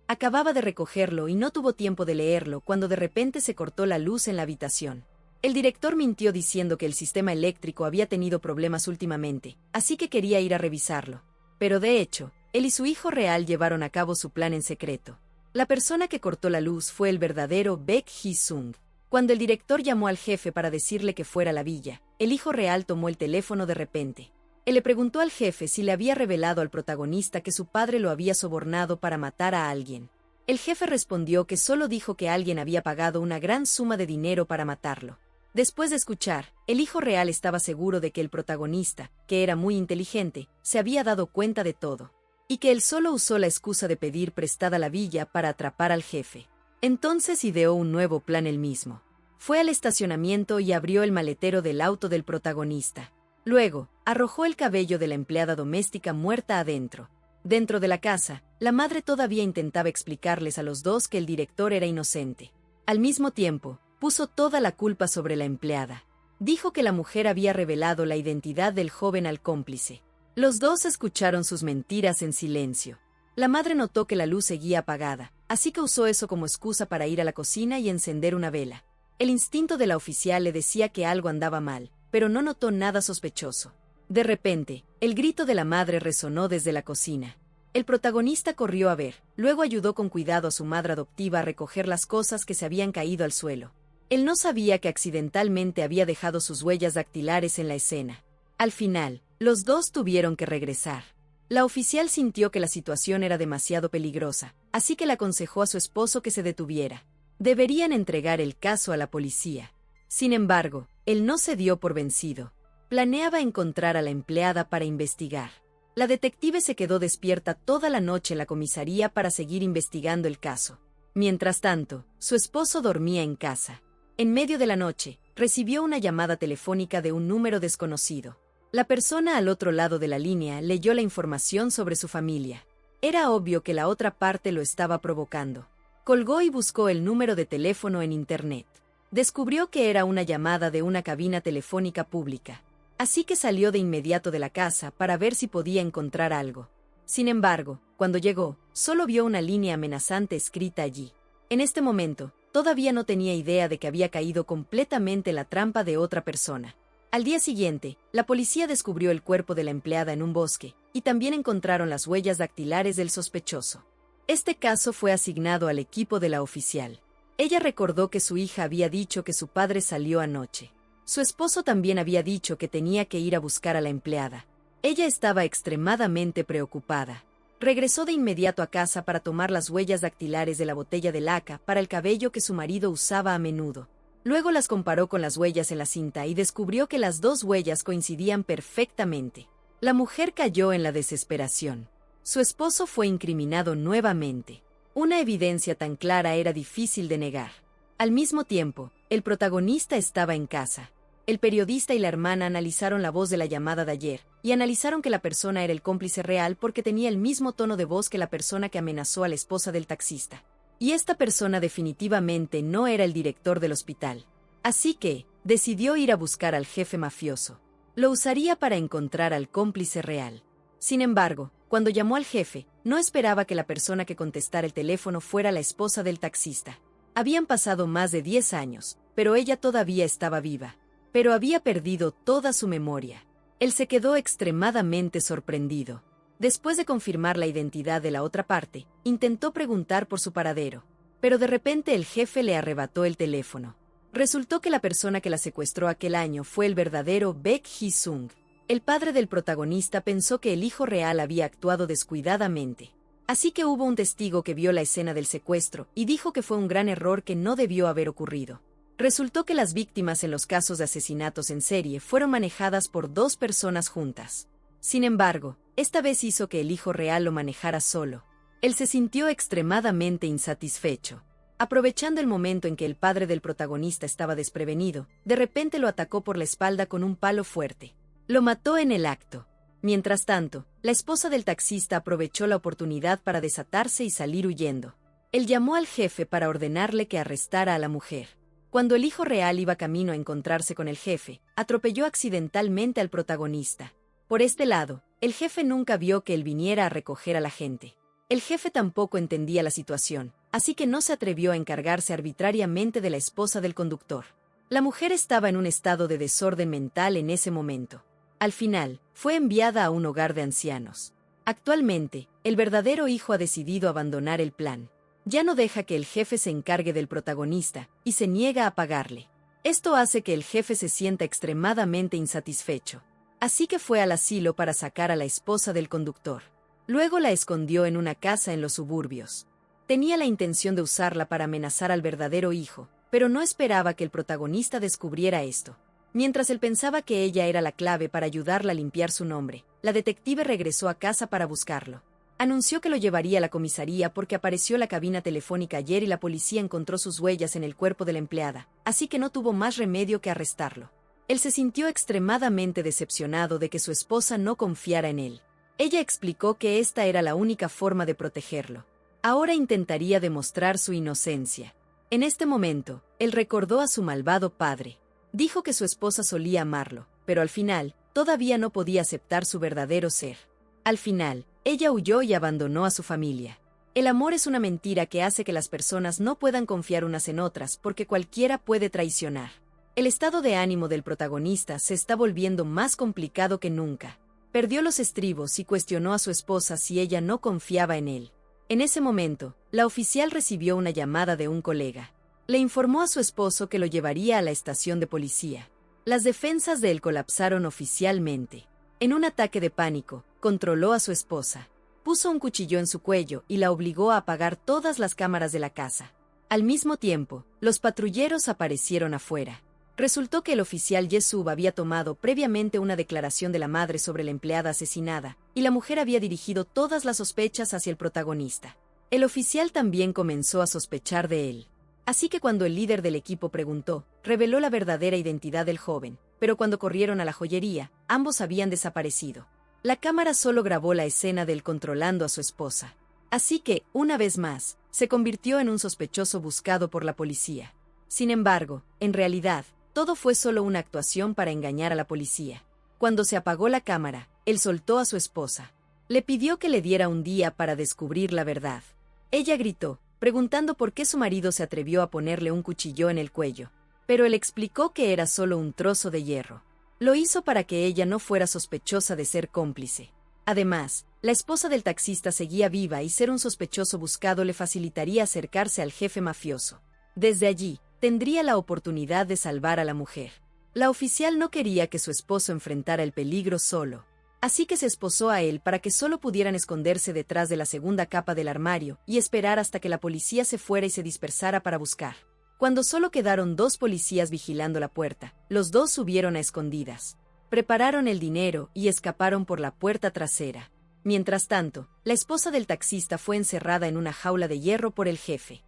[SPEAKER 1] Acababa de recogerlo y no tuvo tiempo de leerlo cuando de repente se cortó la luz en la habitación. El director mintió diciendo que el sistema eléctrico había tenido problemas últimamente, así que quería ir a revisarlo. Pero de hecho, él y su hijo real llevaron a cabo su plan en secreto. La persona que cortó la luz fue el verdadero Baek Ji-sung. Cuando el director llamó al jefe para decirle que fuera a la villa, el hijo real tomó el teléfono de repente. Él le preguntó al jefe si le había revelado al protagonista que su padre lo había sobornado para matar a alguien. El jefe respondió que solo dijo que alguien había pagado una gran suma de dinero para matarlo. Después de escuchar, el hijo real estaba seguro de que el protagonista, que era muy inteligente, se había dado cuenta de todo, y que él solo usó la excusa de pedir prestada la villa para atrapar al jefe. Entonces ideó un nuevo plan él mismo. Fue al estacionamiento y abrió el maletero del auto del protagonista. Luego, arrojó el cabello de la empleada doméstica muerta adentro. Dentro de la casa, la madre todavía intentaba explicarles a los dos que el director era inocente. Al mismo tiempo, puso toda la culpa sobre la empleada. Dijo que la mujer había revelado la identidad del joven al cómplice. Los dos escucharon sus mentiras en silencio. La madre notó que la luz seguía apagada, así que usó eso como excusa para ir a la cocina y encender una vela. El instinto de la oficial le decía que algo andaba mal, pero no notó nada sospechoso. De repente, el grito de la madre resonó desde la cocina. El protagonista corrió a ver, luego ayudó con cuidado a su madre adoptiva a recoger las cosas que se habían caído al suelo. Él no sabía que accidentalmente había dejado sus huellas dactilares en la escena. Al final, los dos tuvieron que regresar. La oficial sintió que la situación era demasiado peligrosa, así que le aconsejó a su esposo que se detuviera. Deberían entregar el caso a la policía. Sin embargo, él no se dio por vencido. Planeaba encontrar a la empleada para investigar. La detective se quedó despierta toda la noche en la comisaría para seguir investigando el caso. Mientras tanto, su esposo dormía en casa. En medio de la noche, recibió una llamada telefónica de un número desconocido. La persona al otro lado de la línea leyó la información sobre su familia. Era obvio que la otra parte lo estaba provocando. Colgó y buscó el número de teléfono en Internet. Descubrió que era una llamada de una cabina telefónica pública. Así que salió de inmediato de la casa para ver si podía encontrar algo. Sin embargo, cuando llegó, solo vio una línea amenazante escrita allí. En este momento, todavía no tenía idea de que había caído completamente en la trampa de otra persona. Al día siguiente, la policía descubrió el cuerpo de la empleada en un bosque, y también encontraron las huellas dactilares del sospechoso. Este caso fue asignado al equipo de la oficial. Ella recordó que su hija había dicho que su padre salió anoche. Su esposo también había dicho que tenía que ir a buscar a la empleada. Ella estaba extremadamente preocupada. Regresó de inmediato a casa para tomar las huellas dactilares de la botella de laca para el cabello que su marido usaba a menudo. Luego las comparó con las huellas en la cinta y descubrió que las dos huellas coincidían perfectamente. La mujer cayó en la desesperación. Su esposo fue incriminado nuevamente. Una evidencia tan clara era difícil de negar. Al mismo tiempo, el protagonista estaba en casa. El periodista y la hermana analizaron la voz de la llamada de ayer, y analizaron que la persona era el cómplice real porque tenía el mismo tono de voz que la persona que amenazó a la esposa del taxista. Y esta persona definitivamente no era el director del hospital. Así que, decidió ir a buscar al jefe mafioso. Lo usaría para encontrar al cómplice real. Sin embargo, cuando llamó al jefe, no esperaba que la persona que contestara el teléfono fuera la esposa del taxista. Habían pasado más de 10 años, pero ella todavía estaba viva. Pero había perdido toda su memoria. Él se quedó extremadamente sorprendido. Después de confirmar la identidad de la otra parte, intentó preguntar por su paradero. Pero de repente el jefe le arrebató el teléfono. Resultó que la persona que la secuestró aquel año fue el verdadero Baek Hee-sung. El padre del protagonista pensó que el hijo real había actuado descuidadamente. Así que hubo un testigo que vio la escena del secuestro y dijo que fue un gran error que no debió haber ocurrido. Resultó que las víctimas en los casos de asesinatos en serie fueron manejadas por dos personas juntas. Sin embargo, esta vez hizo que el hijo real lo manejara solo. Él se sintió extremadamente insatisfecho. Aprovechando el momento en que el padre del protagonista estaba desprevenido, de repente lo atacó por la espalda con un palo fuerte. Lo mató en el acto. Mientras tanto, la esposa del taxista aprovechó la oportunidad para desatarse y salir huyendo. Él llamó al jefe para ordenarle que arrestara a la mujer. Cuando el hijo real iba camino a encontrarse con el jefe, atropelló accidentalmente al protagonista. Por este lado, el jefe nunca vio que él viniera a recoger a la gente. El jefe tampoco entendía la situación, así que no se atrevió a encargarse arbitrariamente de la esposa del conductor. La mujer estaba en un estado de desorden mental en ese momento. Al final, fue enviada a un hogar de ancianos. Actualmente, el verdadero hijo ha decidido abandonar el plan. Ya no deja que el jefe se encargue del protagonista, y se niega a pagarle. Esto hace que el jefe se sienta extremadamente insatisfecho. Así que fue al asilo para sacar a la esposa del conductor. Luego la escondió en una casa en los suburbios. Tenía la intención de usarla para amenazar al verdadero hijo, pero no esperaba que el protagonista descubriera esto. Mientras él pensaba que ella era la clave para ayudarla a limpiar su nombre, la detective regresó a casa para buscarlo. Anunció que lo llevaría a la comisaría porque apareció la cabina telefónica ayer y la policía encontró sus huellas en el cuerpo de la empleada, así que no tuvo más remedio que arrestarlo. Él se sintió extremadamente decepcionado de que su esposa no confiara en él. Ella explicó que esta era la única forma de protegerlo. Ahora intentaría demostrar su inocencia. En este momento, él recordó a su malvado padre. Dijo que su esposa solía amarlo, pero al final, todavía no podía aceptar su verdadero ser. Al final, ella huyó y abandonó a su familia. El amor es una mentira que hace que las personas no puedan confiar unas en otras porque cualquiera puede traicionar. El estado de ánimo del protagonista se está volviendo más complicado que nunca. Perdió los estribos y cuestionó a su esposa si ella no confiaba en él. En ese momento, la oficial recibió una llamada de un colega. Le informó a su esposo que lo llevaría a la estación de policía. Las defensas de él colapsaron oficialmente. En un ataque de pánico, controló a su esposa. Puso un cuchillo en su cuello y la obligó a apagar todas las cámaras de la casa. Al mismo tiempo, los patrulleros aparecieron afuera. Resultó que el oficial Yesub había tomado previamente una declaración de la madre sobre la empleada asesinada, y la mujer había dirigido todas las sospechas hacia el protagonista. El oficial también comenzó a sospechar de él. Así que cuando el líder del equipo preguntó, reveló la verdadera identidad del joven, pero cuando corrieron a la joyería, ambos habían desaparecido. La cámara solo grabó la escena de él controlando a su esposa. Así que, una vez más, se convirtió en un sospechoso buscado por la policía. Sin embargo, en realidad, todo fue solo una actuación para engañar a la policía. Cuando se apagó la cámara, él soltó a su esposa. Le pidió que le diera un día para descubrir la verdad. Ella gritó, preguntando por qué su marido se atrevió a ponerle un cuchillo en el cuello. Pero él explicó que era solo un trozo de hierro. Lo hizo para que ella no fuera sospechosa de ser cómplice. Además, la esposa del taxista seguía viva y ser un sospechoso buscado le facilitaría acercarse al jefe mafioso. Desde allí, tendría la oportunidad de salvar a la mujer. La oficial no quería que su esposo enfrentara el peligro solo. Así que se esposó a él para que solo pudieran esconderse detrás de la segunda capa del armario y esperar hasta que la policía se fuera y se dispersara para buscar. Cuando solo quedaron 2 policías vigilando la puerta, los 2 subieron a escondidas. Prepararon el dinero y escaparon por la puerta trasera. Mientras tanto, la esposa del taxista fue encerrada en una jaula de hierro por el jefe.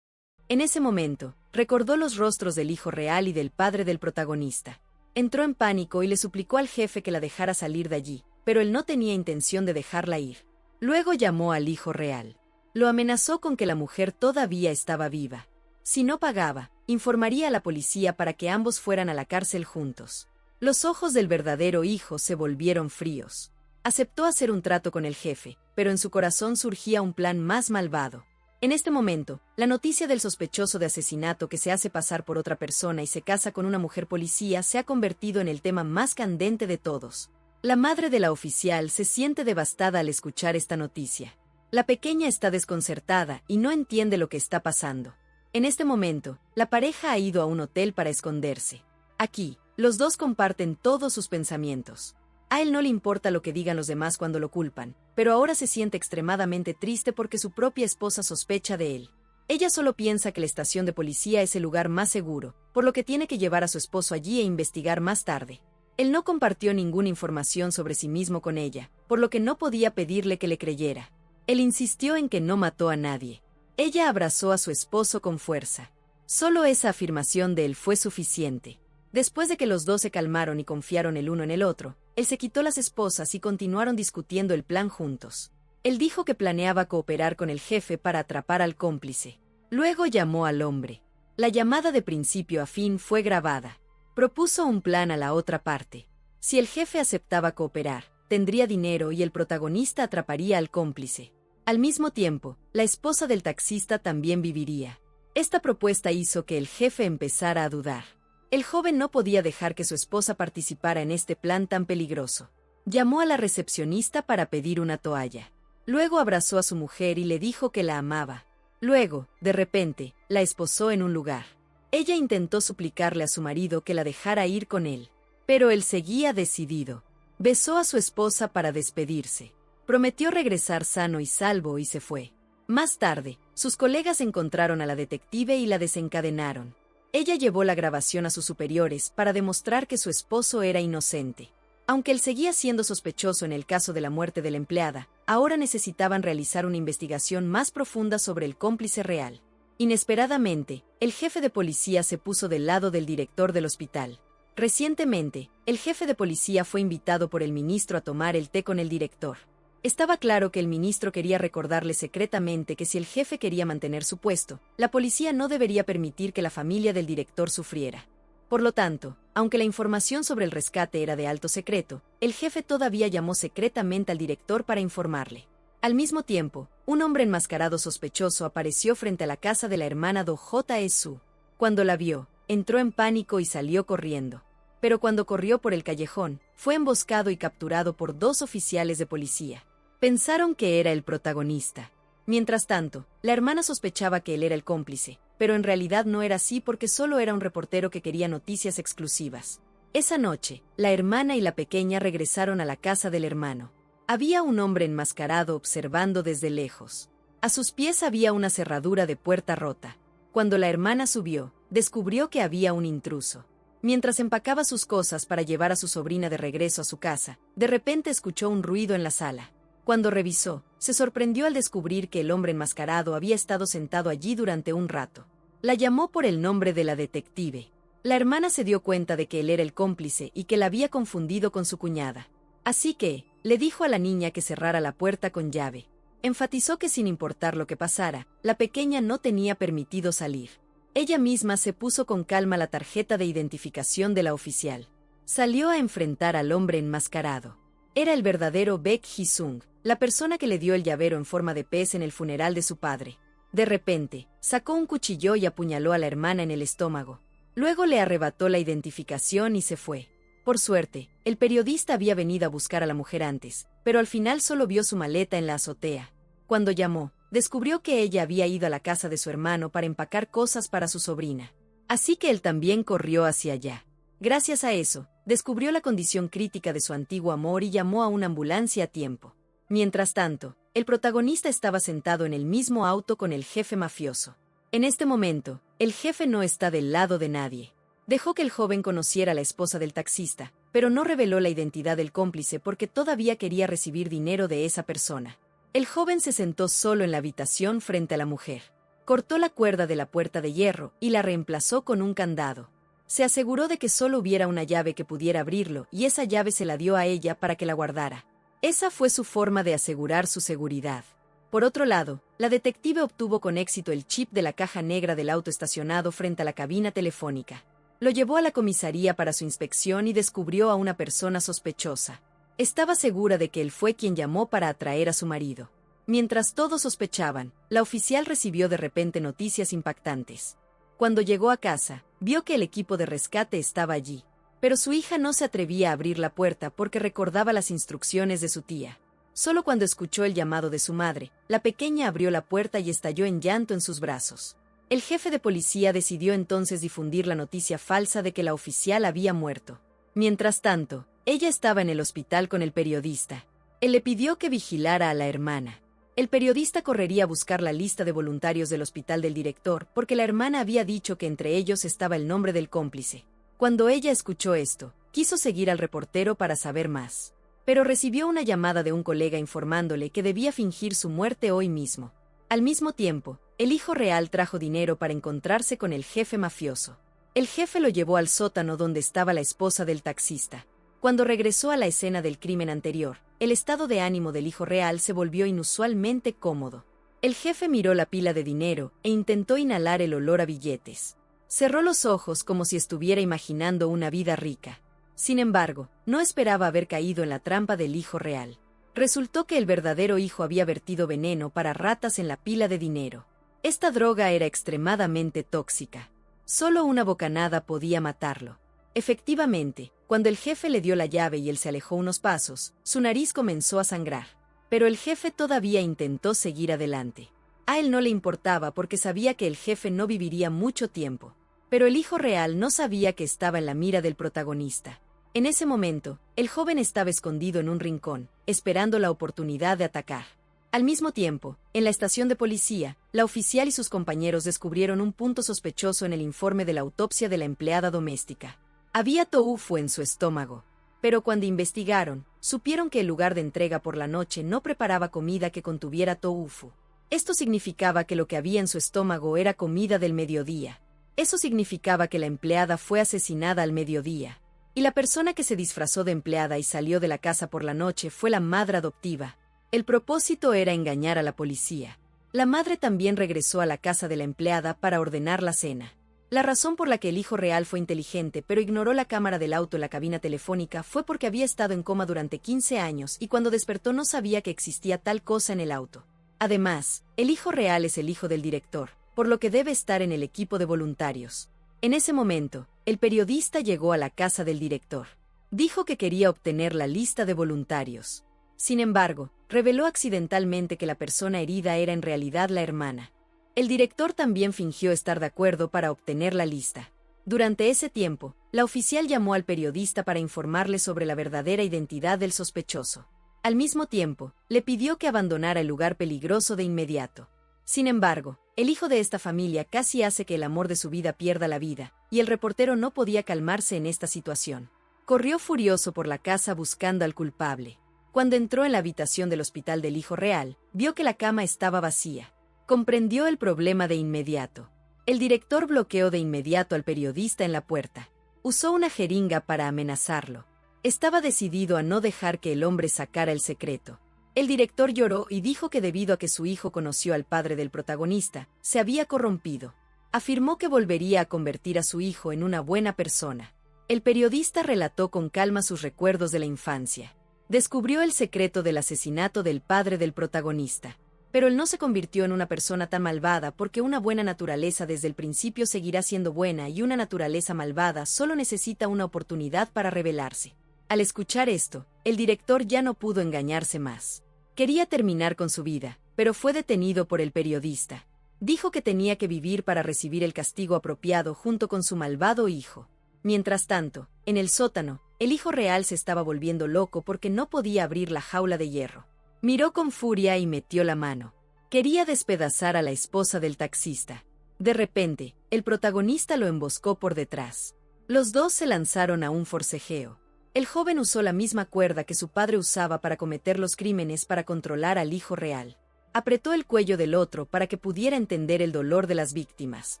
[SPEAKER 1] En ese momento, recordó los rostros del hijo real y del padre del protagonista. Entró en pánico y le suplicó al jefe que la dejara salir de allí, pero él no tenía intención de dejarla ir. Luego llamó al hijo real. Lo amenazó con que la mujer todavía estaba viva. Si no pagaba, informaría a la policía para que ambos fueran a la cárcel juntos. Los ojos del verdadero hijo se volvieron fríos. Aceptó hacer un trato con el jefe, pero en su corazón surgía un plan más malvado. En este momento, la noticia del sospechoso de asesinato que se hace pasar por otra persona y se casa con una mujer policía se ha convertido en el tema más candente de todos. La madre de la oficial se siente devastada al escuchar esta noticia. La pequeña está desconcertada y no entiende lo que está pasando. En este momento, la pareja ha ido a un hotel para esconderse. Aquí, los 2 comparten todos sus pensamientos. A él no le importa lo que digan los demás cuando lo culpan, pero ahora se siente extremadamente triste porque su propia esposa sospecha de él. Ella solo piensa que la estación de policía es el lugar más seguro, por lo que tiene que llevar a su esposo allí e investigar más tarde. Él no compartió ninguna información sobre sí mismo con ella, por lo que no podía pedirle que le creyera. Él insistió en que no mató a nadie. Ella abrazó a su esposo con fuerza. Solo esa afirmación de él fue suficiente. Después de que los 2 se calmaron y confiaron el uno en el otro, él se quitó las esposas y continuaron discutiendo el plan juntos. Él dijo que planeaba cooperar con el jefe para atrapar al cómplice. Luego llamó al hombre. La llamada de principio a fin fue grabada. Propuso un plan a la otra parte. Si el jefe aceptaba cooperar, tendría dinero y el protagonista atraparía al cómplice. Al mismo tiempo, la esposa del taxista también viviría. Esta propuesta hizo que el jefe empezara a dudar. El joven no podía dejar que su esposa participara en este plan tan peligroso. Llamó a la recepcionista para pedir una toalla. Luego abrazó a su mujer y le dijo que la amaba. Luego, de repente, la esposó en un lugar. Ella intentó suplicarle a su marido que la dejara ir con él, pero él seguía decidido. Besó a su esposa para despedirse. Prometió regresar sano y salvo y se fue. Más tarde, sus colegas encontraron a la detective y la desencadenaron. Ella llevó la grabación a sus superiores para demostrar que su esposo era inocente. Aunque él seguía siendo sospechoso en el caso de la muerte de la empleada, ahora necesitaban realizar una investigación más profunda sobre el cómplice real. Inesperadamente, el jefe de policía se puso del lado del director del hospital. Recientemente, el jefe de policía fue invitado por el ministro a tomar el té con el director. Estaba claro que el ministro quería recordarle secretamente que si el jefe quería mantener su puesto, la policía no debería permitir que la familia del director sufriera. Por lo tanto, aunque la información sobre el rescate era de alto secreto, el jefe todavía llamó secretamente al director para informarle. Al mismo tiempo, un hombre enmascarado sospechoso apareció frente a la casa de la hermana do J.E. Su. Cuando la vio, entró en pánico y salió corriendo. Pero cuando corrió por el callejón, fue emboscado y capturado por 2 oficiales de policía. Pensaron que era el protagonista. Mientras tanto, la hermana sospechaba que él era el cómplice, pero en realidad no era así porque solo era un reportero que quería noticias exclusivas. Esa noche, la hermana y la pequeña regresaron a la casa del hermano. Había un hombre enmascarado observando desde lejos. A sus pies había una cerradura de puerta rota. Cuando la hermana subió, descubrió que había un intruso. Mientras empacaba sus cosas para llevar a su sobrina de regreso a su casa, de repente escuchó un ruido en la sala. Cuando revisó, se sorprendió al descubrir que el hombre enmascarado había estado sentado allí durante un rato. La llamó por el nombre de la detective. La hermana se dio cuenta de que él era el cómplice y que la había confundido con su cuñada. Así que, le dijo a la niña que cerrara la puerta con llave. Enfatizó que sin importar lo que pasara, la pequeña no tenía permitido salir. Ella misma se puso con calma la tarjeta de identificación de la oficial. Salió a enfrentar al hombre enmascarado. Era el verdadero Baek Hee-sung, la persona que le dio el llavero en forma de pez en el funeral de su padre. De repente, sacó un cuchillo y apuñaló a la hermana en el estómago. Luego le arrebató la identificación y se fue. Por suerte, el periodista había venido a buscar a la mujer antes, pero al final solo vio su maleta en la azotea. Cuando llamó, descubrió que ella había ido a la casa de su hermano para empacar cosas para su sobrina. Así que él también corrió hacia allá. Gracias a eso, descubrió la condición crítica de su antiguo amor y llamó a una ambulancia a tiempo. Mientras tanto, el protagonista estaba sentado en el mismo auto con el jefe mafioso. En este momento, el jefe no está del lado de nadie. Dejó que el joven conociera a la esposa del taxista, pero no reveló la identidad del cómplice porque todavía quería recibir dinero de esa persona. El joven se sentó solo en la habitación frente a la mujer. Cortó la cuerda de la puerta de hierro y la reemplazó con un candado. Se aseguró de que solo hubiera una llave que pudiera abrirlo y esa llave se la dio a ella para que la guardara. Esa fue su forma de asegurar su seguridad. Por otro lado, la detective obtuvo con éxito el chip de la caja negra del auto estacionado frente a la cabina telefónica. Lo llevó a la comisaría para su inspección y descubrió a una persona sospechosa. Estaba segura de que él fue quien llamó para atraer a su marido. Mientras todos sospechaban, la oficial recibió de repente noticias impactantes. Cuando llegó a casa, vio que el equipo de rescate estaba allí. Pero su hija no se atrevía a abrir la puerta porque recordaba las instrucciones de su tía. Solo cuando escuchó el llamado de su madre, la pequeña abrió la puerta y estalló en llanto en sus brazos. El jefe de policía decidió entonces difundir la noticia falsa de que la oficial había muerto. Mientras tanto, ella estaba en el hospital con el periodista. Él le pidió que vigilara a la hermana. El periodista correría a buscar la lista de voluntarios del hospital del director porque la hermana había dicho que entre ellos estaba el nombre del cómplice. Cuando ella escuchó esto, quiso seguir al reportero para saber más. Pero recibió una llamada de un colega informándole que debía fingir su muerte hoy mismo. Al mismo tiempo, el hijo real trajo dinero para encontrarse con el jefe mafioso. El jefe lo llevó al sótano donde estaba la esposa del taxista. Cuando regresó a la escena del crimen anterior, el estado de ánimo del hijo real se volvió inusualmente cómodo. El jefe miró la pila de dinero e intentó inhalar el olor a billetes. Cerró los ojos como si estuviera imaginando una vida rica. Sin embargo, no esperaba haber caído en la trampa del hijo real. Resultó que el verdadero hijo había vertido veneno para ratas en la pila de dinero. Esta droga era extremadamente tóxica. Solo una bocanada podía matarlo. Efectivamente, cuando el jefe le dio la llave y él se alejó unos pasos, su nariz comenzó a sangrar. Pero el jefe todavía intentó seguir adelante. A él no le importaba porque sabía que el jefe no viviría mucho tiempo. Pero el hijo real no sabía que estaba en la mira del protagonista. En ese momento, el joven estaba escondido en un rincón, esperando la oportunidad de atacar. Al mismo tiempo, en la estación de policía, la oficial y sus compañeros descubrieron un punto sospechoso en el informe de la autopsia de la empleada doméstica. Había tofu en su estómago. Pero cuando investigaron, supieron que el lugar de entrega por la noche no preparaba comida que contuviera tofu. Esto significaba que lo que había en su estómago era comida del mediodía. Eso significaba que la empleada fue asesinada al mediodía. Y la persona que se disfrazó de empleada y salió de la casa por la noche fue la madre adoptiva. El propósito era engañar a la policía. La madre también regresó a la casa de la empleada para ordenar la cena. La razón por la que el hijo real fue inteligente pero ignoró la cámara del auto en la cabina telefónica fue porque había estado en coma durante 15 años y cuando despertó no sabía que existía tal cosa en el auto. Además, el hijo real es el hijo del director, por lo que debe estar en el equipo de voluntarios. En ese momento, el periodista llegó a la casa del director. Dijo que quería obtener la lista de voluntarios. Sin embargo, reveló accidentalmente que la persona herida era en realidad la hermana. El director también fingió estar de acuerdo para obtener la lista. Durante ese tiempo, la oficial llamó al periodista para informarle sobre la verdadera identidad del sospechoso. Al mismo tiempo, le pidió que abandonara el lugar peligroso de inmediato. Sin embargo, el hijo de esta familia casi hace que el amor de su vida pierda la vida, y el reportero no podía calmarse en esta situación. Corrió furioso por la casa buscando al culpable. Cuando entró en la habitación del hospital del hijo real, vio que la cama estaba vacía. Comprendió el problema de inmediato. El director bloqueó de inmediato al periodista en la puerta. Usó una jeringa para amenazarlo. Estaba decidido a no dejar que el hombre sacara el secreto. El director lloró y dijo que debido a que su hijo conoció al padre del protagonista, se había corrompido. Afirmó que volvería a convertir a su hijo en una buena persona. El periodista relató con calma sus recuerdos de la infancia. Descubrió el secreto del asesinato del padre del protagonista. Pero él no se convirtió en una persona tan malvada porque una buena naturaleza desde el principio seguirá siendo buena y una naturaleza malvada solo necesita una oportunidad para revelarse. Al escuchar esto, el director ya no pudo engañarse más. Quería terminar con su vida, pero fue detenido por el periodista. Dijo que tenía que vivir para recibir el castigo apropiado junto con su malvado hijo. Mientras tanto, en el sótano, el hijo real se estaba volviendo loco porque no podía abrir la jaula de hierro. Miró con furia y metió la mano. Quería despedazar a la esposa del taxista. De repente, el protagonista lo emboscó por detrás. Los dos se lanzaron a un forcejeo. El joven usó la misma cuerda que su padre usaba para cometer los crímenes para controlar al hijo real. Apretó el cuello del otro para que pudiera entender el dolor de las víctimas.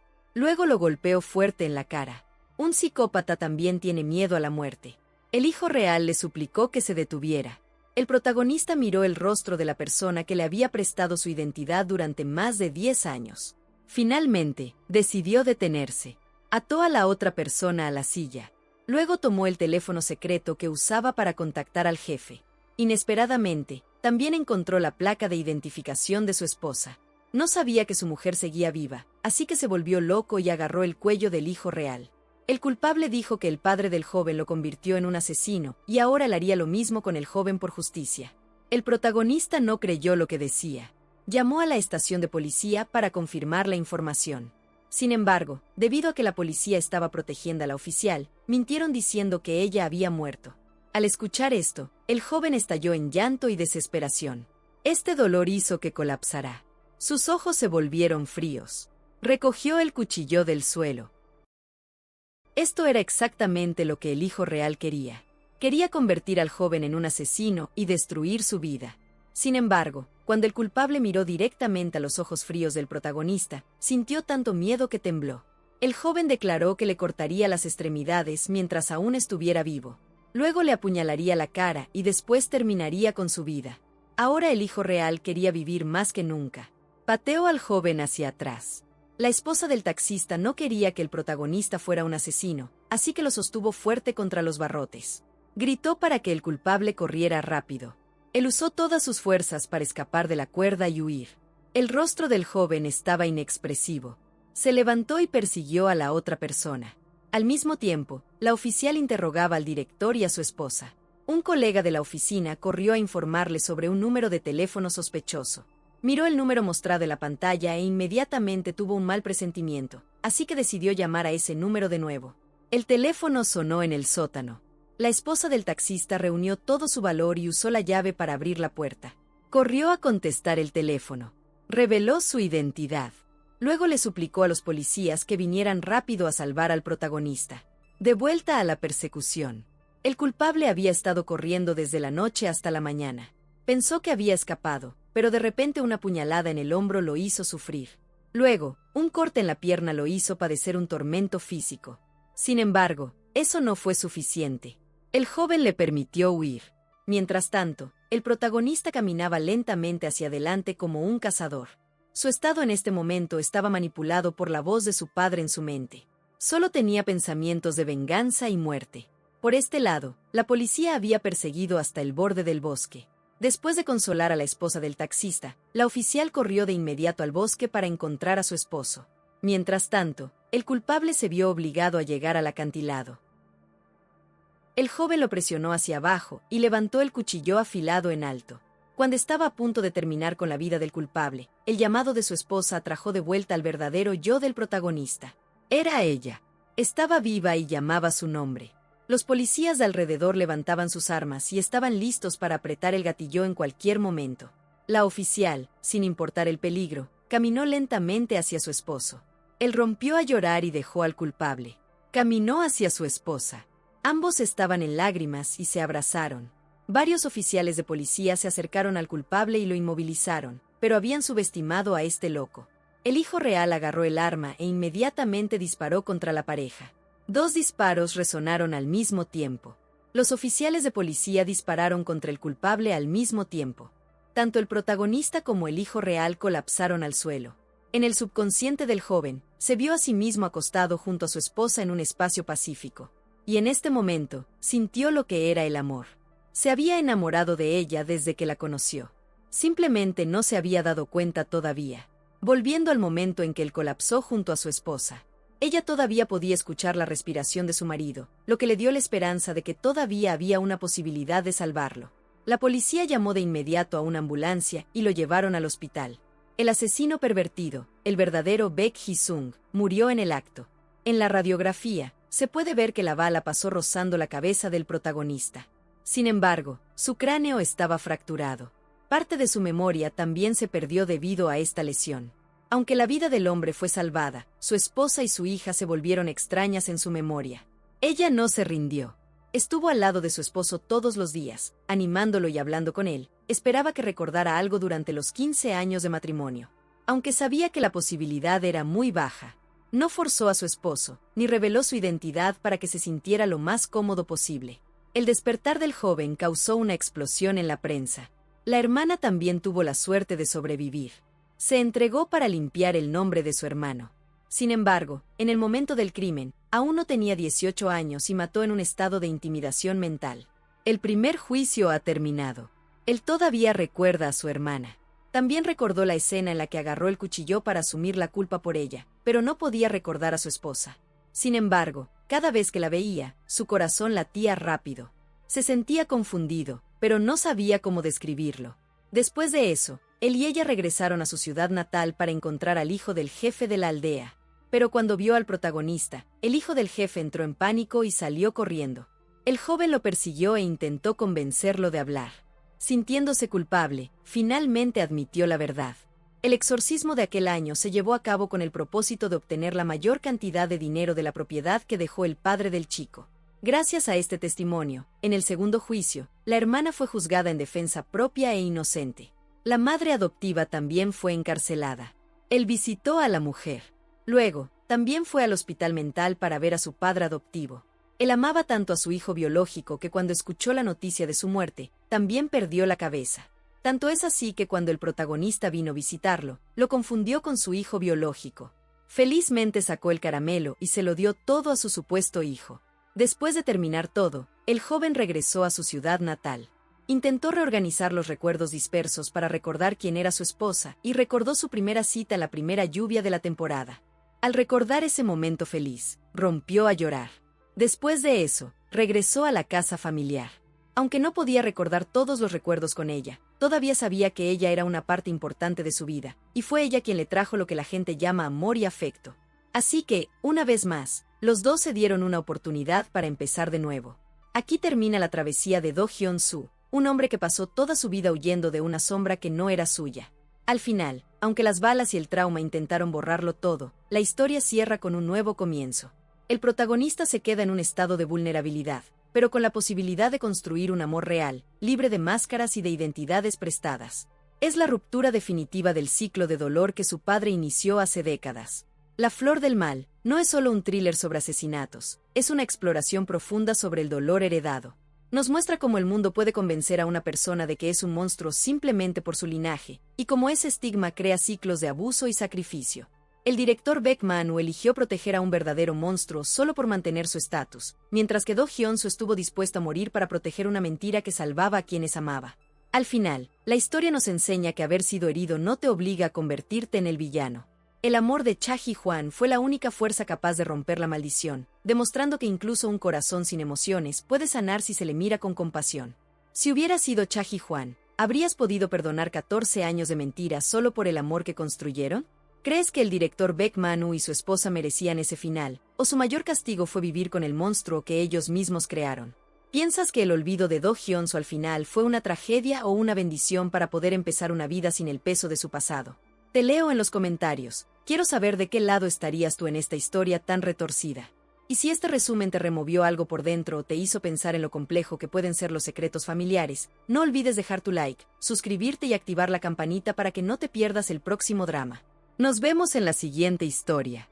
[SPEAKER 1] Luego lo golpeó fuerte en la cara. Un psicópata también tiene miedo a la muerte. El hijo real le suplicó que se detuviera. El protagonista miró el rostro de la persona que le había prestado su identidad durante más de 10 años. Finalmente, decidió detenerse. Ató a la otra persona a la silla. Luego tomó el teléfono secreto que usaba para contactar al jefe. Inesperadamente, también encontró la placa de identificación de su esposa. No sabía que su mujer seguía viva, así que se volvió loco y agarró el cuello del hijo real. El culpable dijo que el padre del joven lo convirtió en un asesino y ahora él haría lo mismo con el joven por justicia. El protagonista no creyó lo que decía. Llamó a la estación de policía para confirmar la información. Sin embargo, debido a que la policía estaba protegiendo a la oficial, mintieron diciendo que ella había muerto. Al escuchar esto, el joven estalló en llanto y desesperación. Este dolor hizo que colapsara. Sus ojos se volvieron fríos. Recogió el cuchillo del suelo. Esto era exactamente lo que el hijo real quería. Quería convertir al joven en un asesino y destruir su vida. Sin embargo, cuando el culpable miró directamente a los ojos fríos del protagonista, sintió tanto miedo que tembló. El joven declaró que le cortaría las extremidades mientras aún estuviera vivo. Luego le apuñalaría la cara y después terminaría con su vida. Ahora el hijo real quería vivir más que nunca. Pateó al joven hacia atrás. La esposa del taxista no quería que el protagonista fuera un asesino, así que lo sostuvo fuerte contra los barrotes. Gritó para que el culpable corriera rápido. Él usó todas sus fuerzas para escapar de la cuerda y huir. El rostro del joven estaba inexpresivo. Se levantó y persiguió a la otra persona. Al mismo tiempo, la oficial interrogaba al director y a su esposa. Un colega de la oficina corrió a informarle sobre un número de teléfono sospechoso. Miró el número mostrado en la pantalla e inmediatamente tuvo un mal presentimiento, así que decidió llamar a ese número de nuevo. El teléfono sonó en el sótano. La esposa del taxista reunió todo su valor y usó la llave para abrir la puerta. Corrió a contestar el teléfono. Reveló su identidad. Luego le suplicó a los policías que vinieran rápido a salvar al protagonista. De vuelta a la persecución. El culpable había estado corriendo desde la noche hasta la mañana. Pensó que había escapado, pero de repente una puñalada en el hombro lo hizo sufrir. Luego, un corte en la pierna lo hizo padecer un tormento físico. Sin embargo, eso no fue suficiente. El joven le permitió huir. Mientras tanto, el protagonista caminaba lentamente hacia adelante como un cazador. Su estado en este momento estaba manipulado por la voz de su padre en su mente. Solo tenía pensamientos de venganza y muerte. Por este lado, la policía había perseguido hasta el borde del bosque. Después de consolar a la esposa del taxista, la oficial corrió de inmediato al bosque para encontrar a su esposo. Mientras tanto, el culpable se vio obligado a llegar al acantilado. El joven lo presionó hacia abajo y levantó el cuchillo afilado en alto. Cuando estaba a punto de terminar con la vida del culpable, el llamado de su esposa atrajo de vuelta al verdadero yo del protagonista. Era ella. Estaba viva y llamaba su nombre. Los policías de alrededor levantaban sus armas y estaban listos para apretar el gatillo en cualquier momento. La oficial, sin importar el peligro, caminó lentamente hacia su esposo. Él rompió a llorar y dejó al culpable. Caminó hacia su esposa. Ambos estaban en lágrimas y se abrazaron. Varios oficiales de policía se acercaron al culpable y lo inmovilizaron, pero habían subestimado a este loco. El hijo real agarró el arma e inmediatamente disparó contra la pareja. 2 disparos resonaron al mismo tiempo. Los oficiales de policía dispararon contra el culpable al mismo tiempo. Tanto el protagonista como el hijo real colapsaron al suelo. En el subconsciente del joven, se vio a sí mismo acostado junto a su esposa en un espacio pacífico. Y en este momento, sintió lo que era el amor. Se había enamorado de ella desde que la conoció. Simplemente no se había dado cuenta todavía. Volviendo al momento en que él colapsó junto a su esposa. Ella todavía podía escuchar la respiración de su marido, lo que le dio la esperanza de que todavía había una posibilidad de salvarlo. La policía llamó de inmediato a una ambulancia y lo llevaron al hospital. El asesino pervertido, el verdadero Baek Hee-sung, murió en el acto. En la radiografía, se puede ver que la bala pasó rozando la cabeza del protagonista. Sin embargo, su cráneo estaba fracturado. Parte de su memoria también se perdió debido a esta lesión. Aunque la vida del hombre fue salvada, su esposa y su hija se volvieron extrañas en su memoria. Ella no se rindió. Estuvo al lado de su esposo todos los días, animándolo y hablando con él. Esperaba que recordara algo durante los 15 años de matrimonio. Aunque sabía que la posibilidad era muy baja. No forzó a su esposo, ni reveló su identidad para que se sintiera lo más cómodo posible. El despertar del joven causó una explosión en la prensa. La hermana también tuvo la suerte de sobrevivir. Se entregó para limpiar el nombre de su hermano. Sin embargo, en el momento del crimen, aún no tenía 18 años y mató en un estado de intimidación mental. El primer juicio ha terminado. Él todavía recuerda a su hermana. También recordó la escena en la que agarró el cuchillo para asumir la culpa por ella, pero no podía recordar a su esposa. Sin embargo, cada vez que la veía, su corazón latía rápido. Se sentía confundido, pero no sabía cómo describirlo. Después de eso, él y ella regresaron a su ciudad natal para encontrar al hijo del jefe de la aldea. Pero cuando vio al protagonista, el hijo del jefe entró en pánico y salió corriendo. El joven lo persiguió e intentó convencerlo de hablar. Sintiéndose culpable, finalmente admitió la verdad. El exorcismo de aquel año se llevó a cabo con el propósito de obtener la mayor cantidad de dinero de la propiedad que dejó el padre del chico. Gracias a este testimonio, en el segundo juicio, la hermana fue juzgada en defensa propia e inocente. La madre adoptiva también fue encarcelada. Él visitó a la mujer. Luego, también fue al hospital mental para ver a su padre adoptivo. Él amaba tanto a su hijo biológico que cuando escuchó la noticia de su muerte, también perdió la cabeza. Tanto es así que cuando el protagonista vino a visitarlo, lo confundió con su hijo biológico. Felizmente sacó el caramelo y se lo dio todo a su supuesto hijo. Después de terminar todo, el joven regresó a su ciudad natal. Intentó reorganizar los recuerdos dispersos para recordar quién era su esposa y recordó su primera cita en la primera lluvia de la temporada. Al recordar ese momento feliz, rompió a llorar. Después de eso, regresó a la casa familiar. Aunque no podía recordar todos los recuerdos con ella, todavía sabía que ella era una parte importante de su vida, y fue ella quien le trajo lo que la gente llama amor y afecto. Así que, una vez más, los dos se dieron una oportunidad para empezar de nuevo. Aquí termina la travesía de Do Hyun-soo, un hombre que pasó toda su vida huyendo de una sombra que no era suya. Al final, aunque las balas y el trauma intentaron borrarlo todo, la historia cierra con un nuevo comienzo. El protagonista se queda en un estado de vulnerabilidad, pero con la posibilidad de construir un amor real, libre de máscaras y de identidades prestadas. Es la ruptura definitiva del ciclo de dolor que su padre inició hace décadas. La Flor del Mal no es solo un thriller sobre asesinatos, es una exploración profunda sobre el dolor heredado. Nos muestra cómo el mundo puede convencer a una persona de que es un monstruo simplemente por su linaje, y cómo ese estigma crea ciclos de abuso y sacrificio. El director Baek Man-woo eligió proteger a un verdadero monstruo solo por mantener su estatus, mientras que Do Hyun-soo estuvo dispuesto a morir para proteger una mentira que salvaba a quienes amaba. Al final, la historia nos enseña que haber sido herido no te obliga a convertirte en el villano. El amor de Cha Ji-hwan fue la única fuerza capaz de romper la maldición, demostrando que incluso un corazón sin emociones puede sanar si se le mira con compasión. Si hubiera sido Cha Ji-hwan, ¿habrías podido perdonar 14 años de mentiras solo por el amor que construyeron? ¿Crees que el director Baek Man-woo y su esposa merecían ese final, o su mayor castigo fue vivir con el monstruo que ellos mismos crearon? ¿Piensas que el olvido de Do Hyun-soo al final fue una tragedia o una bendición para poder empezar una vida sin el peso de su pasado? Te leo en los comentarios. Quiero saber de qué lado estarías tú en esta historia tan retorcida. Y si este resumen te removió algo por dentro o te hizo pensar en lo complejo que pueden ser los secretos familiares, no olvides dejar tu like, suscribirte y activar la campanita para que no te pierdas el próximo drama. Nos vemos en la siguiente historia.